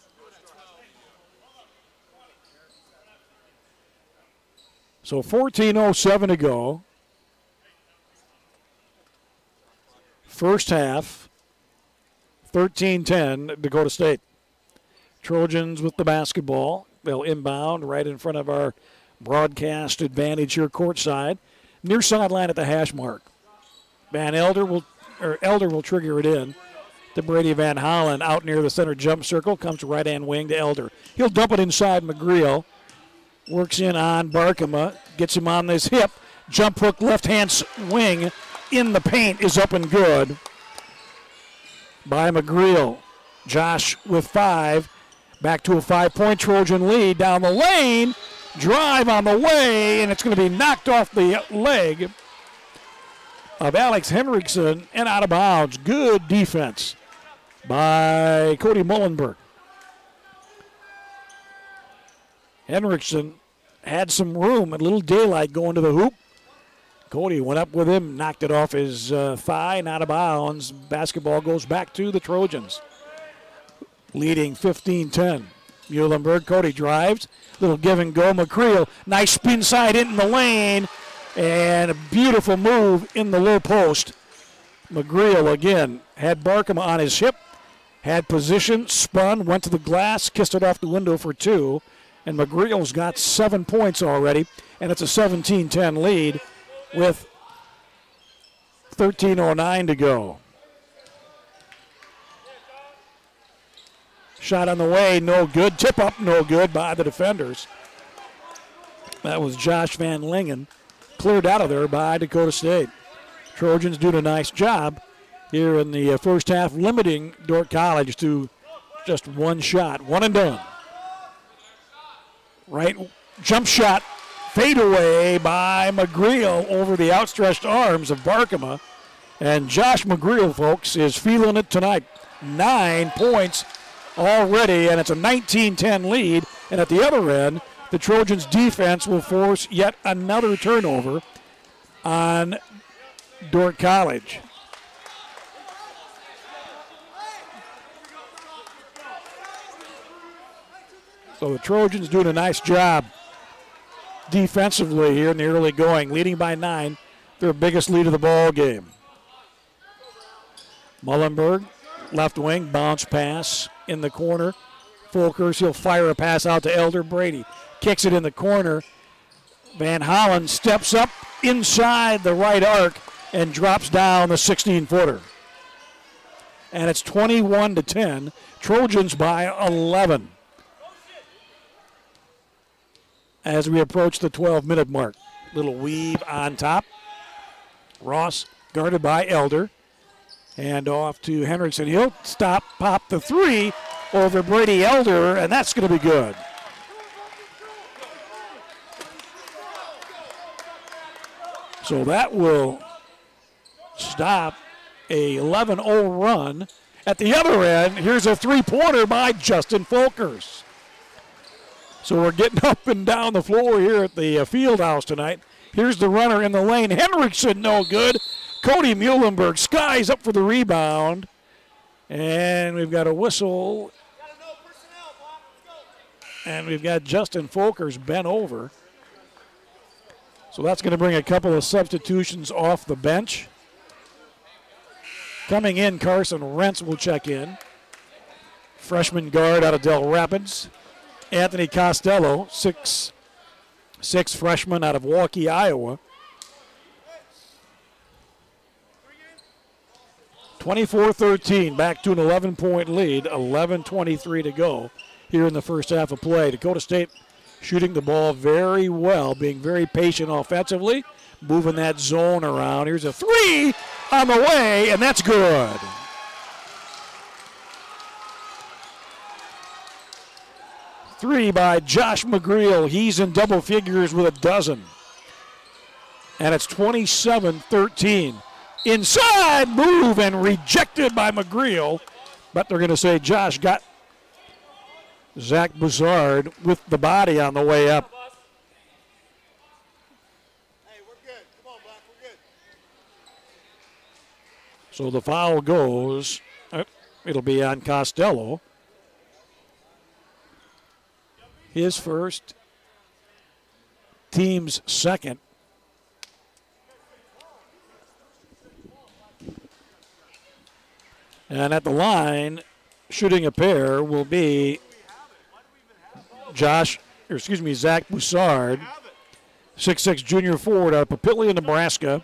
So 14:07 to go. First half, 13-10, Dakota State. Trojans with the basketball. They'll inbound right in front of our broadcast advantage here courtside. Near sideline at the hash mark. Elder will trigger it in to Brady Van Hollen out near the center jump circle. Comes right-hand wing to Elder. He'll dump it inside McGreal. Works in on Barkema, gets him on this hip. Jump hook left-hand wing in the paint is up and good by McGreal. Josh with 5. Back to a 5-point Trojan lead down the lane. Drive on the way, and it's going to be knocked off the leg of Alex Henriksen and out of bounds. Good defense by Cody Mullenberg. Henriksen had some room, a little daylight going to the hoop. Cody went up with him, knocked it off his thigh and out of bounds. Basketball goes back to the Trojans, leading 15-10. Muhlenberg, Cody drives, little give and go. McCreel, nice spin side in the lane, and a beautiful move in the low post. McGreal again had Barkema on his hip, had position, spun, went to the glass, kissed it off the window for 2. And McGreal's got 7 points already, and it's a 17-10 lead with 13:09 to go. Shot on the way, no good. Tip up, no good by the defenders. That was Josh Van Lingen, cleared out of there by Dakota State. Trojans doing a nice job here in the first half, limiting Dordt College to just one shot, one and done. Right jump shot, fade away by McGreal over the outstretched arms of Barkema. And Josh McGreal, folks, is feeling it tonight. 9 points already, and it's a 19-10 lead. And at the other end, the Trojans' defense will force yet another turnover on Dordt College. So the Trojans doing a nice job defensively here in the early going, leading by 9, their biggest lead of the ball game. Mullenberg, left wing, bounce pass in the corner. Folkers, he'll fire a pass out to Elder. Brady kicks it in the corner. Van Hollen steps up inside the right arc and drops down the 16-footer. And it's 21-10, Trojans by 11. As we approach the 12-minute mark. Little weave on top. Ross guarded by Elder. And off to Henriksen. He'll stop, pop the 3 over Brady Elder, and that's going to be good. So that will stop a 11-0 run. At the other end, here's a 3-pointer by Justin Folkers. So we're getting up and down the floor here at the field house tonight. Here's the runner in the lane. Henriksen, no good. Cody Muhlenberg skies up for the rebound. And we've got a whistle And we've got Justin Folkers bent over. So that's going to bring a couple of substitutions off the bench. Coming in, Carson Rentz will check in. Freshman guard out of Del Rapids. Anthony Costello, 6'6" freshman out of Waukee, Iowa. 24-13, back to an 11-point lead, 11:23 to go here in the first half of play. Dakota State shooting the ball very well, being very patient offensively, moving that zone around. Here's a three on the way, and that's good. Three by Josh McGreal. He's in double figures with a dozen. And it's 27-13. Inside move and rejected by McGreal. But they're going to say Josh got Zach Boussard with the body on the way up. So the foul goes. It'll be on Costello. His first, team's second. And at the line, shooting a pair will be Zach Boussard, 6'6" junior forward out of Papillion, Nebraska.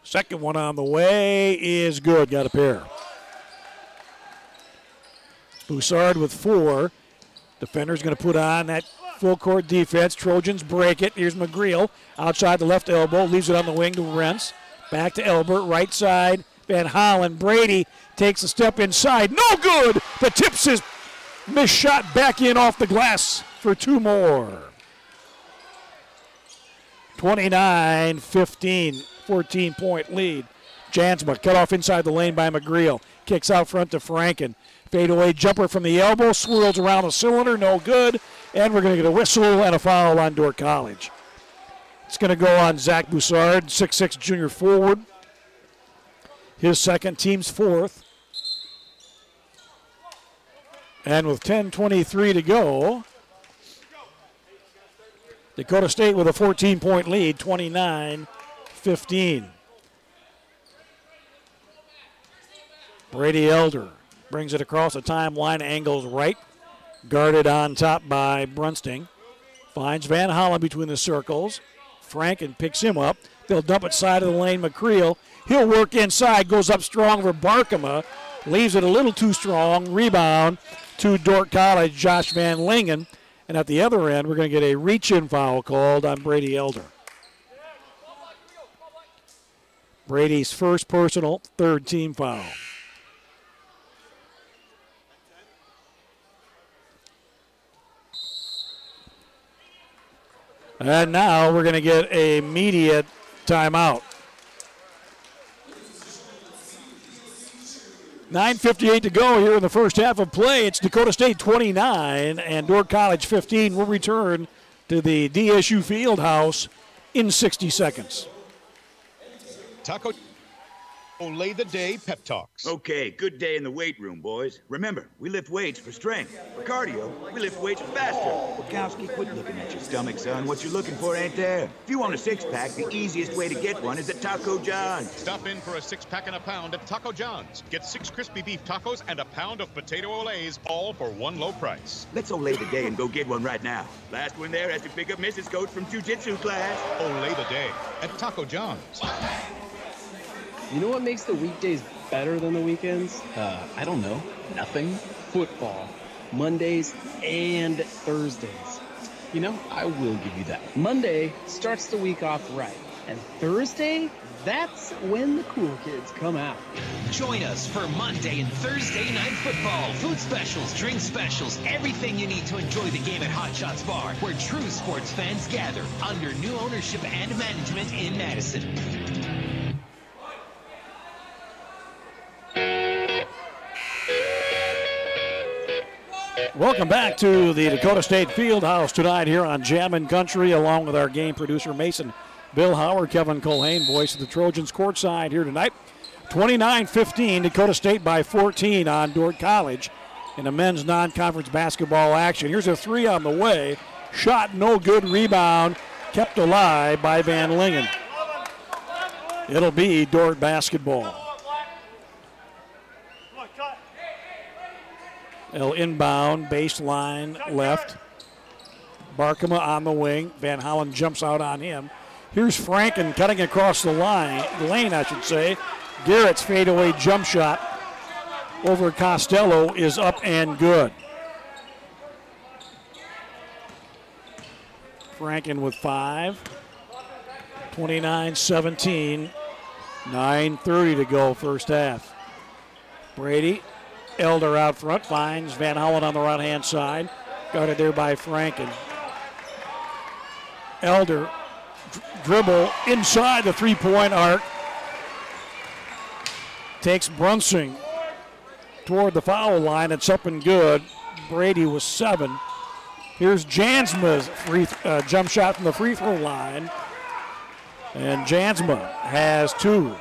Second one on the way is good, got a pair. Boussard with 4. Defender's going to put on that full court defense. Trojans break it. Here's McGreal outside the left elbow, leaves it on the wing to Rentz. Back to Elbert, right side. Van Hollen. Brady takes a step inside. No good. The tips his missed shot back in off the glass for 2 more. 29-15, 14-point lead. Jansma cut off inside the lane by McGreal. Kicks out front to Franken. Fadeaway jumper from the elbow, swirls around the cylinder, no good. And we're going to get a whistle and a foul on Dordt College. It's going to go on Zach Boussard, 6'6" junior forward. His second, team's fourth. And with 10:23 to go, Dakota State with a 14-point lead, 29-15. Brady Elder brings it across the timeline, angles right. Guarded on top by Brunsting. Finds Van Hollen between the circles. Franken picks him up. They'll dump it side of the lane. McCreel, he'll work inside, goes up strong for Barkema. Leaves it a little too strong. Rebound to Dordt College, Josh Van Lingen. And at the other end, we're going to get a reach-in foul called on Brady Elder. Brady's first personal, third team foul. And now we're going to get a immediate timeout. 9:58 to go here in the first half of play. It's Dakota State 29 and Dordt College 15. We'll return to the DSU Fieldhouse in 60 seconds. Taco Olay the Day Pep Talks. Okay, good day in the weight room, boys. Remember, we lift weights for strength. For cardio, we lift weights faster. Wachowski, quit looking at your stomach, son. What you're looking for ain't there. If you want a six-pack, the easiest way to get one is at Taco John's. Stop in for a 6-pack and a pound at Taco John's. Get 6 crispy beef tacos and a pound of potato olays, all for one low price. Let's Olay the day and go get one right now. Last one there has to pick up Mrs. Coach from jiu-jitsu class. Olay the Day at Taco John's. You know what makes the weekdays better than the weekends? I don't know. Nothing. Football. Mondays and Thursdays. You know, I will give you that. Monday starts the week off right. And Thursday, that's when the cool kids come out. Join us for Monday and Thursday night football. Food specials, drink specials, everything you need to enjoy the game at Hot Shots Bar, where true sports fans gather under new ownership and management in Madison. Welcome back to the Dakota State Fieldhouse tonight here on Jammin' Country, along with our game producer Mason Bill Howard, Kevin Colhane, voice of the Trojans courtside here tonight. 29-15, Dakota State by 14 on Dordt College in a men's non-conference basketball action. Here's a three on the way. Shot no good, rebound kept alive by Van Lingen. It'll be Dordt basketball. They'll inbound, baseline left. Barkema on the wing. Van Hollen jumps out on him. Here's Franken cutting across the lane, I should say. Garrett's fadeaway jump shot over Costello is up and good. Franken with 5. 29-17. 9:30 to go first half. Brady, Elder out front, finds Van Hollen on the right-hand side. Guarded there by Franken. Elder dribble inside the three-point arc. Takes Brunsing toward the foul line. It's up and good. Brady was 7. Here's Jansma's jump shot from the free throw line. And Jansma has 2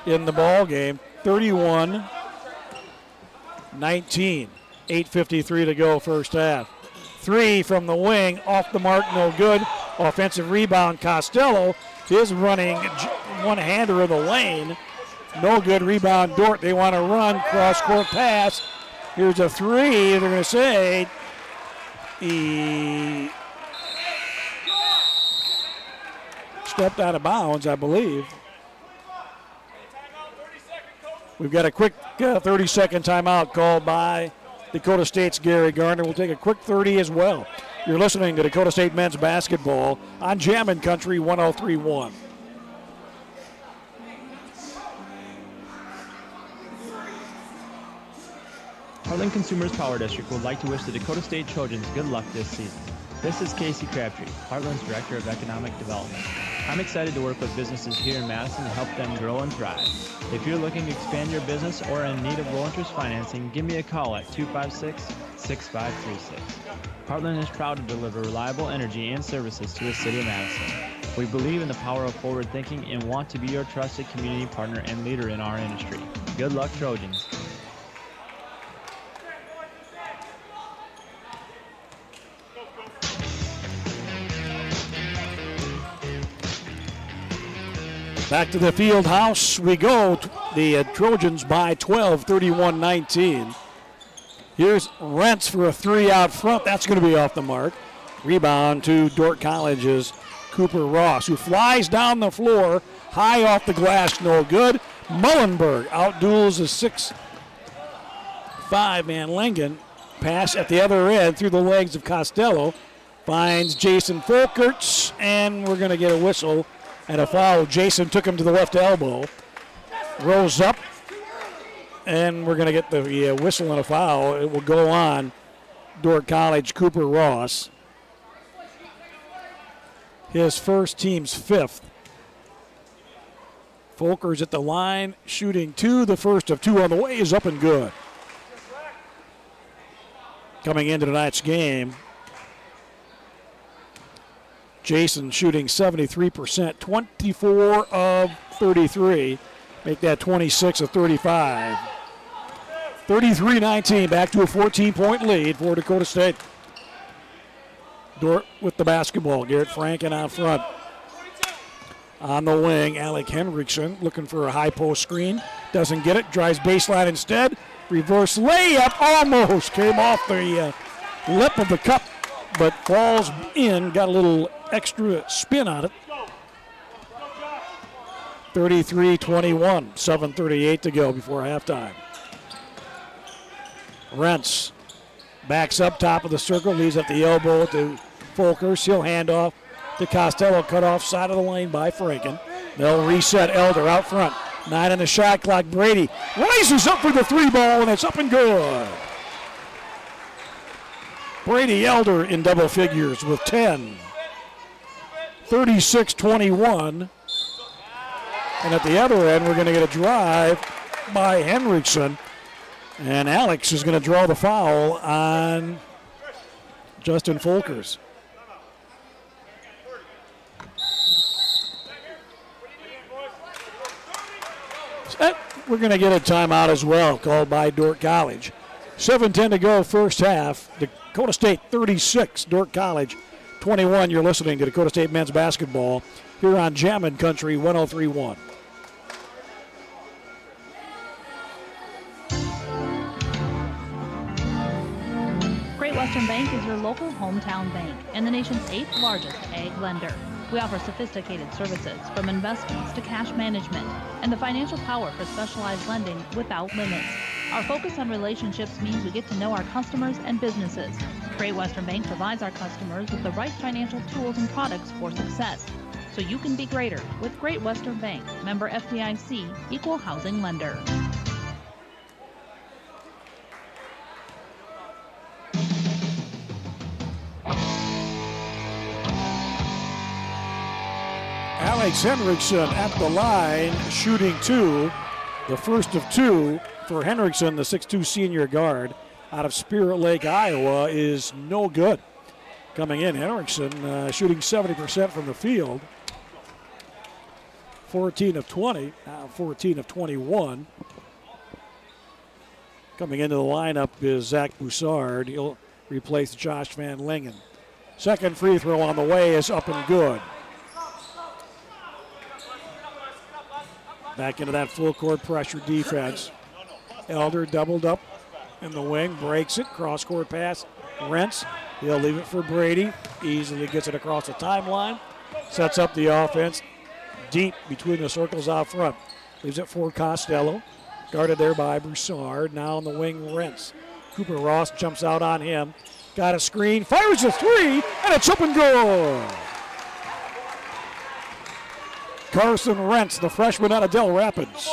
in the ball game. 31-19. 8:53 to go first half. 3 from the wing, off the mark, no good. Offensive rebound, Costello. His running one-hander of the lane. No good rebound, Dordt. They want to run, cross-court pass. Here's a 3. They're going to say he stepped out of bounds, I believe. We've got a quick 30-second timeout called by Dakota State's Gary Garner. We'll take a quick 30 as well. You're listening to Dakota State men's basketball on Jammin' Country 103.1. Heartland Consumers Power District would like to wish the Dakota State Trojans good luck this season. This is Casey Crabtree, Heartland's Director of Economic Development. I'm excited to work with businesses here in Madison to help them grow and thrive. If you're looking to expand your business or in need of low-interest financing, give me a call at 256-6536. Heartland is proud to deliver reliable energy and services to the city of Madison. We believe in the power of forward thinking and want to be your trusted community partner and leader in our industry. Good luck, Trojans. Back to the field house we go. The Trojans by 12, 31-19. Here's Rentz for a 3 out front. That's going to be off the mark. Rebound to Dordt College's Cooper Ross, who flies down the floor, high off the glass, no good. Mullenberg outduels a 6'5" Van Lingen. Pass at the other end through the legs of Costello. Finds Jason Folkerts, and we're going to get a whistle and a foul. Jason took him to the left elbow. Rose up, and we're going to get the whistle and a foul. It will go on Dordt College, Cooper Ross. His first, team's 5th. Folkers at the line, shooting 2. The first of 2 on the way is up and good. Coming into tonight's game, Jason shooting 73%, 24 of 33. Make that 26 of 35. 33-19, back to a 14-point lead for Dakota State. Dordt with the basketball. Garrett Franken out front. On the wing, Alec Henriksen looking for a high post screen. Doesn't get it, drives baseline instead. Reverse layup, almost came off the lip of the cup, but falls in, got a little extra spin on it. 33-21, 7:38 to go before halftime. Rentz backs up top of the circle, leaves at the elbow to Folkers. He'll hand off to Costello, cut off side of the lane by Franken. They'll reset. Elder out front. 9 on the shot clock. Brady rises up for the 3 ball, and it's up and good. Brady Elder in double figures with 10. 36-21. And at the other end, we're going to get a drive by Henriksen. And Alex is going to draw the foul on Justin Folkers. We're going to get a timeout as well, called by Dordt College. 7:10 to go, first half. Dakota State 36, Dordt College 21. You're listening to Dakota State men's basketball here on Jammin' Country 103.1. Great Western Bank is your local hometown bank and the nation's 8th largest ag lender. We offer sophisticated services from investments to cash management and the financial power for specialized lending without limits. Our focus on relationships means we get to know our customers and businesses. Great Western Bank provides our customers with the right financial tools and products for success, so you can be greater with Great Western Bank, member FDIC, equal housing lender. Alex Henriksen at the line, shooting two. The first of two for Henriksen, the 6'2 senior guard out of Spirit Lake, Iowa, is no good. Coming in, Henriksen shooting 70% from the field. 14 of 20, now 14 of 21. Coming into the lineup is Zach Boussard. He'll replace Josh Van Lingen. Second free throw on the way is up and good. Back into that full court pressure defense. Elder doubled up in the wing, breaks it, cross court pass. Rents, he'll leave it for Brady. Easily gets it across the timeline. Sets up the offense deep between the circles out front. Leaves it for Costello. Guarded there by Broussard. Now on the wing, Rents. Cooper Ross jumps out on him. Got a screen, fires a three, and it's up and good. Carson Rents, the freshman out of Del Rapids.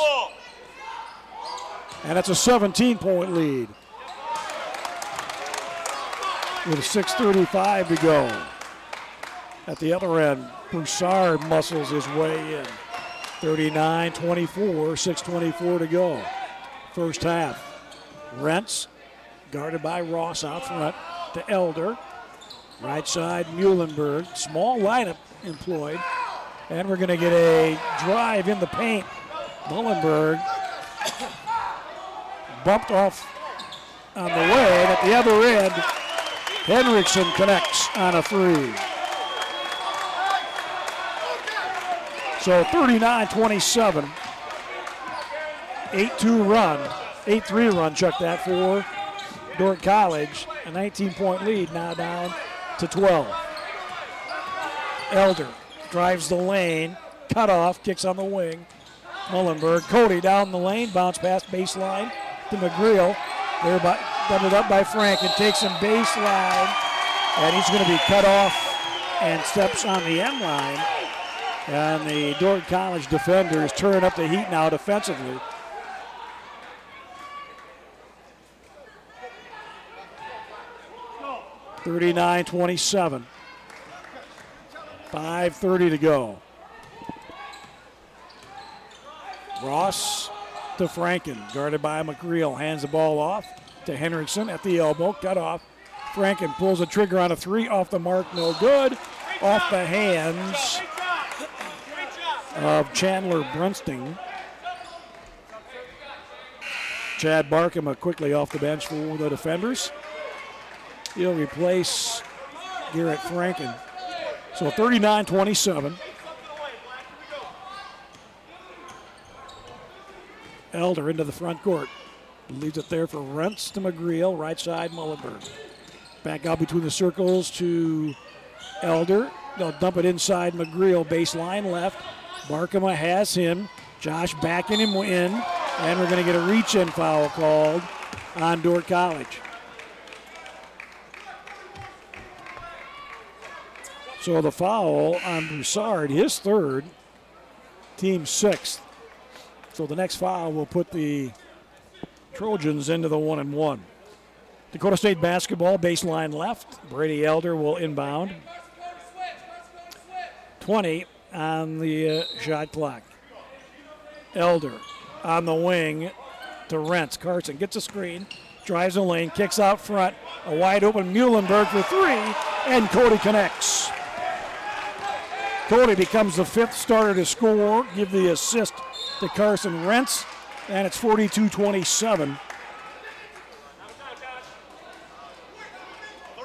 And it's a 17-point lead with 6:35 to go. At the other end, Broussard muscles his way in. 39-24, 6:24 to go. First half. Rents, guarded by Ross out front to Elder. Right side, Muhlenberg. Small lineup employed. And we're going to get a drive in the paint. Muhlenberg bumped off on the way. At the other end, Henriksen connects on a three. So 39-27. 8-2 run, 8-3 run, chuck that for Dordt College. A 19-point lead now down to 12. Elder drives the lane, cut off, kicks on the wing. Muhlenberg, Cody down the lane, bounce past baseline to McGreal. There doubled up by Franken, takes him baseline, and he's going to be cut off and steps on the end line. And the Dordt College defenders turn up the heat now defensively. (39-27). 5:30 to go. Ross to Franken, guarded by McGreal, hands the ball off to Henriksen at the elbow, cut off. Franken pulls the trigger on a three, off the mark, no good. Off the hands of Chandler Brunsting. Chad Barkema quickly off the bench for the defenders. He'll replace Garrett Franken. So 39-27. Elder into the front court. Leaves it there for Rents to McGreal, right side Muhlenberg. Back out between the circles to Elder. They'll dump it inside McGreal, baseline left. Barkema has him. Josh backing him in. And we're going to get a reach-in foul called on Dordt College. So the foul on Broussard, his third, team sixth. So the next foul will put the Trojans into the 1-1. Dakota State basketball, baseline left. Brady Elder will inbound. 20 on the shot clock. Elder on the wing to Rents. Carson gets a screen, drives the lane, kicks out front. A wide open Muhlenberg for three, and Cody connects. Dakota becomes the 5th starter to score. Give the assist to Carson Rentz, and it's 42-27.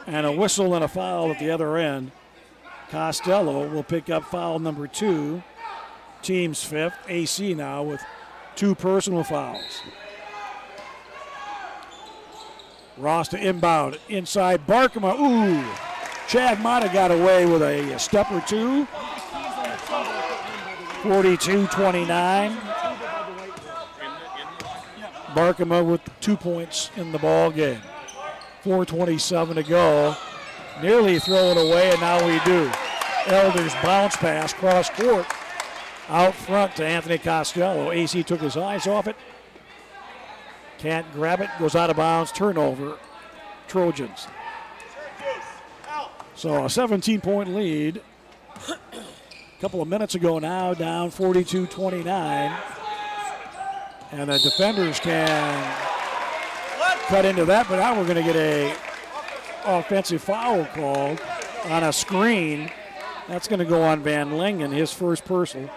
And a whistle and a foul at the other end. Costello will pick up foul number 2. Team's 5th. AC now with 2 personal fouls. Ross to inbound. Inside Barkema. Ooh. Chad might have got away with a step or two. 42-29. Barkema with 2 points in the ball game. 4:27 to go. Nearly throw it away, and now we do. Elder's bounce pass, cross court, out front to Anthony Costello. AC took his eyes off it. Can't grab it, goes out of bounds, turnover, Trojans. So a 17-point lead. A couple of minutes ago now, down 42-29. And the defenders can cut into that, but now we're going to get a offensive foul called on a screen. That's going to go on Van Lingen, his first personal.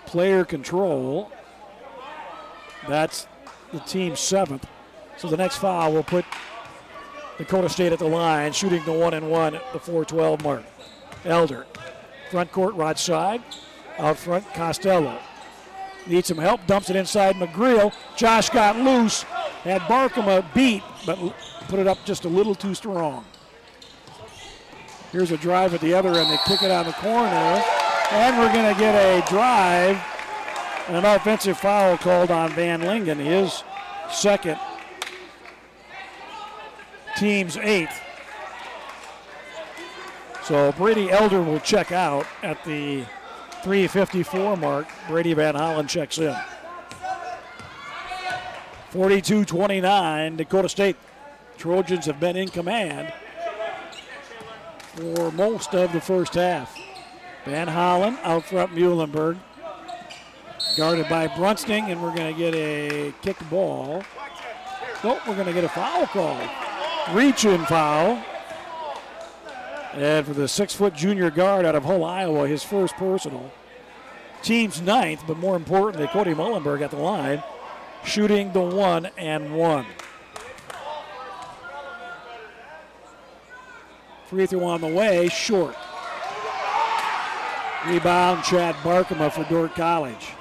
Player control. That's the team's 7th. So the next foul will put Dakota State at the line, shooting the 1-and-1 at the 4:12 mark. Elder, front court, right side. Out front, Costello. Needs some help, dumps it inside McGreal. Josh got loose, had Barkema beat, but put it up just a little too strong. Here's a drive at the other end. They kick it on the corner, and we're going to get a drive and an offensive foul called on Van Lingen, his 2nd, team's 8th. So Brady Elder will check out at the 3:54 mark. Brady Van Hollen checks in. 42-29, Dakota State. Trojans have been in command for most of the first half. Van Hollen out front, Muhlenberg. Guarded by Brunsting, and we're going to get a kicked ball. Nope, we're going to get a foul call. Reach-in foul. And for the 6-foot junior guard out of Hull, Iowa, his first personal. Team's 9th, but more importantly, Cody Muhlenberg at the line, shooting the 1-and-1. Free throw on the way, short. Rebound, Chad Barkema for Dordt College.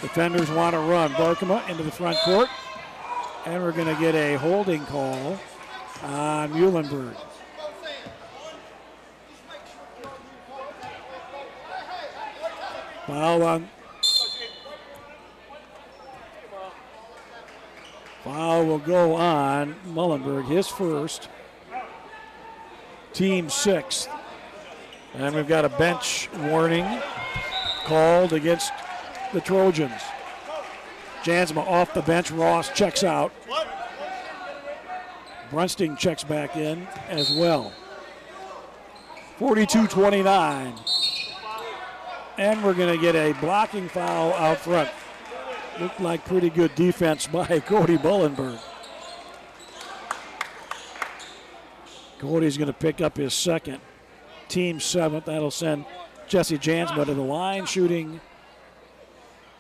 Defenders want to run. Barkema into the front court, and we're going to get a holding call on Muhlenberg. Foul will go on Muhlenberg, his first. Team 6th. And we've got a bench warning called against the Trojans. Jansma off the bench. Ross checks out. Brunsting checks back in as well. 42-29. And we're going to get a blocking foul out front. Looked like pretty good defense by Cody Muhlenberg. Cody's going to pick up his 2nd, team 7th. That'll send Jesse Jansma to the line, shooting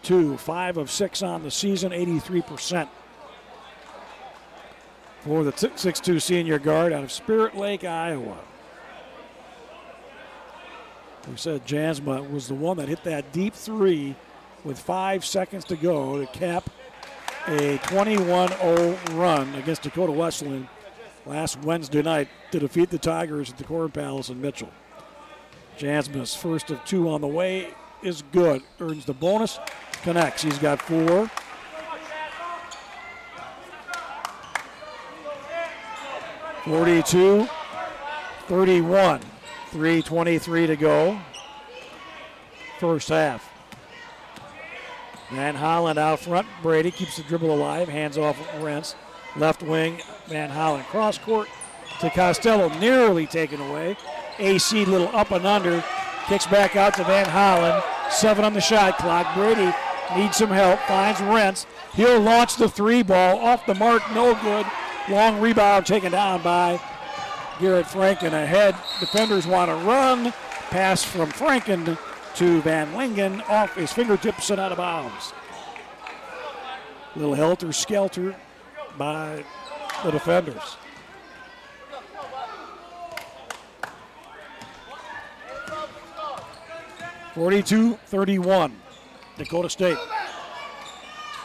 5 of 6 on the season, 83%. For the 6'2" senior guard out of Spirit Lake, Iowa. We said Jansma was the one that hit that deep 3 with 5 seconds to go to cap a 21-0 run against Dakota Wesleyan last Wednesday night to defeat the Tigers at the Corn Palace in Mitchell. Jansma's first of 2 on the way is good. Earns the bonus, connects. He's got 4. (42-31). 3:23 to go. First half. Van Hollen out front. Brady keeps the dribble alive. Hands off Rentz. Left wing, Van Hollen. Cross court to Costello. Nearly taken away. AC little up and under. Kicks back out to Van Hollen. 7 on the shot clock. Brady needs some help. Finds Rentz. He'll launch the 3 ball. Off the mark. No good. Long rebound taken down by Garrett Franken. Ahead. Defenders want to run. Pass from Franken to Van Lingen off his fingertips and out of bounds. Little helter-skelter by the defenders. (42-31), Dakota State.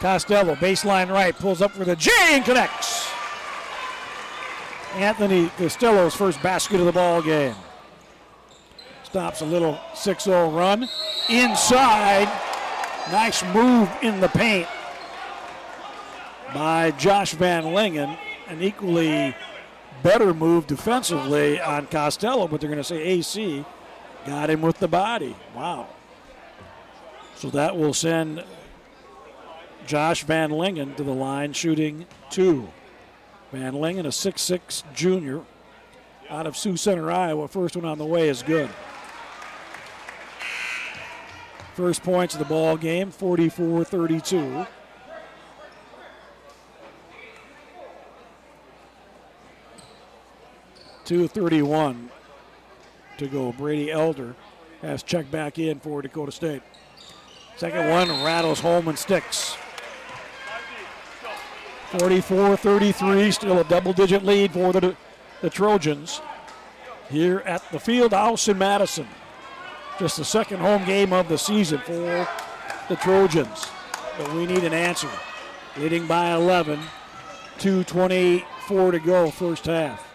Costello, baseline right, pulls up for the J and connects. Anthony Costello's first basket of the ball game. Stops a little 6-0 run. Inside, nice move in the paint by Josh Van Lingen. An equally better move defensively on Costello, but they're going to say AC got him with the body. Wow. So that will send Josh Van Lingen to the line, shooting 2. Van Lingen, a 6'6 junior out of Sioux Center, Iowa. First one on the way is good. First points of the ball game, 44-32. .231 to go. Brady Elder has checked back in for Dakota State. Second one rattles home and sticks. 44-33, still a double-digit lead for the Trojans here at the Field House in Madison. Just the second home game of the season for the Trojans. But we need an answer. Leading by 11, 2:24 to go, first half.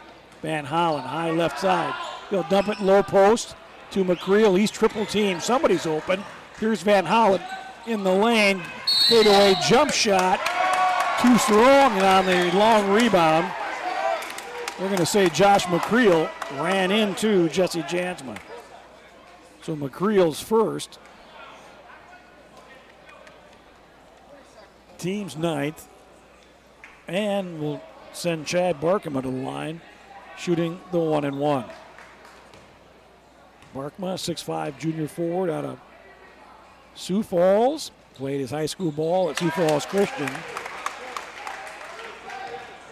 Van Hollen, high left side. He'll dump it low post to McCreel. He's triple teamed. Somebody's open. Here's Van Hollen in the lane. Fadeaway jump shot. Too strong, and on the long rebound, we're going to say Josh McCreel ran into Jesse Jansma. So McCreel's first. Team's ninth. And we'll send Chad Barkema to the line, shooting the 1-and-1. Barkema, 6'5 junior forward out of Sioux Falls. Played his high school ball at Sioux Falls Christian.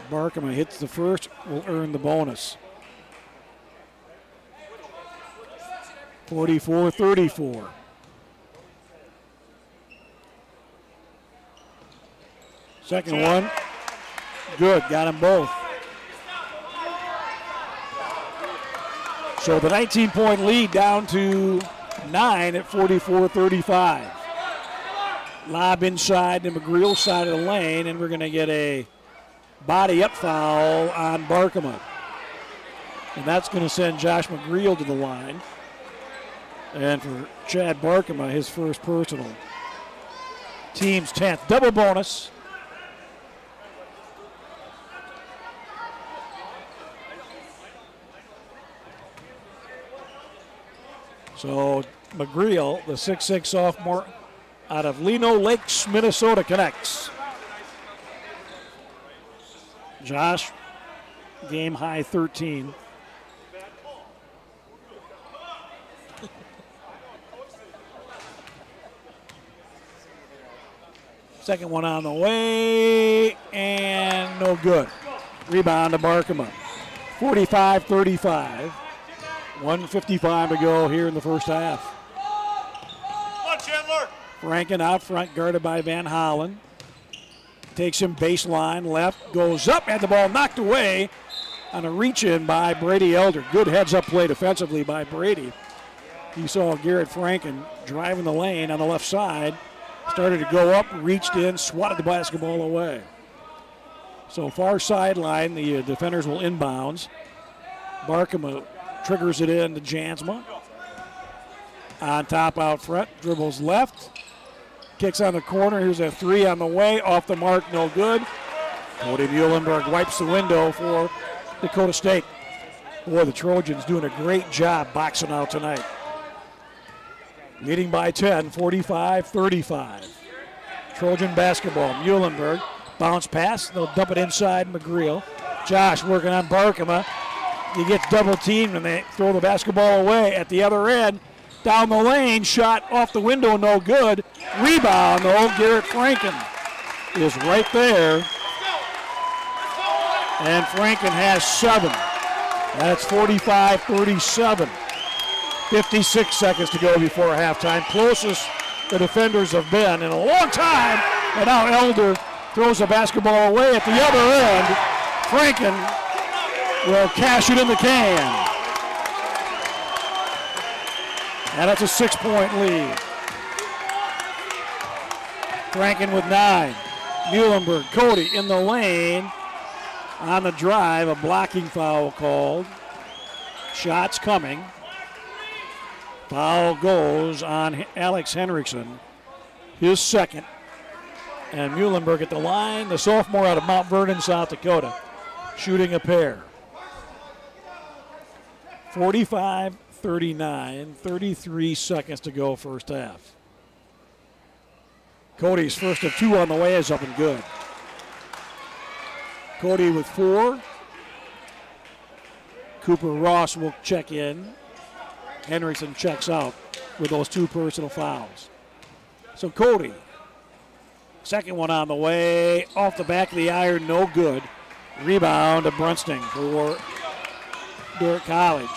Barkema hits the first, will earn the bonus. 44-34. Second one, good, got them both. So the 19-point lead down to 9 at 44-35. Lob inside to McGreal's side of the lane, and we're going to get a body-up foul on Barkema. And that's going to send Josh McGreel to the line. And for Chad Barkema, his first personal. Team's 10th. Double bonus. So McGreel, the 6'6 sophomore out of Lino Lakes, Minnesota, connects. Josh, game high 13. Second one on the way, and no good. Rebound to Barkema. 45-35. 1:55 to go here in the first half. Franken out front, guarded by Van Hollen. Takes him baseline, left, goes up, and the ball knocked away on a reach-in by Brady Elder. Good heads-up play defensively by Brady. You saw Garrett Franken driving the lane on the left side. Started to go up, reached in, swatted the basketball away. So far sideline, the defenders will inbounds. Barkema triggers it in to Jansma. On top out front, dribbles left. Kicks on the corner. Here's a three on the way. Off the mark, no good. Cody Muhlenberg wipes the window for Dakota State. Boy, the Trojans doing a great job boxing out tonight. Leading by 10, 45-35. Trojan basketball. Muhlenberg, bounce pass. They'll dump it inside McGreel. Josh working on Barkema. He gets double teamed and they throw the basketball away at the other end. Down the lane, shot off the window, no good. Rebound, though, Garrett Franken is right there. And Franken has 7. That's 45-37. 56 seconds to go before halftime. Closest the defenders have been in a long time. And now Elder throws the basketball away at the other end. Franken will cash it in the can. And that's a 6-point lead. Franken with 9. Muhlenberg, Cody in the lane. On the drive, a blocking foul called. Shots coming. Foul goes on Alex Henriksen, his second. And Muhlenberg at the line, the sophomore out of Mount Vernon, South Dakota, shooting a pair. 45-39, 33 seconds to go first half. Cody's first of 2 on the way is up and good. Cody with 4. Cooper Ross will check in. Henriksen checks out with those 2 personal fouls. So Cody, second one on the way, off the back of the iron, no good. Rebound to Brunsting for Dordt College.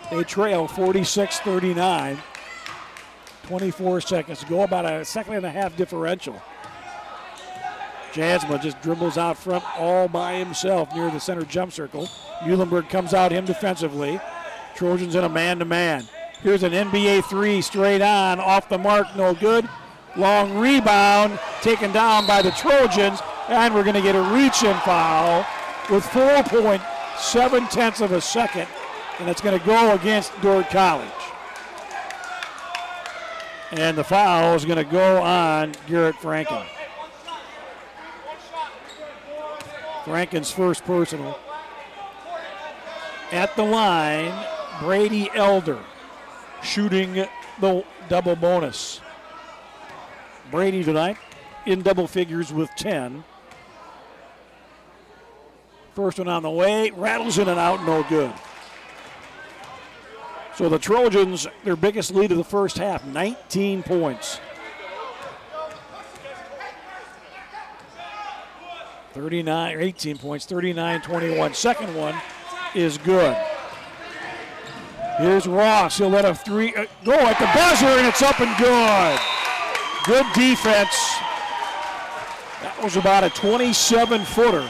They trail 46-39. 24 seconds to go, about a second and a half differential. Jansma just dribbles out front all by himself near the center jump circle. Muhlenberg comes out him defensively. Trojans in a man-to-man. Here's an NBA 3 straight on, off the mark, no good. Long rebound taken down by the Trojans, and we're going to get a reach-in foul with 4.7 of a second, and it's going to go against Dordt College. And the foul is going to go on Garrett Franken. Franken's first personal. At the line, Brady Elder shooting the double bonus. Brady tonight in double figures with 10. First one on the way, rattles in and out, no good. So the Trojans, their biggest lead of the first half, 19 points. 18 points, 39-21. Second one is good. Here's Ross. He'll let a 3 go at the buzzer, and it's up and good. Good defense. That was about a 27-footer.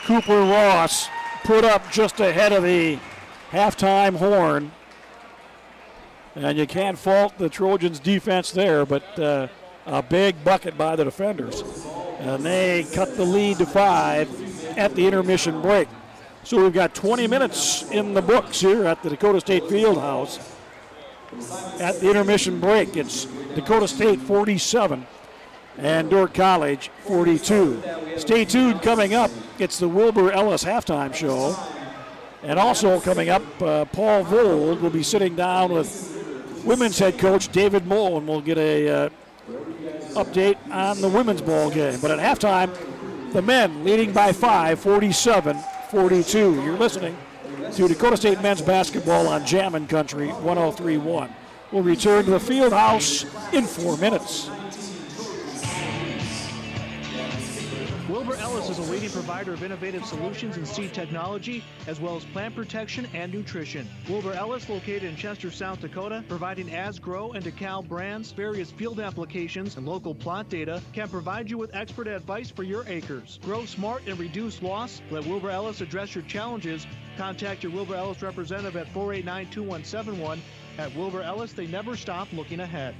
Cooper Ross put up just ahead of the halftime horn. And you can't fault the Trojans' defense there, but a big bucket by the defenders. And they cut the lead to 5 at the intermission break. So we've got 20 minutes in the books here at the Dakota State Fieldhouse. At the intermission break, it's Dakota State 47 and Dordt College 42. Stay tuned. Coming up, it's the Wilbur Ellis halftime show. And also coming up, Paul Vold will be sitting down with women's head coach David Moll, and we'll get a update on the women's ball game. But at halftime, the men leading by 5, 47-42. You're listening to Dakota State men's basketball on Jammin' Country 103.1. We'll return to the field house in 4 minutes. Wilbur Ellis is a leading provider of innovative solutions in seed technology, as well as plant protection and nutrition. Wilbur Ellis, located in Chester, South Dakota, providing Asgrow and DeKalb brands, various field applications, and local plot data, can provide you with expert advice for your acres. Grow smart and reduce loss. Let Wilbur Ellis address your challenges. Contact your Wilbur Ellis representative at 489-2171. At Wilbur Ellis, they never stop looking ahead.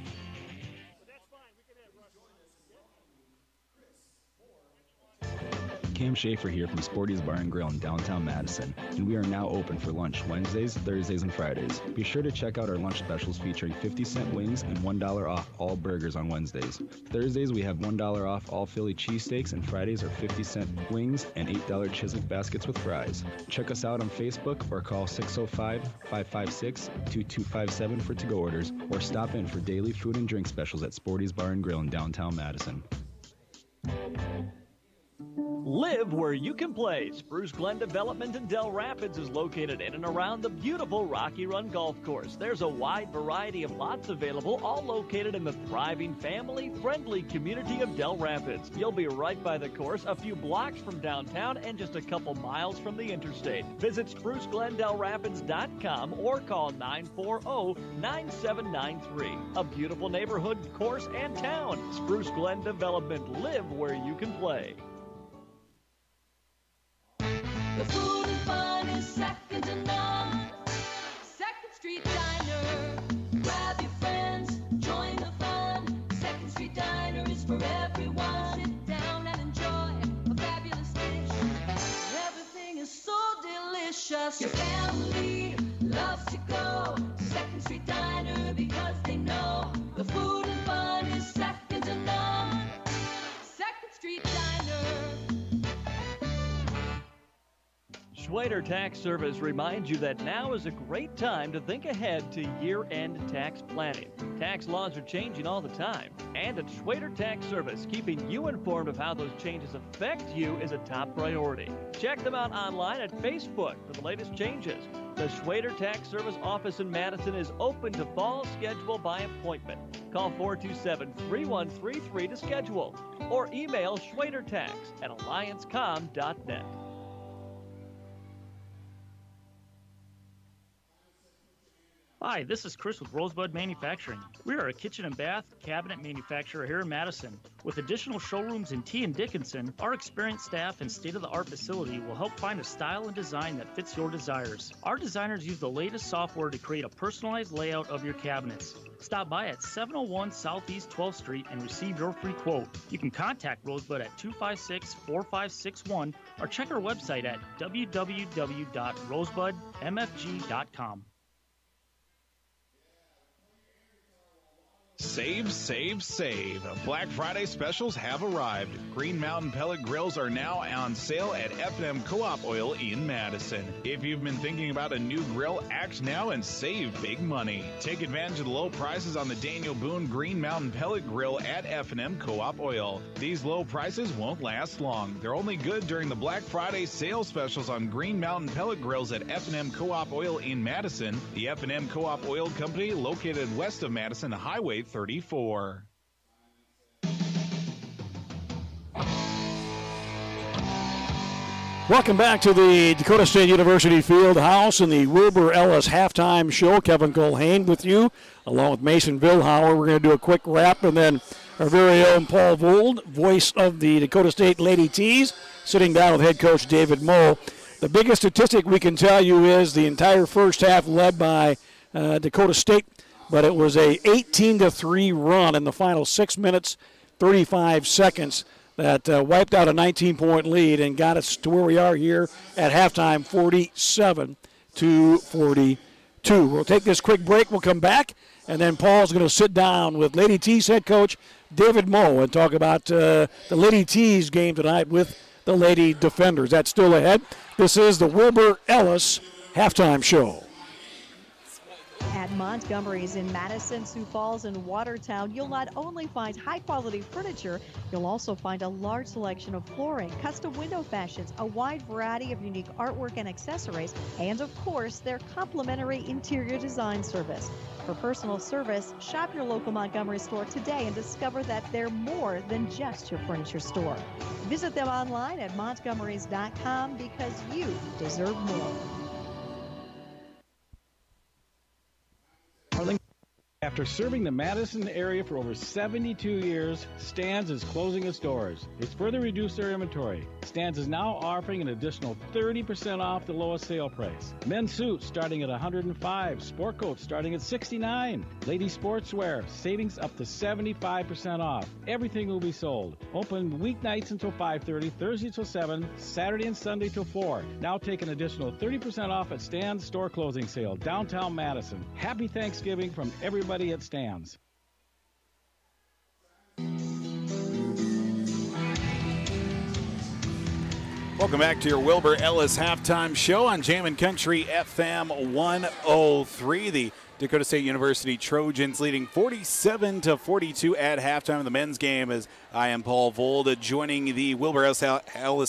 Cam Schaefer here from Sporty's Bar and Grill in downtown Madison, and we are now open for lunch Wednesdays, Thursdays, and Fridays. Be sure to check out our lunch specials featuring 50-cent wings and $1 off all burgers on Wednesdays. Thursdays, we have $1 off all Philly cheesesteaks, and Fridays are 50-cent wings and $8 Chiswick baskets with fries. Check us out on Facebook or call 605-556-2257 for to-go orders, or stop in for daily food and drink specials at Sporty's Bar and Grill in downtown Madison. Live where you can play. Spruce Glen Development in Del Rapids is located in and around the beautiful Rocky Run Golf Course. There's a wide variety of lots available, all located in the thriving, family-friendly community of Del Rapids. You'll be right by the course, a few blocks from downtown and just a couple miles from the interstate. Visit SpruceGlenDelRapids.com or call 940-9793. A beautiful neighborhood, course, and town. Spruce Glen Development. Live where you can play. The food and fun is second to none. Second Street Diner. Grab your friends, join the fun. Second Street Diner is for everyone. Sit down and enjoy a fabulous dish. Everything is so delicious. Your family loves to go to Second Street Diner because they know the food and fun is second to none. Second Street Diner. Schwader Tax Service reminds you that now is a great time to think ahead to year-end tax planning. Tax laws are changing all the time, and at Schwader Tax Service, keeping you informed of how those changes affect you is a top priority. Check them out online at Facebook for the latest changes. The Schwader Tax Service office in Madison is open to fall schedule by appointment. Call 427-3133 to schedule, or email schwadertax@alliancecom.net. Hi, this is Chris with Rosebud Manufacturing. We are a kitchen and bath cabinet manufacturer here in Madison. With additional showrooms in T and Dickinson, our experienced staff and state-of-the-art facility will help find a style and design that fits your desires. Our designers use the latest software to create a personalized layout of your cabinets. Stop by at 701 Southeast 12th Street and receive your free quote. You can contact Rosebud at 256-4561 or check our website at www.rosebudmfg.com. Save, save, save. Black Friday specials have arrived. Green Mountain pellet grills are now on sale at F&M Co-op Oil in Madison. If you've been thinking about a new grill, act now and save big money. Take advantage of the low prices on the Daniel Boone Green Mountain pellet grill at F&M Co-op Oil. These low prices won't last long. They're only good during the Black Friday sales specials on Green Mountain pellet grills at F&M Co-op Oil in Madison. The F&M Co-op Oil Company, located west of Madison Highway 34. Welcome back to the Dakota State University Field House and the Wilbur Ellis Halftime Show. Kevin Colhane with you, along with Mason Vilhauer. We're going to do a quick wrap, and then our very own Paul Vold, voice of the Dakota State Lady Tees, sitting down with head coach David Moe. The biggest statistic we can tell you is the entire first half led by Dakota State, but it was a 18-3 run in the final 6 minutes, 35 seconds that wiped out a 19-point lead and got us to where we are here at halftime, 47-42. We'll take this quick break. We'll come back, and then Paul's going to sit down with Lady Tees head coach David Moe and talk about the Lady Tees game tonight with the Lady Defenders. That's still ahead. This is the Wilbur Ellis Halftime Show. At Montgomery's in Madison, Sioux Falls, and Watertown, you'll not only find high-quality furniture, you'll also find a large selection of flooring, custom window fashions, a wide variety of unique artwork and accessories, and, of course, their complimentary interior design service. For personal service, shop your local Montgomery store today and discover that they're more than just your furniture store. Visit them online at montgomerys.com because you deserve more. After serving the Madison area for over 72 years, Stan's is closing its doors. It's further reduced their inventory. Stan's is now offering an additional 30% off the lowest sale price. Men's suits starting at $105, sport coats starting at $69. Ladies sportswear, savings up to 75% off. Everything will be sold. Open weeknights until 5:30, Thursday till 7, Saturday and Sunday till 4. Now take an additional 30% off at Stan's store closing sale, downtown Madison. Happy Thanksgiving from everybody at Stan's. Welcome back to your Wilbur Ellis Halftime Show on Jammin' Country FM 103. The Dakota State University Trojans leading 47-42 at halftime of the men's game. As I am Paul Volda, joining the Wilbur Ellis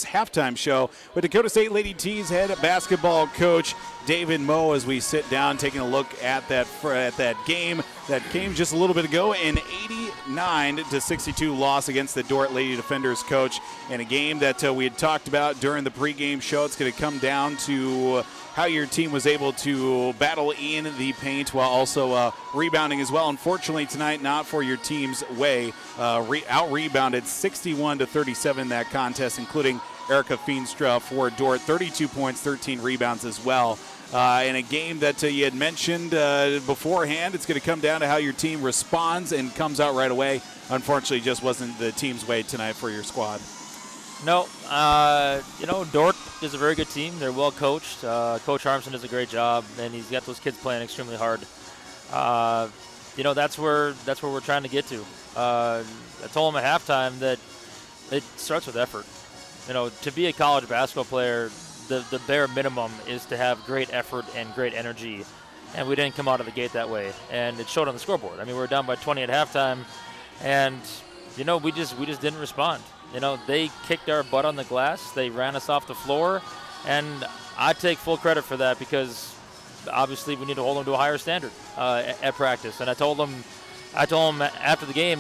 halftime show with Dakota State Lady T's head basketball coach David Moe, as we sit down taking a look at that game that came just a little bit ago, an 89-62 loss against the Dordt Lady Defenders, coach, in a game that we had talked about during the pregame show. It's going to come down to how your team was able to battle in the paint while also rebounding as well. Unfortunately tonight, not for your team's way. Out-rebounded 61-37 that contest, including Erica Feenstra for Dordt, 32 points, 13 rebounds as well. In a game that you had mentioned beforehand, it's going to come down to how your team responds and comes out right away. Unfortunately, just wasn't the team's way tonight for your squad. No, Dordt is a very good team. They're well coached. Coach Harmson does a great job, and he's got those kids playing extremely hard. That's where we're trying to get to. I told them at halftime that it starts with effort. To be a college basketball player, the bare minimum is to have great effort and great energy, and we didn't come out of the gate that way, and it showed on the scoreboard. I mean, we were down by 20 at halftime, and we just didn't respond. They kicked our butt on the glass. They ran us off the floor, and I take full credit for that because obviously we need to hold them to a higher standard at practice. And I told them after the game,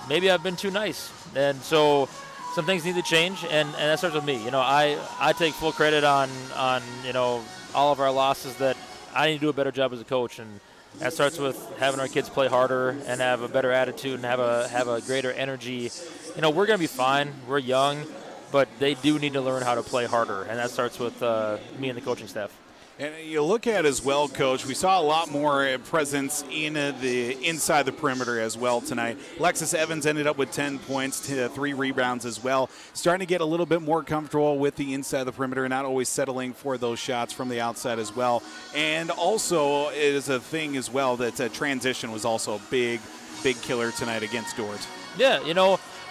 maybe I've been too nice, and so some things need to change, and that starts with me. I take full credit on all of our losses that I need to do a better job as a coach, and that starts with having our kids play harder and have a better attitude and have a greater energy. We're going to be fine. We're young, but they do need to learn how to play harder, and that starts with me and the coaching staff. And you look at as well, Coach, we saw a lot more presence in the inside the perimeter as well tonight. Alexis Evans ended up with 10 points, 3 rebounds as well. Starting to get a little bit more comfortable with the inside the perimeter, not always settling for those shots from the outside as well. And also it is a thing as well that transition was also a big killer tonight against Dordt. Yeah,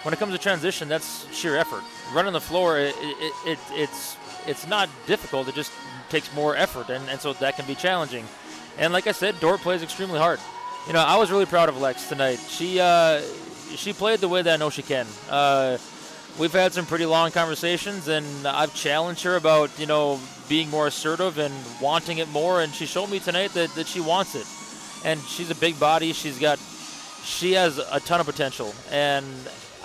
when it comes to transition, that's sheer effort. Running the floor, it's not difficult. It just takes more effort, and so that can be challenging. And like I said, Dordt plays extremely hard. I was really proud of Lex tonight. She played the way that I know she can. We've had some pretty long conversations, and I've challenged her about being more assertive and wanting it more, and she showed me tonight that she wants it. And she's a big body. She has a ton of potential, and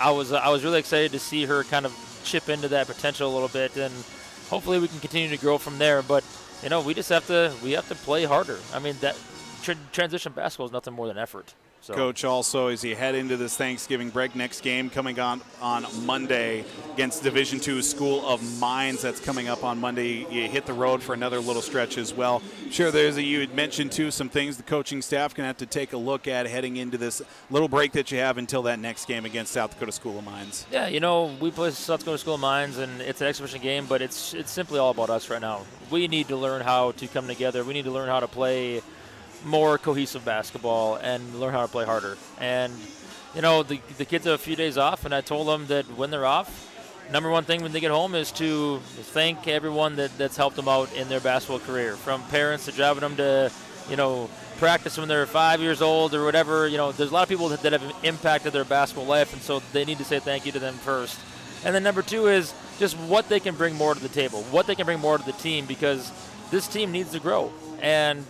I was really excited to see her kind of chip into that potential a little bit, and hopefully we can continue to grow from there. But we just have to play harder. I mean, that transition basketball is nothing more than effort. So. Coach, also as you head into this Thanksgiving break, next game coming on Monday against Division II School of Mines. That's coming up on Monday. You hit the road for another little stretch as well. Sure, you had mentioned too some things the coaching staff going to have to take a look at heading into this little break that you have until that next game against South Dakota School of Mines. Yeah, we play South Dakota School of Mines, and it's an exhibition game, but it's simply all about us right now. We need to learn how to come together. We need to learn how to play more cohesive basketball and learn how to play harder. And the kids have a few days off, and I told them that when they're off, number one thing when they get home is to thank everyone that's helped them out in their basketball career, from parents to driving them to practice when they're 5 years old or whatever. There's a lot of people that have impacted their basketball life, and so they need to say thank you to them first. And then number two is just what they can bring more to the table, what they can bring more to the team, because this team needs to grow. And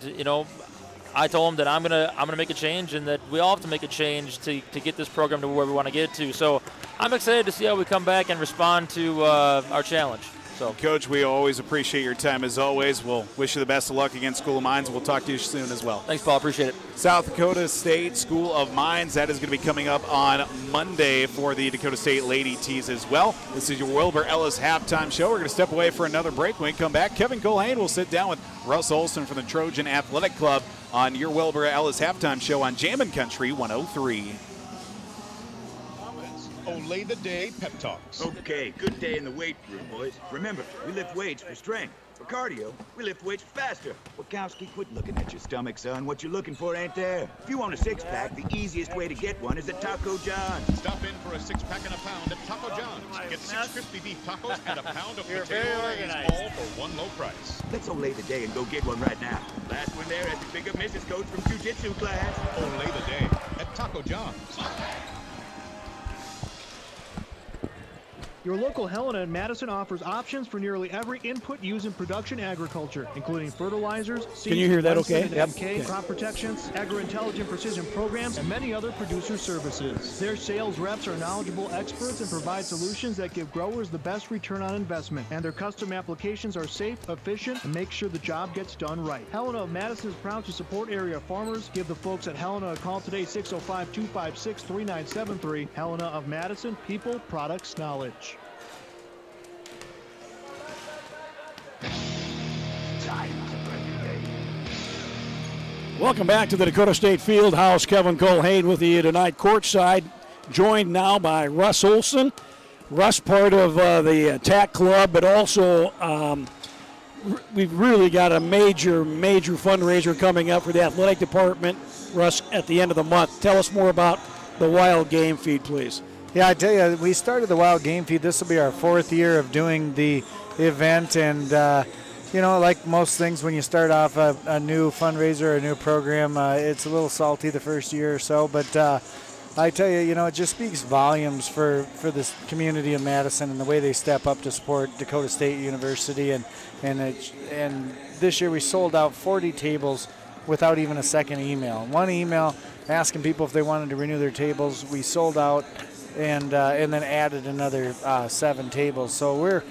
I told him that I'm gonna make a change, and that we all have to make a change to get this program to where we want to get to. So I'm excited to see how we come back and respond to our challenge. So, Coach, we always appreciate your time as always. We'll wish you the best of luck against School of Mines. We'll talk to you soon as well. Thanks, Paul. Appreciate it. South Dakota State School of Mines, that is going to be coming up on Monday for the Dakota State Lady Tees as well. This is your Wilbur Ellis halftime show. We're going to step away for another break. When we come back, Kevin Colhane will sit down with Russ Olson from the Trojan Athletic Club on your Wilbur Ellis halftime show on Jammin' Country 103. Olay the Day Pep Talks. Okay, good day in the weight room, boys. Remember, we lift weights for strength. For cardio, we lift weights faster. Wachowski, quit looking at your stomach, son. What you're looking for ain't there. If you want a six-pack, the easiest way to get one is at Taco John's. Stop in for a six-pack and a pound at Taco John's. Get 6 crispy beef tacos and a pound of potato Olays, all for one low price. Let's Olay the day and go get one right now. Last one there has to pick up Mrs. Coach from jiu-jitsu class. Only the day at Taco John's. Your local Helena in Madison offers options for nearly every input used in production agriculture, including fertilizers, seeds, Can you hear that okay? Yep. MK, crop protections, agro-intelligent precision programs, and many other producer services. Their sales reps are knowledgeable experts and provide solutions that give growers the best return on investment. And their custom applications are safe, efficient, and make sure the job gets done right. Helena of Madison is proud to support area farmers. Give the folks at Helena a call today, 605-256-3973. Helena of Madison, people, products, knowledge. Welcome back to the Dakota State Fieldhouse. Kevin Colhane with you tonight, courtside, joined now by Russ Olson. Russ, part of the TAC Club, but also we've really got a major fundraiser coming up for the athletic department, Russ, at the end of the month. Tell us more about the Wild Game Feed, please. Yeah, I tell you, we started the Wild Game Feed. This will be our 4th year of doing the event, and you know, like most things, when you start off a new fundraiser or a new program, it's a little salty the first year or so. But I tell you, you know, it just speaks volumes for this community of Madison and the way they step up to support Dakota State University. And this year we sold out 40 tables without even a second email. One email asking people if they wanted to renew their tables. We sold out and then added another 7 tables. So we're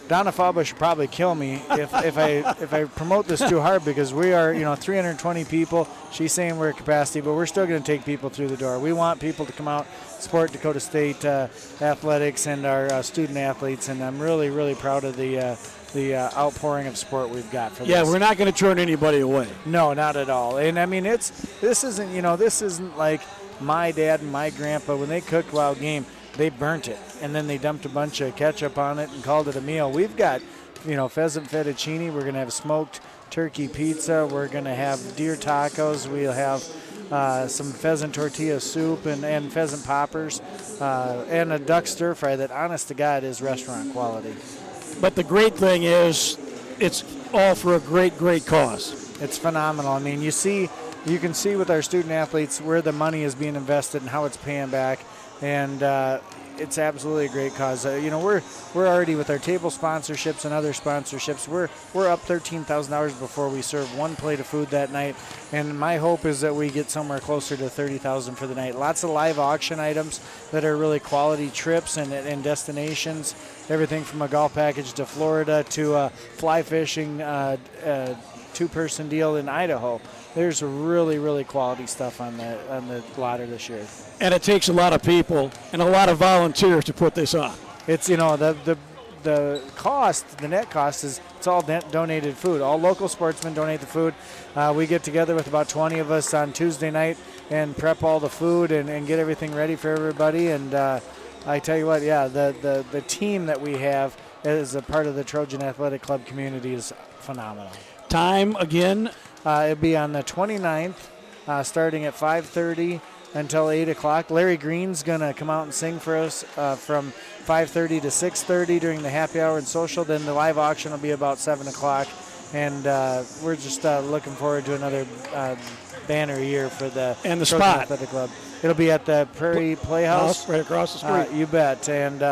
Donna Faba should probably kill me if I promote this too hard, because we are, you know, 320 people. She's saying we're at capacity, but we're still going to take people through the door. We want people to come out, support Dakota State athletics and our student athletes, and I'm really proud of the outpouring of support we've got for this. Yeah, we're not going to turn anybody away. No, not at all. And I mean, this isn't like my dad and my grandpa when they cooked Wild Game. They burnt it, and then they dumped a bunch of ketchup on it and called it a meal. We've got, you know, pheasant fettuccine. We're going to have smoked turkey pizza. We're going to have deer tacos. We'll have some pheasant tortilla soup and pheasant poppers and a duck stir fry that, honest to God, is restaurant quality. But the great thing is it's all for a great cause. It's phenomenal. I mean, you can see with our student athletes where the money is being invested and how it's paying back. And it's absolutely a great cause. You know, we're already with our table sponsorships and other sponsorships. We're up $13,000 before we serve one plate of food that night. And my hope is that we get somewhere closer to $30,000 for the night. Lots of live auction items that are really quality trips and destinations. Everything from a golf package to Florida to fly fishing, 2-person deal in Idaho. There's really quality stuff on the blotter this year. And it takes a lot of people and a lot of volunteers to put this on. It's, you know, the cost, the net cost is it's all donated food. All local sportsmen donate the food. We get together with about 20 of us on Tuesday night and prep all the food and get everything ready for everybody. And I tell you what, yeah, the team that we have as a part of the Trojan Athletic Club community is phenomenal. Time again? It'll be on the 29th, starting at 5:30 until 8 o'clock. Larry Green's going to come out and sing for us from 5:30 to 6:30 during the happy hour and social. Then the live auction will be about 7 o'clock. And we're just looking forward to another banner year for the Trojan Athletic Club. It'll be at the Prairie Playhouse. Right across the street. You bet. And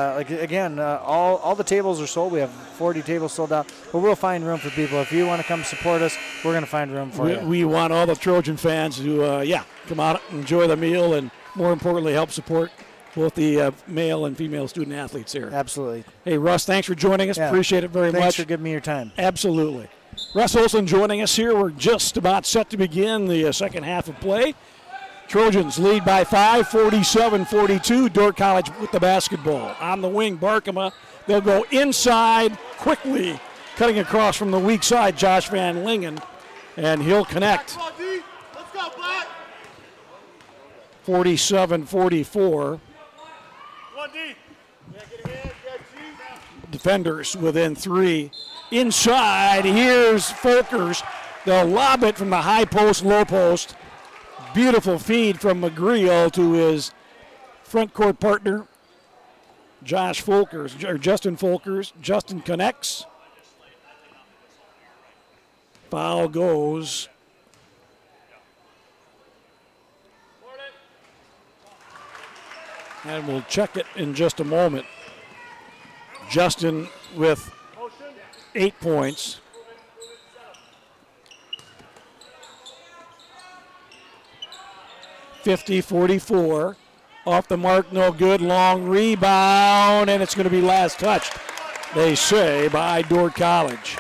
all the tables are sold. We have 40 tables sold out. But we'll find room for people. If you want to come support us, we're going to find room for you. We want all the Trojan fans to, come out, enjoy the meal, and more importantly, help support both the male and female student athletes here. Absolutely. Hey, Russ, thanks for joining us. Yeah. Appreciate it very much. Thanks for giving me your time. Absolutely. Russ Olson joining us here. We're just about set to begin the second half of play. Trojans lead by 5, 47-42. Dordt College with the basketball. On the wing, Barkema. They'll go inside quickly, cutting across from the weak side, Josh Van Lingen, and he'll connect. 47-44. Defenders within 3. Inside, here's Folkers. They'll lob it from the high post, low post. Beautiful feed from McGreal to his front court partner, Justin Folkers. Justin connects. Foul goes. And we'll check it in just a moment. Justin with 8 points. .50-44. Off the mark, no good. Long rebound, and it's going to be last touched, they say, by Dordt College.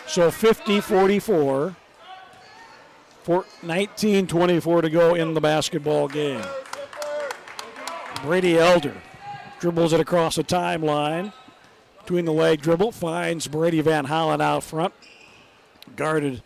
So 50-44. 19:24 to go in the basketball game. Brady Elder dribbles it across the timeline. Between the leg dribble, finds Brady Van Hollen out front. Guarded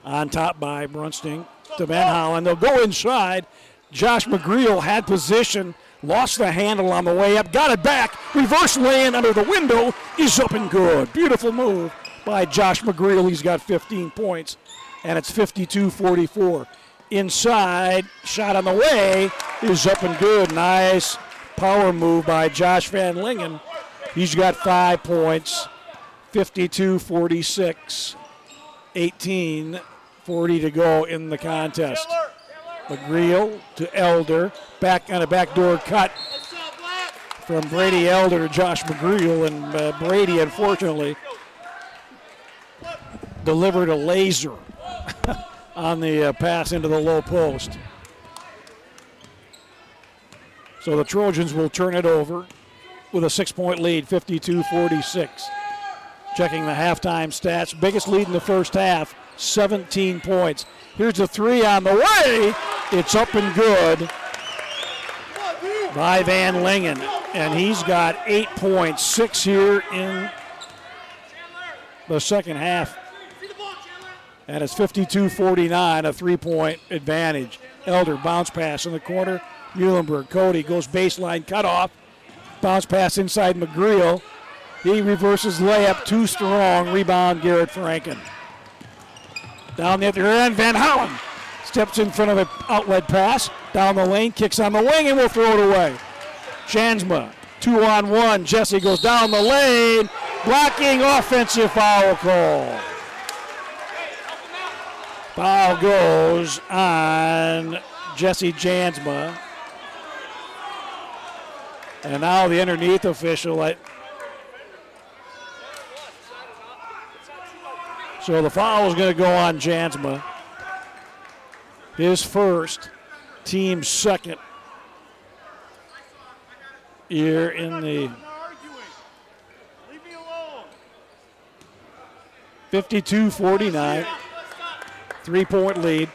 on top by Brunsting to Van Hollen. They'll go inside. Josh McGreal had position, lost the handle on the way up, got it back. Reverse lay-in under the window is up and good. Beautiful move by Josh McGreal. He's got 15 points, and it's 52-44. Inside, shot on the way is up and good. Nice power move by Josh Van Lingen. He's got 5 points. 52-46. 18:40 to go in the contest. McGreal to Elder. Back on a backdoor cut from Brady Elder to Josh McGreal. And Brady, unfortunately, delivered a laser on the pass into the low post. So the Trojans will turn it over with a 6-point lead, 52-46. Checking the halftime stats. Biggest lead in the first half, 17 points. Here's the three on the way. It's up and good by Van Lingen. And he's got 8 points, 6 here in the second half. And it's 52-49, a 3-point advantage. Elder bounce pass in the corner. Muhlenberg, Cody goes baseline cutoff. Bounce pass inside McGreal. He reverses layup, too strong. Rebound, Garrett Franken. Down the other end, Van Hollen steps in front of an outlet pass. Down the lane, kicks on the wing, and will throw it away. Jansma, 2-on-1. Jesse goes down the lane. Blocking, offensive foul call. Foul goes on Jesse Jansma. And now the underneath official. So the foul is going to go on Jansma. His first, team's second here in the 52-49. 3-point lead.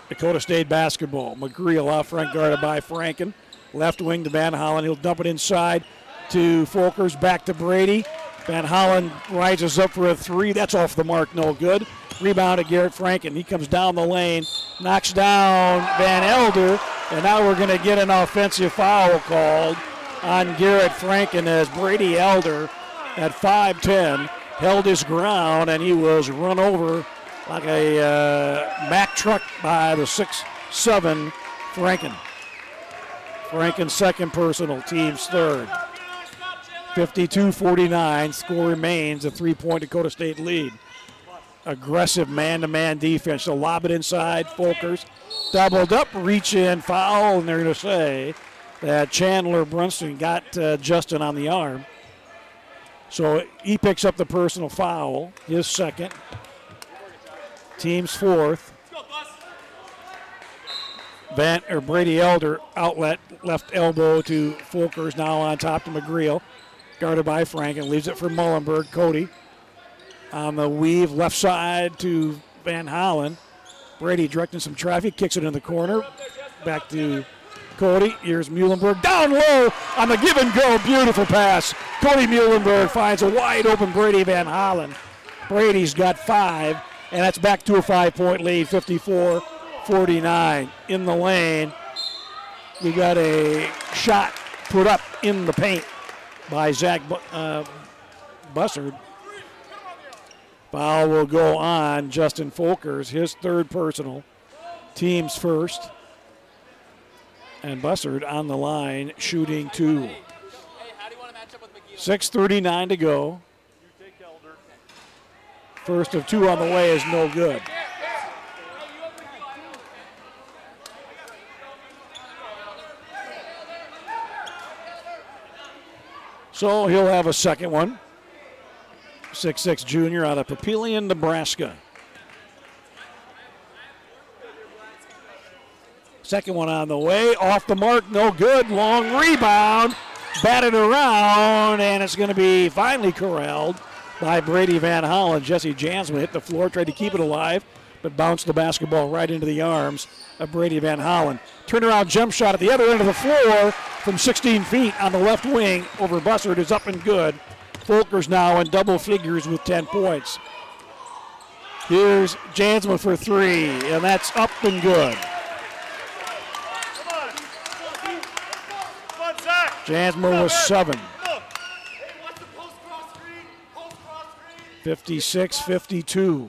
Dakota State basketball. McGreal out front, guarded by Franken. Left wing to Van Hollen. He'll dump it inside to Folkers. Back to Brady. Van Hollen rises up for a three. That's off the mark, no good. Rebound to Garrett Franken. He comes down the lane, knocks down Van Elder, and now we're going to get an offensive foul called on Garrett Franken as Brady Elder at 5'10" held his ground, and he was run over like a Mack truck by the 6'7" Franken. Franken's second personal, team's third. 52-49, score remains a 3-point Dakota State lead. Aggressive man-to-man defense. They'll lob it inside. Folkers doubled up, reach in, foul, and they're going to say that Chandler Brunston got Justin on the arm. So he picks up the personal foul, his second. Team's fourth. Brady Elder outlet, left elbow to Folkers, now on top to McGreal. Guarded by Franken, leaves it for Muhlenberg. Cody on the weave, left side to Van Hollen. Brady directing some traffic, kicks it in the corner. Back to Cody. Here's Muhlenberg down low on the give and go. Beautiful pass. Cody Muhlenberg finds a wide open Brady Van Hollen. Brady's got 5, and that's back to a 5-point lead, 54-49. In the lane, we got a shot put up in the paint by Zach Bussard. Foul will go on Justin Folkers, his third personal, team's first. And Bussard on the line, shooting 2. 6:39 to go. First of 2 on the way is no good. So he'll have a second one. 6'6" junior out of Papillion, Nebraska. Second one on the way, off the mark, no good. Long rebound, batted around, and it's going to be finally corralled by Brady Van Hollen. Jesse Jansma hit the floor, tried to keep it alive, but bounced the basketball right into the arms of Brady Van Hollen. Turnaround jump shot at the other end of the floor from 16 feet on the left wing over Bussard is up and good. Folkers now in double figures with 10 points. Here's Jansma for 3, and that's up and good. Jansma was 7. 56-52.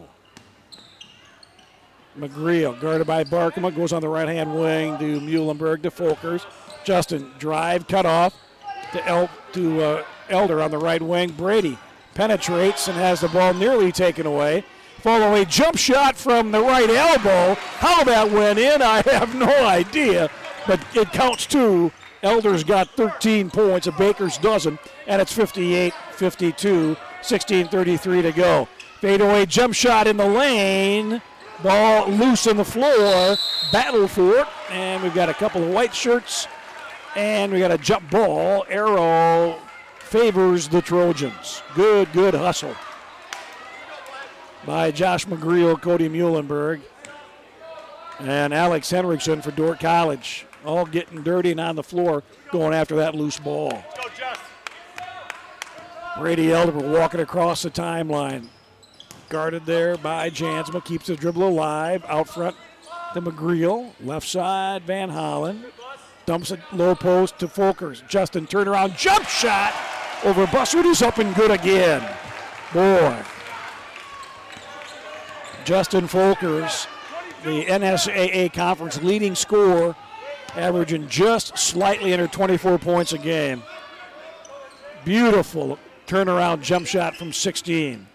McGreal guarded by Barkema, goes on the right-hand wing to Muhlenberg to Folkers. Justin drive, cut off to Elder on the right wing. Brady penetrates and has the ball nearly taken away. Follow a jump shot from the right elbow. How that went in, I have no idea, but it counts 2. Elder's got 13 points, a Baker's dozen, and it's 58-52, 16:33 to go. Fadeaway jump shot in the lane. Ball loose on the floor. Battle for it, and we've got a couple of white shirts, and we got a jump ball. Arrow favors the Trojans. Good hustle by Josh McGreal, Cody Muhlenberg, and Alex Henriksen for Dordt College. All getting dirty and on the floor going after that loose ball. Brady Elder walking across the timeline. Guarded there by Jansma, keeps the dribble alive. Out front to McGreal. Left side, Van Hollen. Dumps it low post to Folkers. Justin turnaround jump shot over Bussard is up and good again. Boy. Justin Folkers, the NSAA conference leading scorer, averaging just slightly under 24 points a game. Beautiful turnaround jump shot from 16.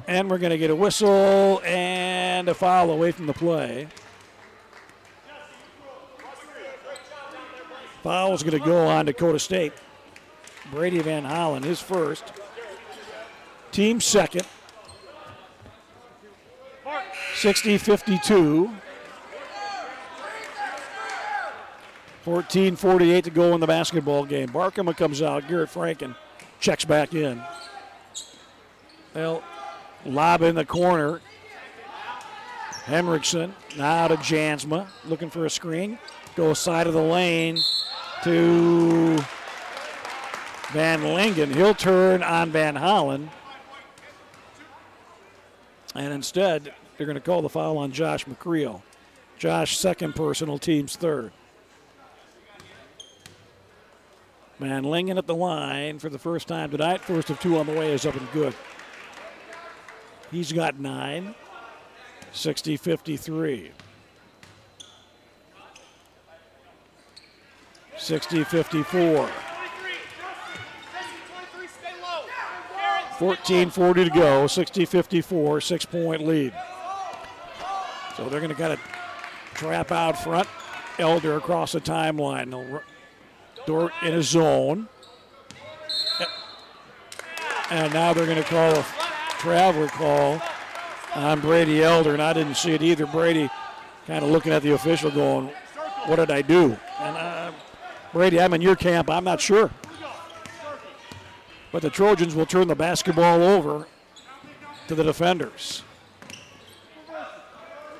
And we're going to get a whistle and a foul away from the play. Foul's going to go on Dakota State. Brady Van Hollen, his first. Team second. 60-52. 14:48 to go in the basketball game. Barkema comes out. Garrett Franken checks back in. Well, lob in the corner. Henriksen now to Jansma, looking for a screen. Goes side of the lane to Van Lingen. He'll turn on Van Hollen. And instead, they're going to call the foul on Josh McCreel. Josh, second personal, team's third. Van Lingen at the line for the first time tonight. First of 2 on the way is up and good. He's got 9. 60-53. 60-54. 14:40 to go. 60-54. 6-point lead. So they're going to kind of trap out front. Elder across the timeline. Dordt in a zone. And now they're going to call a traveler call on Brady Elder, and I didn't see it either. Brady kind of looking at the official going, what did I do? And Brady, I'm in your camp. I'm not sure. But the Trojans will turn the basketball over to the defenders.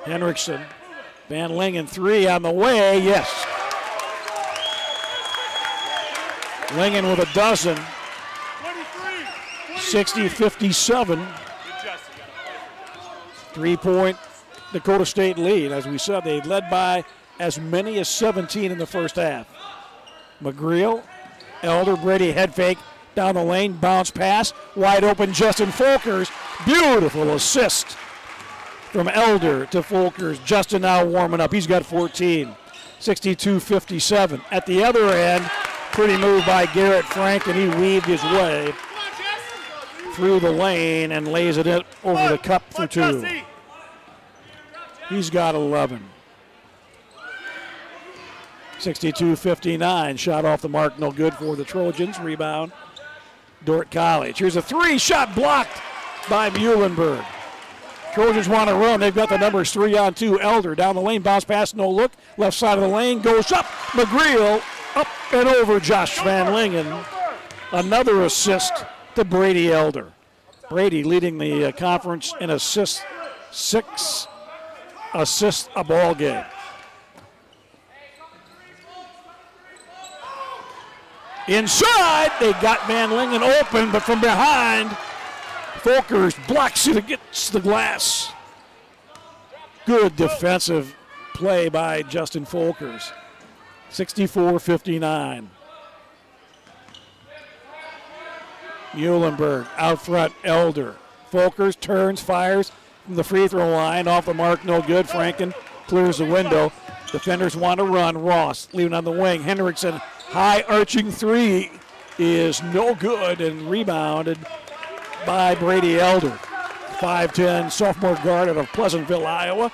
Henriksen, Van Lingen 3 on the way, yes. Lingen with a dozen. 60-57. 3-point Dakota State lead. As we said, they led by as many as 17 in the first half. McGreal, Elder, Brady head fake down the lane, bounce pass, wide open Justin Folkers. Beautiful assist from Elder to Folkers. Justin now warming up. He's got 14. 62-57. At the other end, pretty move by Garrett Frank, and he weaved his way through the lane and lays it in over the cup for 2. He's got 11. 62-59, shot off the mark, no good for the Trojans. Rebound, Dordt College. Here's a 3-shot blocked by Muhlenberg. Trojans want to run. They've got the numbers 3-on-2. Elder down the lane, bounce pass, no look. Left side of the lane, goes up. McGreal up and over Josh Van Lingen. Another assist to Brady Elder. Brady leading the conference in assists, 6 assists a ball game. Inside, they got Van Lingen open, but from behind, Folkers blocks it against the glass. Good defensive play by Justin Folkers. 64-59. Muhlenberg out front, Elder. Folkers turns, fires from the free throw line, off the mark, no good. Franken clears the window. Defenders want to run. Ross leaving on the wing. Hendrickson, high arching 3 is no good and rebounded by Brady Elder. 5'10" sophomore guard out of Pleasantville, Iowa.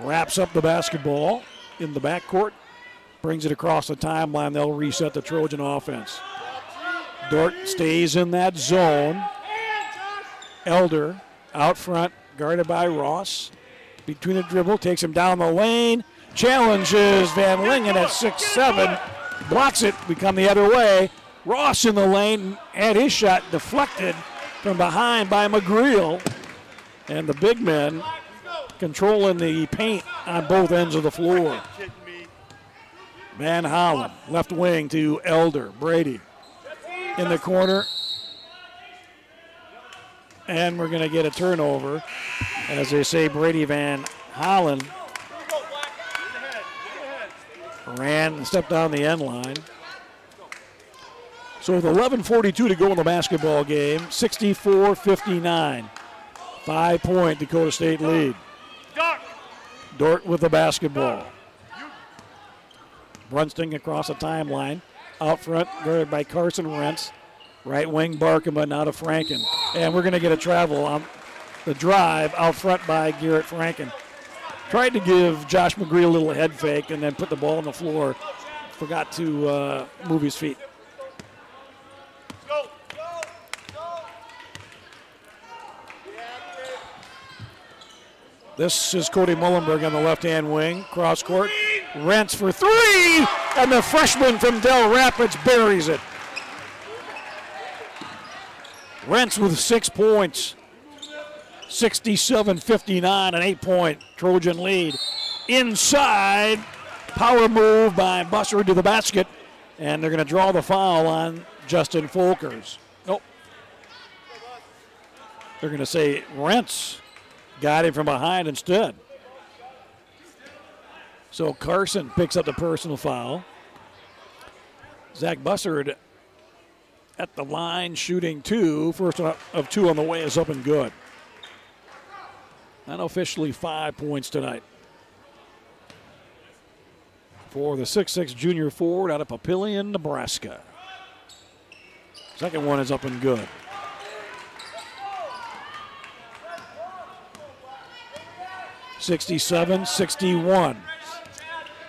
Wraps up the basketball in the backcourt. Brings it across the timeline. They'll reset the Trojan offense. Dordt stays in that zone. Elder out front, guarded by Ross. Between the dribble, takes him down the lane. Challenges Van Lingen at 6'7". Blocks it, we come the other way. Ross in the lane, had his shot deflected from behind by McGreal. And the big men controlling the paint on both ends of the floor. Van Hollen, left wing to Elder. Brady in the corner. And we're going to get a turnover. As they say, Brady Van Hollen ran and stepped down the end line. So with 11:42 to go in the basketball game, 64-59. 5-point Dakota State lead. Dordt with the basketball. Brunsting across the timeline. Out front, guarded by Carson Rentz. Right wing, Barkema, now to Franken. And we're going to get a travel on the drive out front by Garrett Franken. Tried to give Josh McGree a little head fake and then put the ball on the floor. Forgot to move his feet. This is Cody Mullenberg on the left-hand wing. Cross court. Rents for 3. And the freshman from Del Rapids buries it. Rents with 6 points. 67-59, an 8-point Trojan lead. Inside, power move by Busser to the basket. And they're going to draw the foul on Justin Folkers. Nope. They're going to say Rents got him from behind instead. So Carson picks up the personal foul. Zach Bussard at the line shooting 2. First of 2 on the way is up and good. Unofficially 5 points tonight for the 6'6" junior forward out of Papillion, Nebraska. Second one is up and good. (67-61).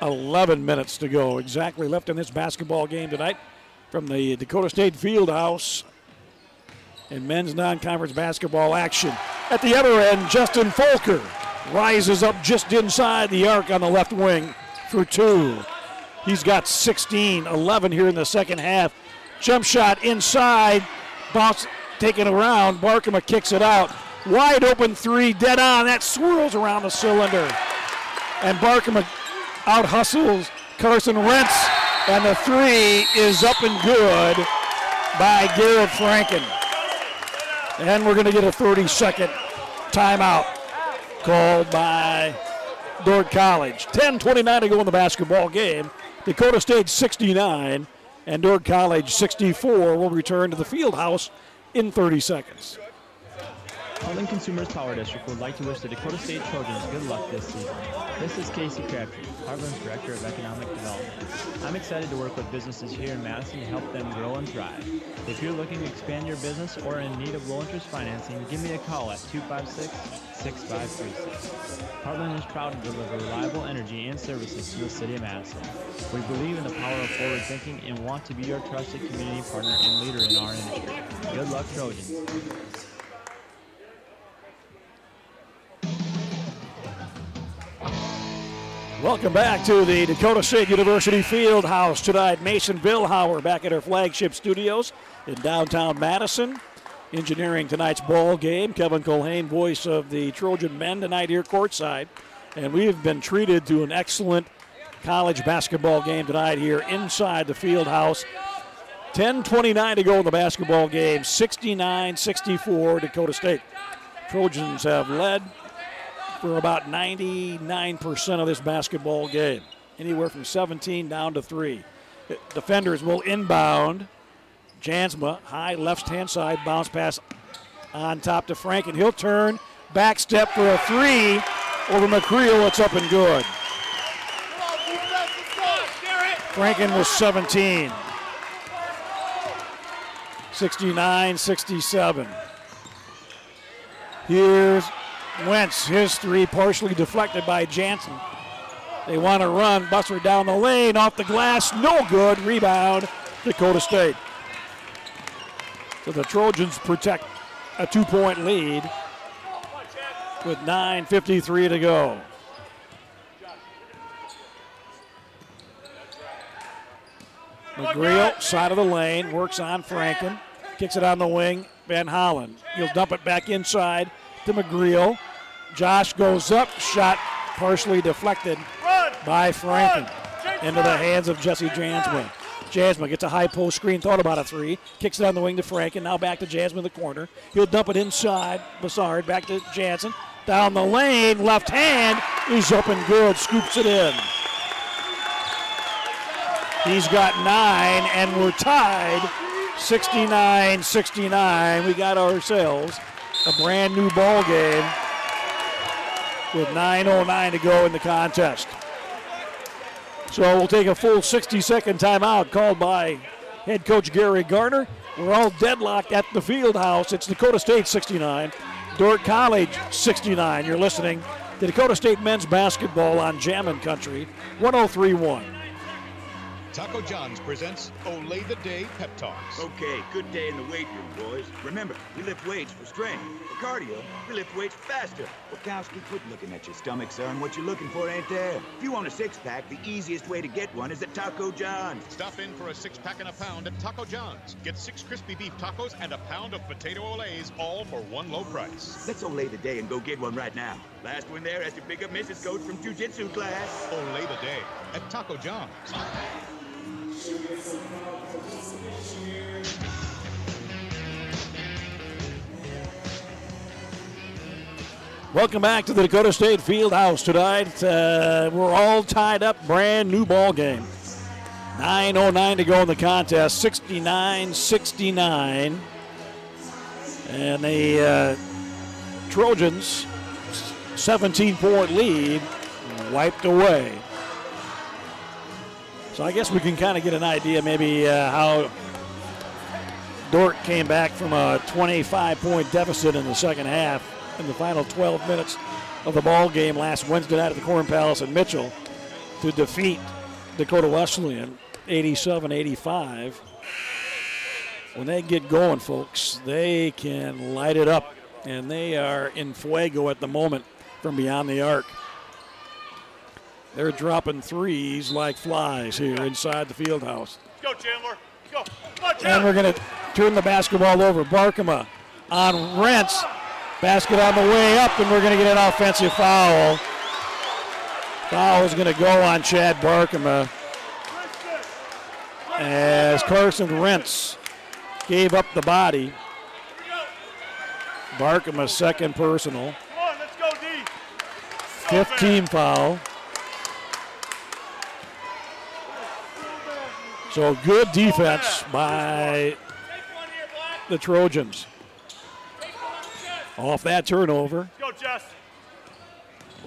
11 minutes to go exactly left in this basketball game tonight from the Dakota State Fieldhouse in men's non-conference basketball action. At the other end, Justin Folker rises up just inside the arc on the left wing for 2. He's got 16, 11 here in the second half. Jump shot inside, bounce taken around. Barkema kicks it out. Wide open 3, dead on. That swirls around the cylinder. And Barkema out hustles Carson Rentz. And the 3 is up and good by Garrett Franken. And we're going to get a 30-second timeout called by Dordt College. 10:29 to go in the basketball game. Dakota State 69 and Dordt College 64 will return to the field house in 30 seconds. Heartland Consumers Power District would like to wish the Dakota State Trojans good luck this season. This is Casey Crabtree, Heartland's Director of Economic Development. I'm excited to work with businesses here in Madison to help them grow and thrive. If you're looking to expand your business or in need of low-interest financing, give me a call at 256-6536. Heartland is proud to deliver reliable energy and services to the city of Madison. We believe in the power of forward thinking and want to be your trusted community partner and leader in our industry. Good luck, Trojans. Welcome back to the Dakota State University Fieldhouse tonight. Mason Billhauer back at our flagship studios in downtown Madison. Engineering tonight's ball game. Kevin Colhane, voice of the Trojan men tonight here courtside. And we've been treated to an excellent college basketball game tonight here inside the Fieldhouse. 10:29 to go in the basketball game. 69-64 Dakota State. Trojans have led for about 99% of this basketball game. Anywhere from 17 down to 3. Defenders will inbound. Jansma, high left-hand side, bounce pass on top to Franken. He'll turn, back step for a 3 over McCreel. It's up and good. Franken was 17. 69-67. Here's Wentz, his 3 partially deflected by Jansen. They want to run. Buster down the lane, off the glass, no good. Rebound, Dakota State. So the Trojans protect a 2-point lead with 9:53 to go. McGreal, side of the lane, works on Franken. Kicks it on the wing, Van Hollen. He'll dump it back inside to McGreal. Josh goes up, shot partially deflected by Franken into the hands of Jesse Jansma. Jansma gets a high post screen, thought about a 3, kicks it on the wing to Franken, now back to Jansma in the corner. He'll dump it inside, Bassard, back to Jansen. Down the lane, left hand, he's up and good, scoops it in. He's got 9, and we're tied 69-69. We got ourselves a brand new ball game with 9:09 to go in the contest. So we'll take a full 60-second timeout called by head coach Gary Garner. We're all deadlocked at the Fieldhouse. It's Dakota State 69, Dordt College 69. You're listening to Dakota State men's basketball on Jammin' Country 103.1. Taco John's presents Olay the Day Pep Talks. Okay, good day in the weight room, boys. Remember, we lift weights for strength. For cardio, we lift weights faster. Wachowski, quit looking at your stomach, son. What you're looking for ain't there. If you want a six-pack, the easiest way to get one is at Taco John's. Stop in for a 6-pack and a pound at Taco John's. Get 6 crispy beef tacos and a pound of potato olays, all for one low price. Let's Olay the day and go get one right now. Last one there has to pick up Mrs. Coach from jiu-jitsu class. Olay the day at Taco John's. Welcome back to the Dakota State Fieldhouse tonight. We're all tied up, brand new ball game. 9:09 to go in the contest, 69-69. And the Trojans, 17-point lead, wiped away. So I guess we can kind of get an idea maybe how Dordt came back from a 25-point deficit in the second half in the final 12 minutes of the ball game last Wednesday night at the Corn Palace in Mitchell to defeat Dakota Wesleyan 87-85. When they get going, folks, they can light it up, and they are in fuego at the moment from beyond the arc. They're dropping threes like flies here inside the Fieldhouse. Go, Chandler. Go. Come on, And we're going to turn the basketball over. Barkema on Rentz. Basket on the way up, and we're going to get an offensive foul. Foul is going to go on Chad Barkema as Carson Rentz gave up the body. Barkema's second personal. Come on, let's go, D. Fifth team foul. So good defense by the Trojans. Off that turnover, Go, Jess.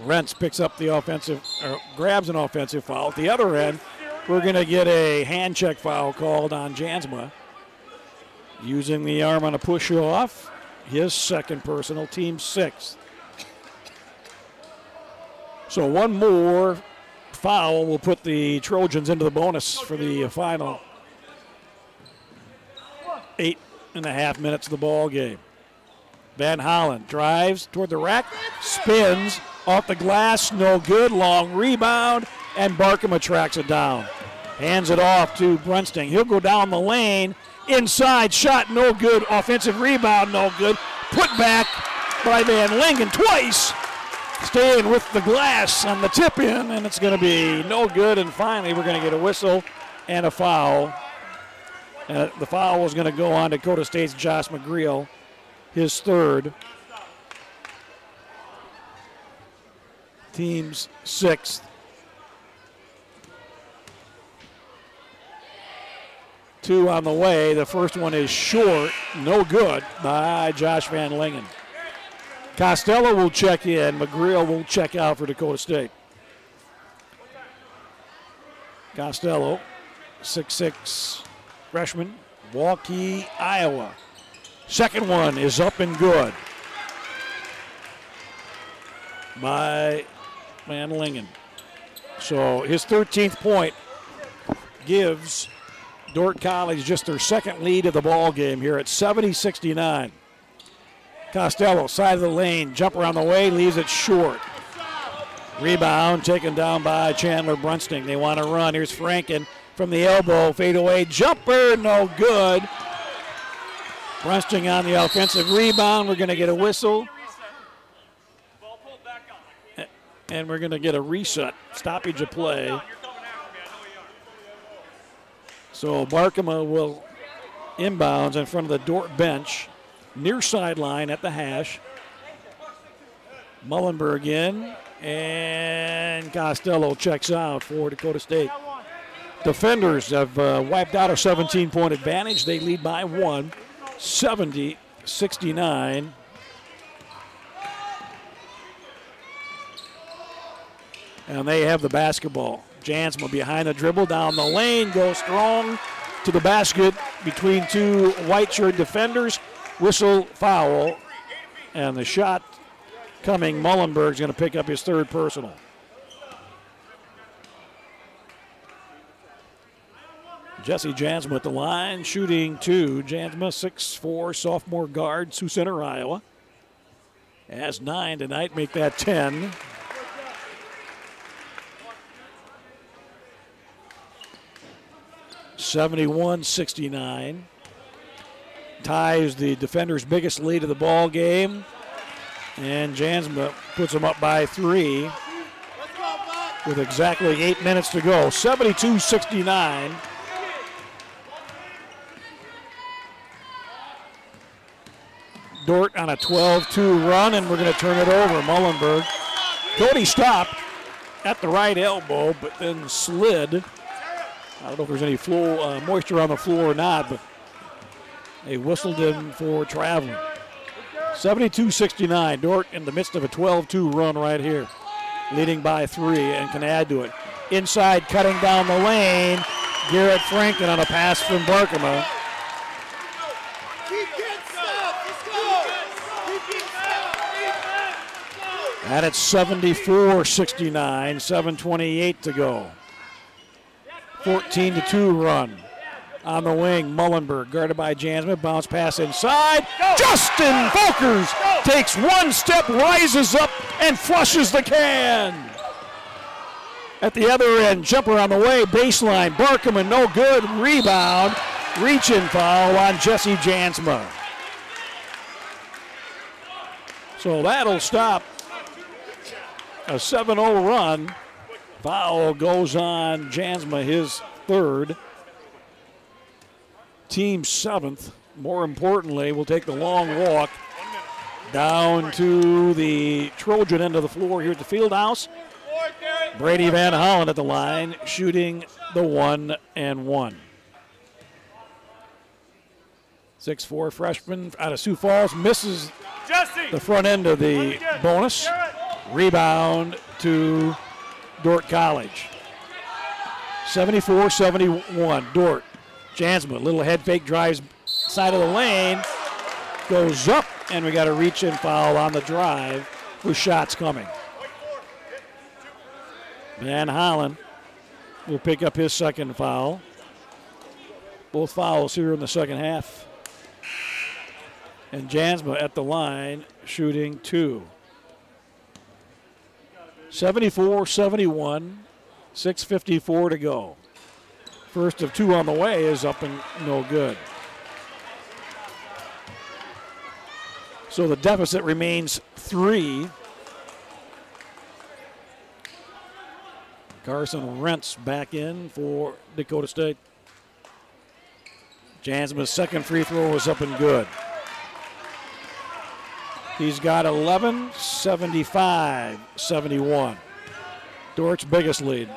Rentz picks up the offensive, or grabs an offensive foul. At the other end, we're going to get a hand check foul called on Jansma. Using the arm on a push off, his second personal, team 6th. So one more foul will put the Trojans into the bonus for the final 8.5 minutes of the ball game. Van Hollen drives toward the rack, spins off the glass, no good, long rebound, and Barkema tracks it down. Hands it off to Brunsting. He'll go down the lane, inside shot, no good, offensive rebound, no good, put back by Van Lingen twice, staying with the glass on the tip in, and it's going to be no good, and finally we're going to get a whistle and a foul. The foul was going to go on Dakota State's Josh McGreal, his third. Team's 6th. 2 on the way. The first one is short, no good by Josh Van Lingen. Costello will check in. McGreal will check out for Dakota State. Costello, 6'6", freshman, Waukee, Iowa. Second one is up and good by Van Lingen. So his 13th point gives Dordt College just their second lead of the ball game here at 70-69. Costello, side of the lane, jumper on the way, leaves it short. Rebound taken down by Chandler Brunsting. They want to run. Here's Franken from the elbow, fade away, jumper, no good. Brunsting on the offensive rebound. We're going to get a whistle. And we're going to get a reset, stoppage of play. So Barkema will inbounds in front of the Dordt bench, near sideline at the hash. Mullenberg in, and Costello checks out for Dakota State. Defenders have wiped out a 17-point advantage. They lead by 1, 70-69. And they have the basketball. Jansma behind the dribble, down the lane, goes strong to the basket between 2 white shirt defenders. Whistle, foul, and the shot coming. Mullenberg's going to pick up his third personal. Jesse Jansma at the line, shooting 2. Jansma, 6'4", sophomore guard, Sioux Center, Iowa. Has 9 tonight, make that 10. (71-69). Ties the defender's biggest lead of the ball game. And Jansma puts them up by 3 with exactly 8 minutes to go. 72-69. Dordt on a 12-2 run, and we're going to turn it over. Mullenberg. Cody stopped at the right elbow, but then slid. I don't know if there's any moisture on the floor or not, but they whistled him for traveling. 72-69. Dordt in the midst of a 12-2 run right here, leading by 3 and can add to it. Inside, cutting down the lane, Garrett Franken on a pass from Barkema. And it's 74-69, 7:28 to go. 14-2 run on the wing. Mullenberg guarded by Jansma. Bounce pass inside. Go. Justin Folkers takes 1 step, rises up, and flushes the can. At the other end, jumper on the way, baseline. Barkema, no good. Rebound. Reach-in foul on Jesse Jansma. So that'll stop a 7-0 run. Foul goes on Jansma, his third. Team 7th. More importantly, will take the long walk down to the Trojan end of the floor here at the field house. Brady Van Hollen at the line, shooting the 1-1. 6'4" freshman out of Sioux Falls, misses the front end of the bonus. Rebound to Dordt College. 74-71, Dordt. Jansma, little head fake, drives side of the lane, goes up, and we got a reach-in foul on the drive with shots coming. Van Hollen will pick up his second foul. Both fouls here in the second half. And Jansma at the line, shooting 2. 74-71, 6:54 to go. First of 2 on the way is up and no good. So the deficit remains 3. Carson Rentz back in for Dakota State. Jansma's second free throw is up and good. He's got 11, 75-71. Dordt's biggest lead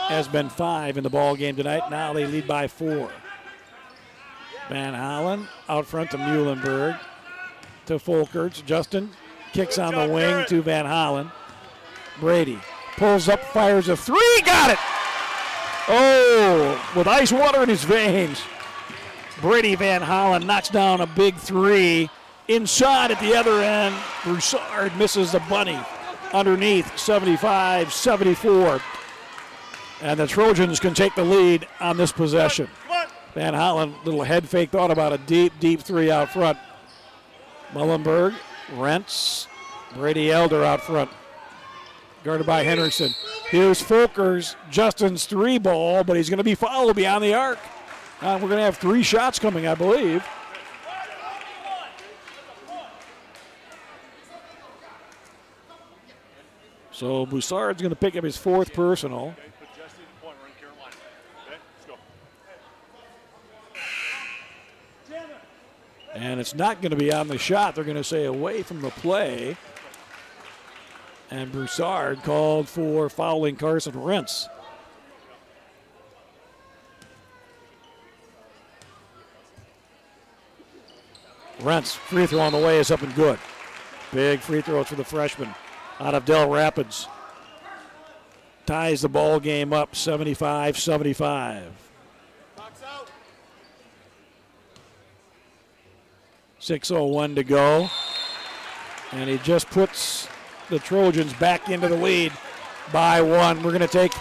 has been 5 in the ball game tonight. Now they lead by 4. Van Hollen out front to Muhlenberg, to Folkerts. Justin kicks on the wing to Van Hollen. Brady pulls up, fires a 3, got it! Oh, with ice water in his veins. Brady Van Hollen knocks down a big 3. Inside at the other end, Broussard misses the bunny. Underneath, 75-74. And the Trojans can take the lead on this possession. Van Hollen, little head fake, thought about a deep 3 out front. Muhlenberg, Rentz, Brady Elder out front. Guarded by Henriksen. Here's Folkers, Justin's 3 ball, but he's going to be fouled beyond the arc. We're going to have 3 shots coming, I believe. So Broussard's going to pick up his 4th personal. And it's not going to be on the shot. They're going to say away from the play. And Broussard called for fouling Carson Rentz. Rentz, free throw on the way is up and good. Big free throws for the freshman out of Del Rapids. Ties the ball game up 75-75. 6:01 to go. And he just puts the Trojans back into the lead by 1. We're going to take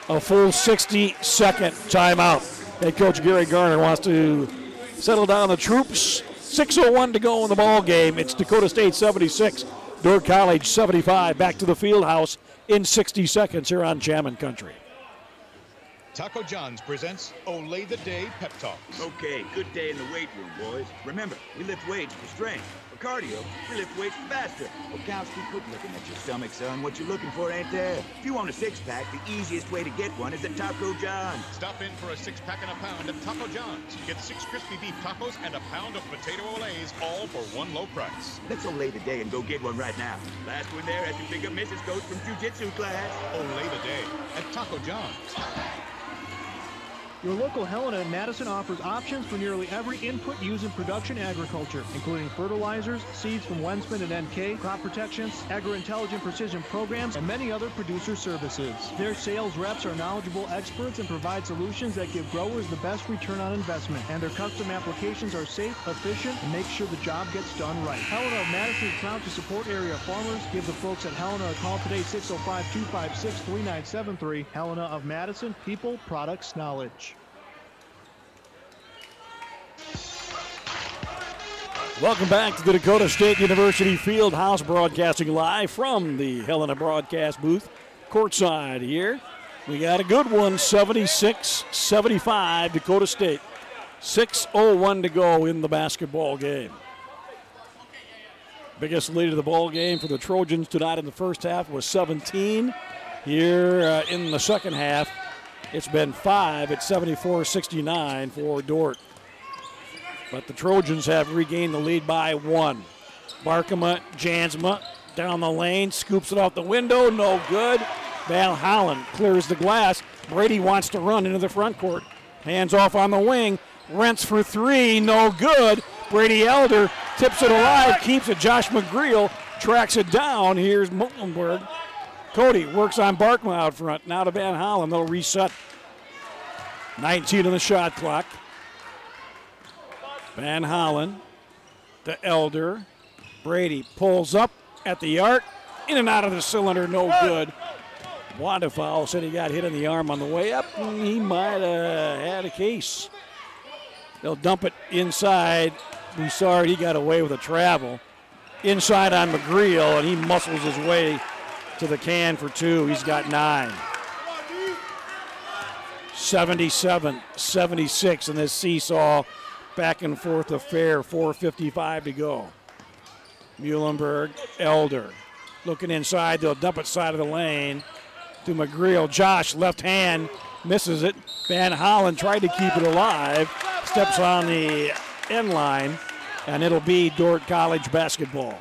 a full 60-second timeout. Head coach Gary Garner wants to settle down the troops. 6:01 to go in the ball game. It's Dakota State 76, Dordt College 75. Back to the field house in 60 seconds here on Jammin' Country. Taco John's presents Olay the Day Pep Talks. Okay, good day in the weight room, boys. Remember, we lift weights for strength. For cardio, we lift weights faster. Wachowski, quit looking at your stomach, son. What you're looking for ain't there. If you want a 6-pack, the easiest way to get one is at Taco John's. Stop in for a 6-pack and a pound at Taco John's. Get 6 crispy beef tacos and a pound of potato olays, all for one low price. Let's olay the day and go get one right now. Last one there has to pick up Mrs. Coach from jiu-jitsu class. Olay the day at Taco John's. Your local Helena in Madison offers options for nearly every input used in production agriculture, including fertilizers, seeds from Wensman and NK, crop protections, agri-intelligent precision programs, and many other producer services. Their sales reps are knowledgeable experts and provide solutions that give growers the best return on investment. And their custom applications are safe, efficient, and make sure the job gets done right. Helena of Madison is proud to support area farmers. Give the folks at Helena a call today, 605-256-3973. Helena of Madison, people, products, knowledge. Welcome back to the Dakota State University Fieldhouse, broadcasting live from the Helena broadcast booth, courtside here. We got a good one, 76-75, Dakota State. 6:01 to go in the basketball game. Biggest lead of the ball game for the Trojans tonight in the first half was 17. Here in the second half, it's been 5 at 74-69 for Dordt. But the Trojans have regained the lead by 1. Barkema, Jansma down the lane, scoops it off the window, no good. Van Hollen clears the glass. Brady wants to run into the front court. Hands off on the wing. Rentz for 3, no good. Brady Elder tips it alive, keeps it. Josh McGreal tracks it down. Here's Muhlenberg. Cody works on Barkma out front. Now to Van Hollen. They'll reset. 19 on the shot clock. Van Hollen to Elder. Brady pulls up at the arc. In and out of the cylinder, no good. Wanderfowl said he got hit in the arm on the way up. He might have had a case. They'll dump it inside. Broussard, he got away with a travel. Inside on McGreal, and he muscles his way to the can for two. He's got 9. 77-76 in this seesaw back and forth affair. 4:55 to go. Muhlenberg, Elder. Looking inside, they'll dump it side of the lane to McGreal. Josh, left hand, misses it. Van Hollen tried to keep it alive. Steps on the end line, and it'll be Dordt College basketball.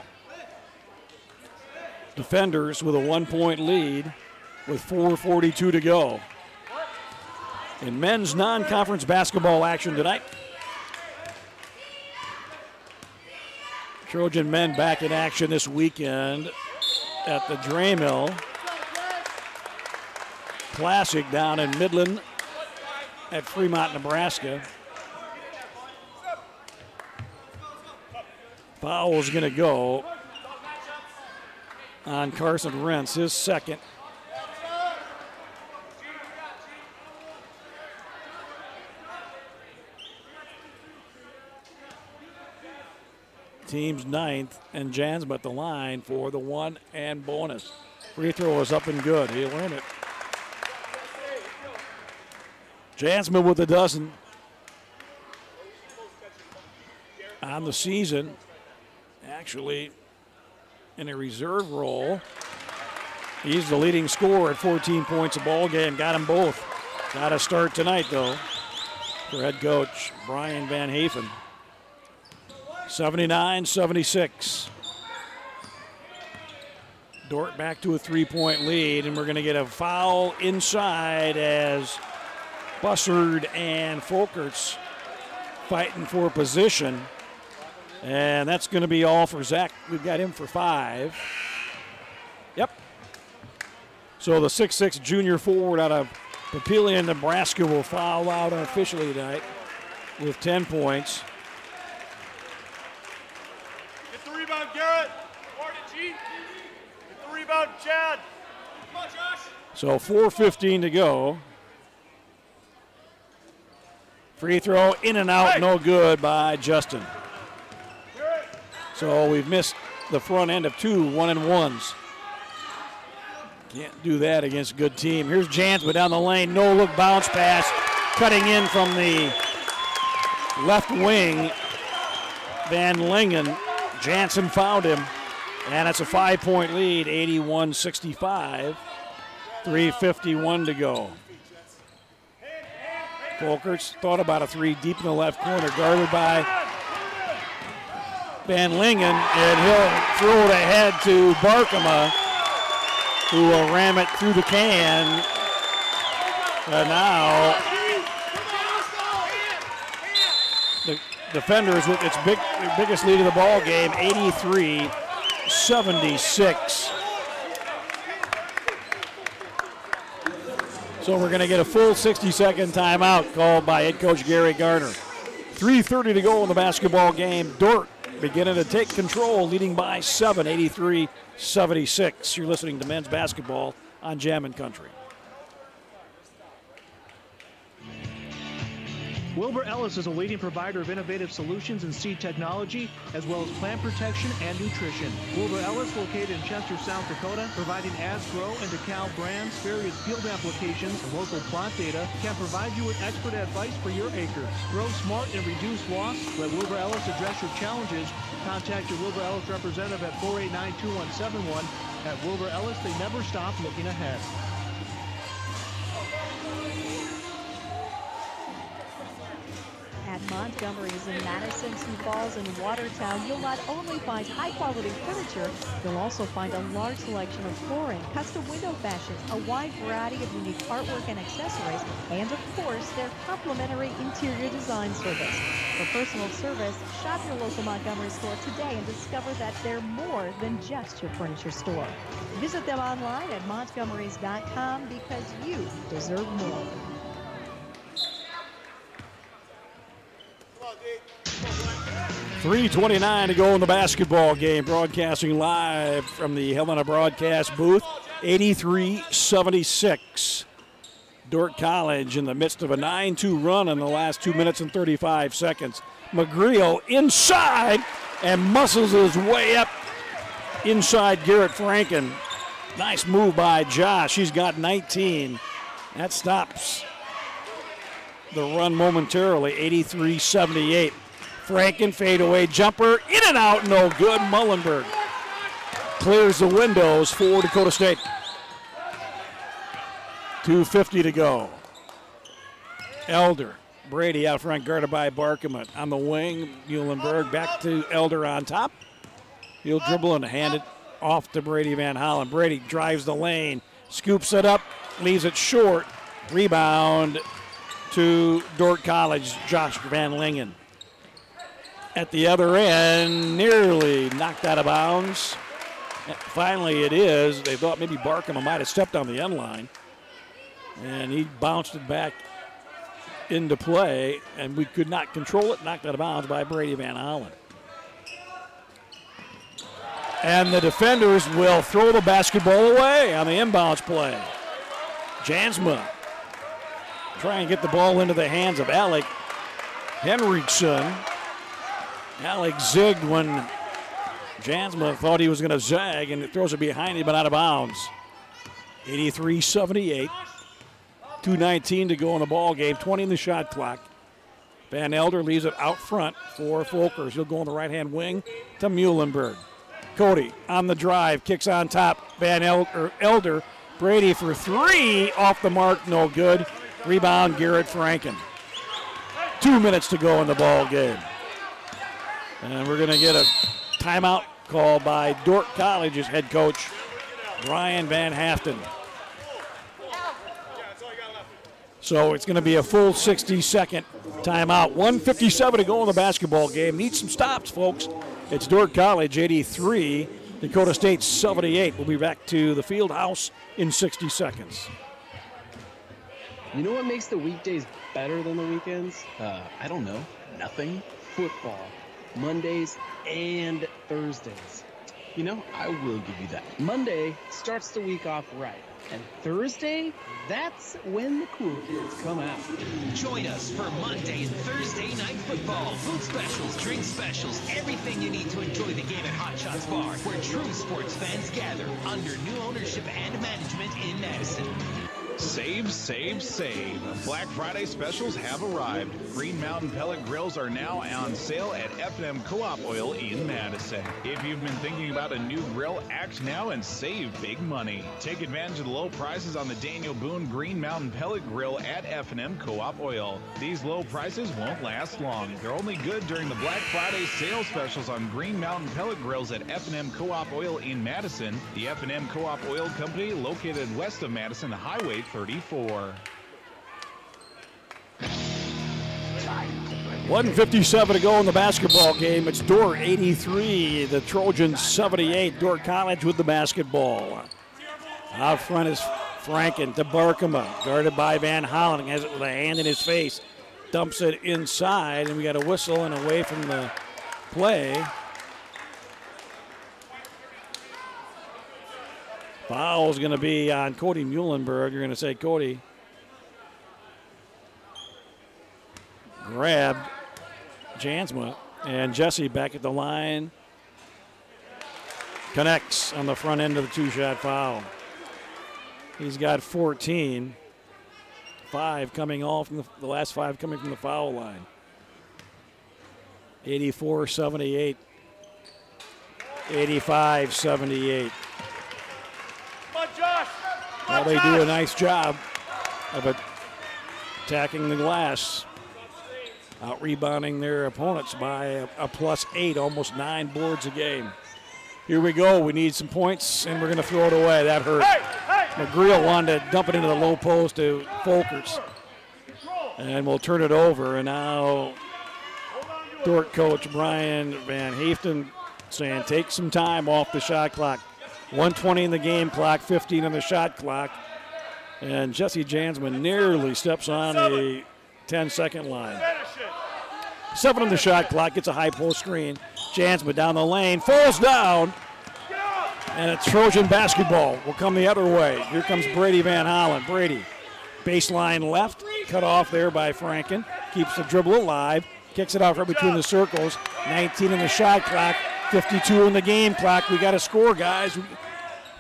Defenders with a 1-point lead with 4:42 to go. In men's non-conference basketball action tonight, Trojan men back in action this weekend at the Dramill Classic down in Midland at Fremont, Nebraska. Foul is going to go on Carson Rentz, his second. Team's 9th, and Jansma at the line for the 1 and bonus. Free throw is up and good. He'll earn it. Jansma with a dozen on the season. Actually, in a reserve role, he's the leading scorer at 14 points a ball game. Got them both. Got to start tonight, though, for head coach Brian Van Hafen. 79-76. Dordt back to a 3-point lead, and we're going to get a foul inside as Bussard and Folkerts fighting for position. And that's going to be all for Zach. We've got him for 5. Yep. So the 6'6 junior forward out of Papillion, Nebraska will foul out unofficially tonight with 10 points. Get the rebound, Garrett. Guard it, G. Get the rebound, Chad. Come on, Josh. So 4:15 to go. Free throw in and out, no good by Justin. So we've missed the front end of 2 1-and-1s. Can't do that against a good team. Here's Jansma down the lane, no look bounce pass, cutting in from the left wing. Van Lingen, Jansen found him, and it's a 5-point lead, 81-65. 3:51 to go. Folkerts thought about a 3 deep in the left corner, guarded by Van Lingen, and he'll throw it ahead to Barkema, who will ram it through the can. And now the defenders with its biggest lead of the ball game, 83-76. So we're going to get a full 60-second timeout called by head coach Gary Garner. 3:30 to go in the basketball game. Dordt beginning to take control, leading by 7, 83-76. You're listening to men's basketball on Jammin' Country. Wilbur Ellis is a leading provider of innovative solutions in seed technology, as well as plant protection and nutrition. Wilbur Ellis, located in Chester, South Dakota, providing Asgrow and DeKalb brands, various field applications, and local plot data, can provide you with expert advice for your acres. Grow smart and reduce loss. Let Wilbur Ellis address your challenges. Contact your Wilbur Ellis representative at 489-2171. At Wilbur Ellis, they never stop looking ahead. At Montgomery's in Madison, Sioux Falls, and Watertown, you'll not only find high-quality furniture, you'll also find a large selection of flooring, custom window fashions, a wide variety of unique artwork and accessories, and of course, their complimentary interior design service. For personal service, shop your local Montgomery store today and discover that they're more than just your furniture store. Visit them online at montgomerys.com because you deserve more. .329 to go in the basketball game. Broadcasting live from the Helena broadcast booth. 83-76. Dordt College in the midst of a 9-2 run in the last 2 minutes and 35 seconds. Magrillo inside and muscles his way up inside Garrett Franken. Nice move by Josh. He's got 19. That stops the run momentarily. 83-78. Franken fadeaway jumper, in and out, no good. Mullenberg clears the windows for Dakota State. 2:50 to go. Elder, Brady out front, guarded by Barkman. On the wing, Muhlenberg back to Elder on top. He'll dribble and hand it off to Brady Van Hollen. Brady drives the lane, scoops it up, leaves it short. Rebound to Dordt College, Josh Van Lingen. At the other end, nearly knocked out of bounds. Finally it is. They thought maybe Barkman might have stepped on the end line. And he bounced it back into play, and we could not control it. Knocked out of bounds by Brady Van Hollen. And the defenders will throw the basketball away on the inbounds play. Jansma try and get the ball into the hands of Alec Henriksen. Alec zigged when Jansma thought he was going to zag, and it throws it behind him but out of bounds. 83-78. 2:19 to go in the ball game. 20 in the shot clock. Van Elder leaves it out front for Folkers. He'll go on the right-hand wing to Muhlenberg. Cody on the drive, kicks on top. Van Elder, Brady for three, off the mark, no good. Rebound, Garrett Franken. 2 minutes to go in the ball game. And we're going to get a timeout call by Dordt College's head coach, Brian Van Haften. So it's going to be a full 60-second timeout. 1:57 to go in the basketball game. Need some stops, folks. It's Dordt College 83, Dakota State 78. We'll be back to the field house in 60 seconds. You know what makes the weekdays better than the weekends? I don't know. Nothing. Football. Mondays and Thursdays. You know, I will give you that. Monday starts the week off right. And Thursday, that's when the cool kids come out. Join us for Monday and Thursday night football. Food specials, drink specials, everything you need to enjoy the game at Hot Shots Bar, where true sports fans gather under new ownership and management in Madison. Save, save, save. Black Friday specials have arrived. Green Mountain pellet grills are now on sale at F&M Co-op Oil in Madison. If you've been thinking about a new grill, act now and save big money. Take advantage of the low prices on the Daniel Boone Green Mountain pellet grill at F&M Co-op Oil. These low prices won't last long. They're only good during the Black Friday sales specials on Green Mountain pellet grills at F&M Co-op Oil in Madison. The F&M Co-op Oil Company, located west of Madison, Highway 34. 1:57 to go in the basketball game. It's Dordt 83, the Trojans 78. Dordt College with the basketball. Out front is Franken to Barkema, guarded by Van Hollen. Has it with a hand in his face. Dumps it inside, and we got a whistle and away from the play. Foul's going to be on Cody Muhlenberg. You're going to say Cody grabbed Jansma, and Jesse back at the line. Connects on the front end of the two-shot foul. He's got 14. 5 coming off from the last 5 coming from the foul line. 84-78. 85-78. Well, they do a nice job of attacking the glass. out-rebounding their opponents by a +8, almost 9 boards a game. Here we go. We need some points, and we're going to throw it away. That hurt. McGreal wanted to dump it into the low post to Folkers. And we'll turn it over. And now Dordt coach Brian Van Haften saying take some time off the shot clock. 1:20 in the game clock, 15 on the shot clock. And Jesse Jansman nearly steps on the 10-second line. 7 on the shot clock, gets a high post screen. Jansman down the lane, falls down. And it's Trojan basketball. Will come the other way. Here comes Brady Van Hollen. Brady, baseline left, cut off there by Franken. Keeps the dribble alive. Kicks it off right between the circles. 19 on the shot clock, 52 on the game clock. We got to score, guys.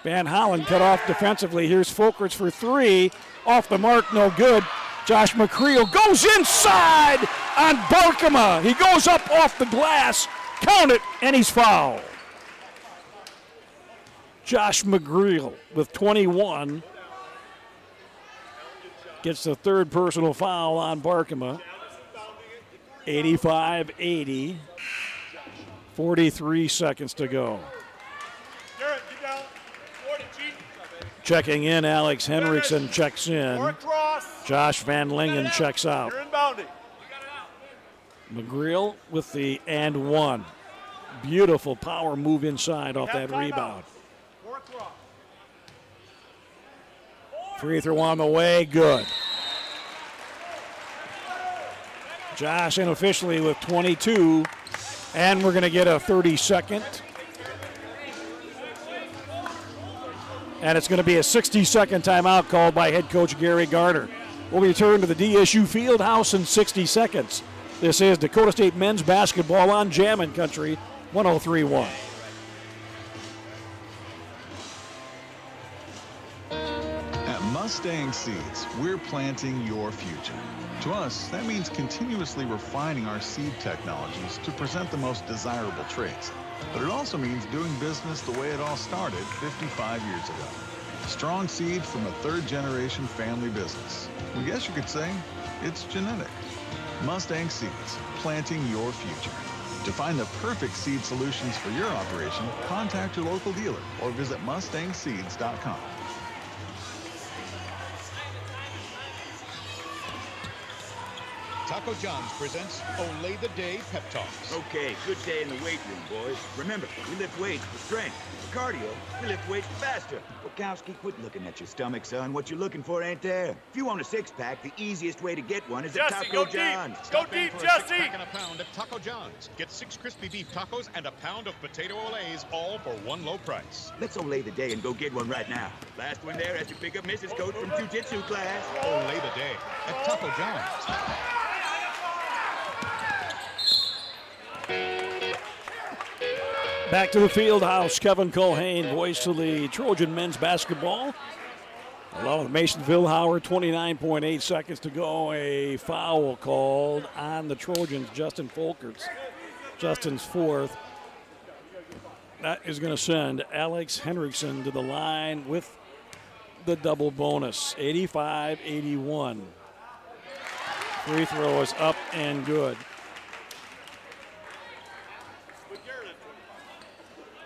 Van Hollen cut off defensively. Here's Folkers for 3. Off the mark, no good. Josh McCreel goes inside on Barkema. He goes up off the glass. Count it, and he's fouled. Josh McGreal with 21 gets the 3rd personal foul on Barkema. 85-80. 43 seconds to go. Checking in, Alex Henriksen checks in. Josh Van Lingen checks out. McGreal with the and 1. Beautiful power move inside off that rebound. Free throw on the way, good. Josh unofficially with 22, and we're going to get a 30-second. And it's going to be a 60-second timeout called by head coach Gary Garner. We'll return to the DSU Fieldhouse in 60 seconds. This is Dakota State men's basketball on Jammin' Country 103.1. Mustang Seeds, we're planting your future. To us, that means continuously refining our seed technologies to present the most desirable traits. But it also means doing business the way it all started 55 years ago. Strong seed from a 3rd-generation family business. I guess you could say it's genetic. Mustang Seeds, planting your future. To find the perfect seed solutions for your operation, contact your local dealer or visit mustangseeds.com. Taco John's presents Olay the Day Pep Talks. Okay, good day in the weight room, boys. Remember, we lift weights for strength. For cardio, we lift weights faster. Wachowski, quit looking at your stomach, son. What you're looking for ain't there. If you want a 6-pack, the easiest way to get one is at Taco John's. Go deep, Jesse! $6 and a pound at Taco John's. Get 6 crispy beef tacos and a pound of potato olays, all for one low price. Let's Olay the day and go get one right now. Last one there has to pick up Mrs. Coach from jiu-jitsu class. Olay the day at Taco John's. Back to the field house. Kevin Culhane, voice of the Trojan men's basketball. Along with Mason Vilhauer, 29.8 seconds to go. A foul called on the Trojans, Justin Folkers. Justin's 4th. That is going to send Alex Henriksen to the line with the double bonus. 85-81. Free throw is up and good.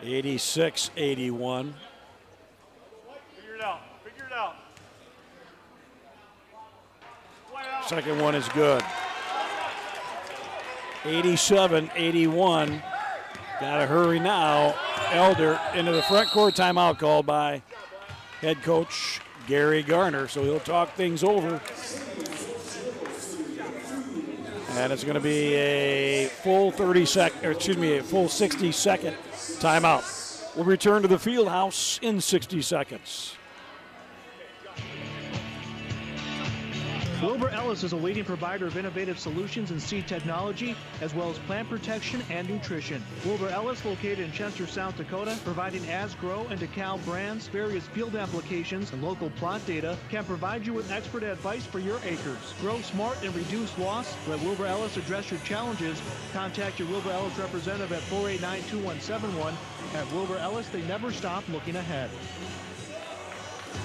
86-81. Figure it out. Figure it out. Second one is good. 87-81. Got to hurry now. Elder into the front court, timeout called by head coach Gary Garner, so he'll talk things over. And it's going to be a full 60-second timeout. We'll return to the field house in 60 seconds. Wilbur Ellis is a leading provider of innovative solutions in seed technology, as well as plant protection and nutrition. Wilbur Ellis, located in Chester, South Dakota, providing Asgrow and DeKalb brands, various field applications, and local plot data, can provide you with expert advice for your acres. Grow smart and reduce loss. Let Wilbur Ellis address your challenges. Contact your Wilbur Ellis representative at 489-2171. At Wilbur Ellis, they never stop looking ahead.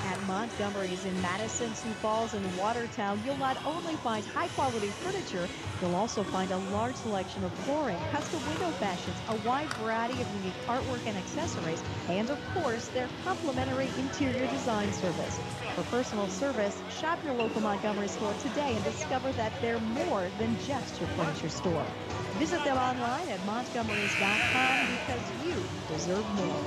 At Montgomery's in Madison, Sioux Falls, and Watertown, you'll not only find high-quality furniture, you'll also find a large selection of flooring, custom window fashions, a wide variety of unique artwork and accessories, and of course, their complimentary interior design service. For personal service, shop your local Montgomery store today and discover that they're more than just your furniture store. Visit them online at montgomerys.com because you deserve more.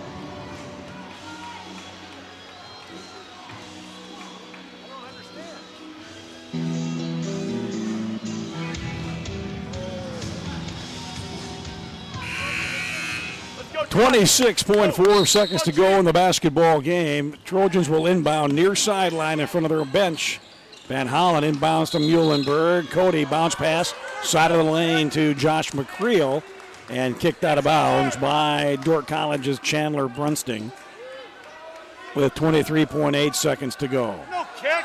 Go. 26.4 seconds to go in the basketball game. Trojans will inbound near sideline in front of their bench. Van Hollen inbounds to Muhlenberg. Cody bounce pass, side of the lane to Josh McCreel, and kicked out of bounds by Dordt College's Chandler Brunsting with 23.8 seconds to go. No kick.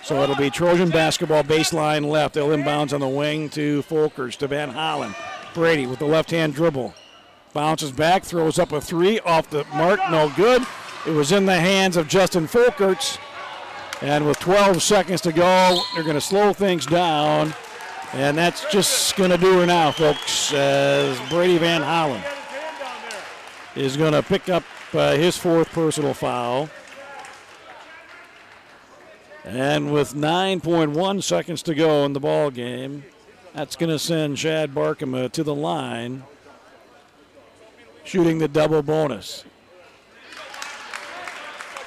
So it'll be Trojan basketball baseline left. They'll inbounds on the wing to Folkers, to Van Hollen. Brady with the left-hand dribble. Bounces back, throws up a three off the mark, no good. It was in the hands of Justin Folkers. And with 12 seconds to go, they're going to slow things down. And that's just going to do her now, folks, as Brady Van Hollen is going to pick up his fourth personal foul. And with 9.1 seconds to go in the ball game, that's going to send Chad Barkema to the line, shooting the double bonus.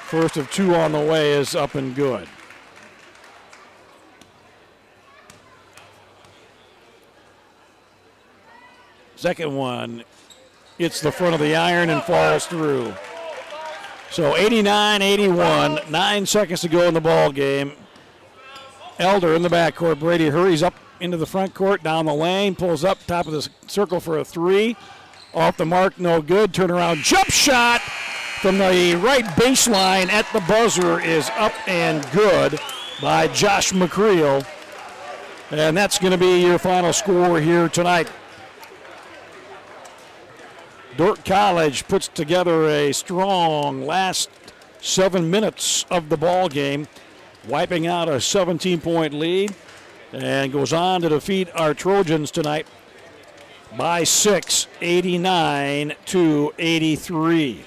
First of two on the way is up and good. Second one, hits the front of the iron and falls through. So 89-81, 9 seconds to go in the ball game. Elder in the backcourt. Brady hurries up into the front court, down the lane, pulls up top of the circle for a three. Off the mark, no good. Turnaround jump shot from the right baseline at the buzzer is up and good by Josh McCreel. And that's going to be your final score here tonight. Dordt College puts together a strong last 7 minutes of the ball game, wiping out a 17-point lead, and goes on to defeat our Trojans tonight by 6, 89-83.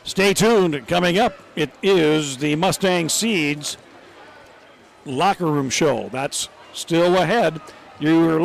Stay tuned. Coming up, it is the Mustang Seeds locker room show. That's still ahead. You're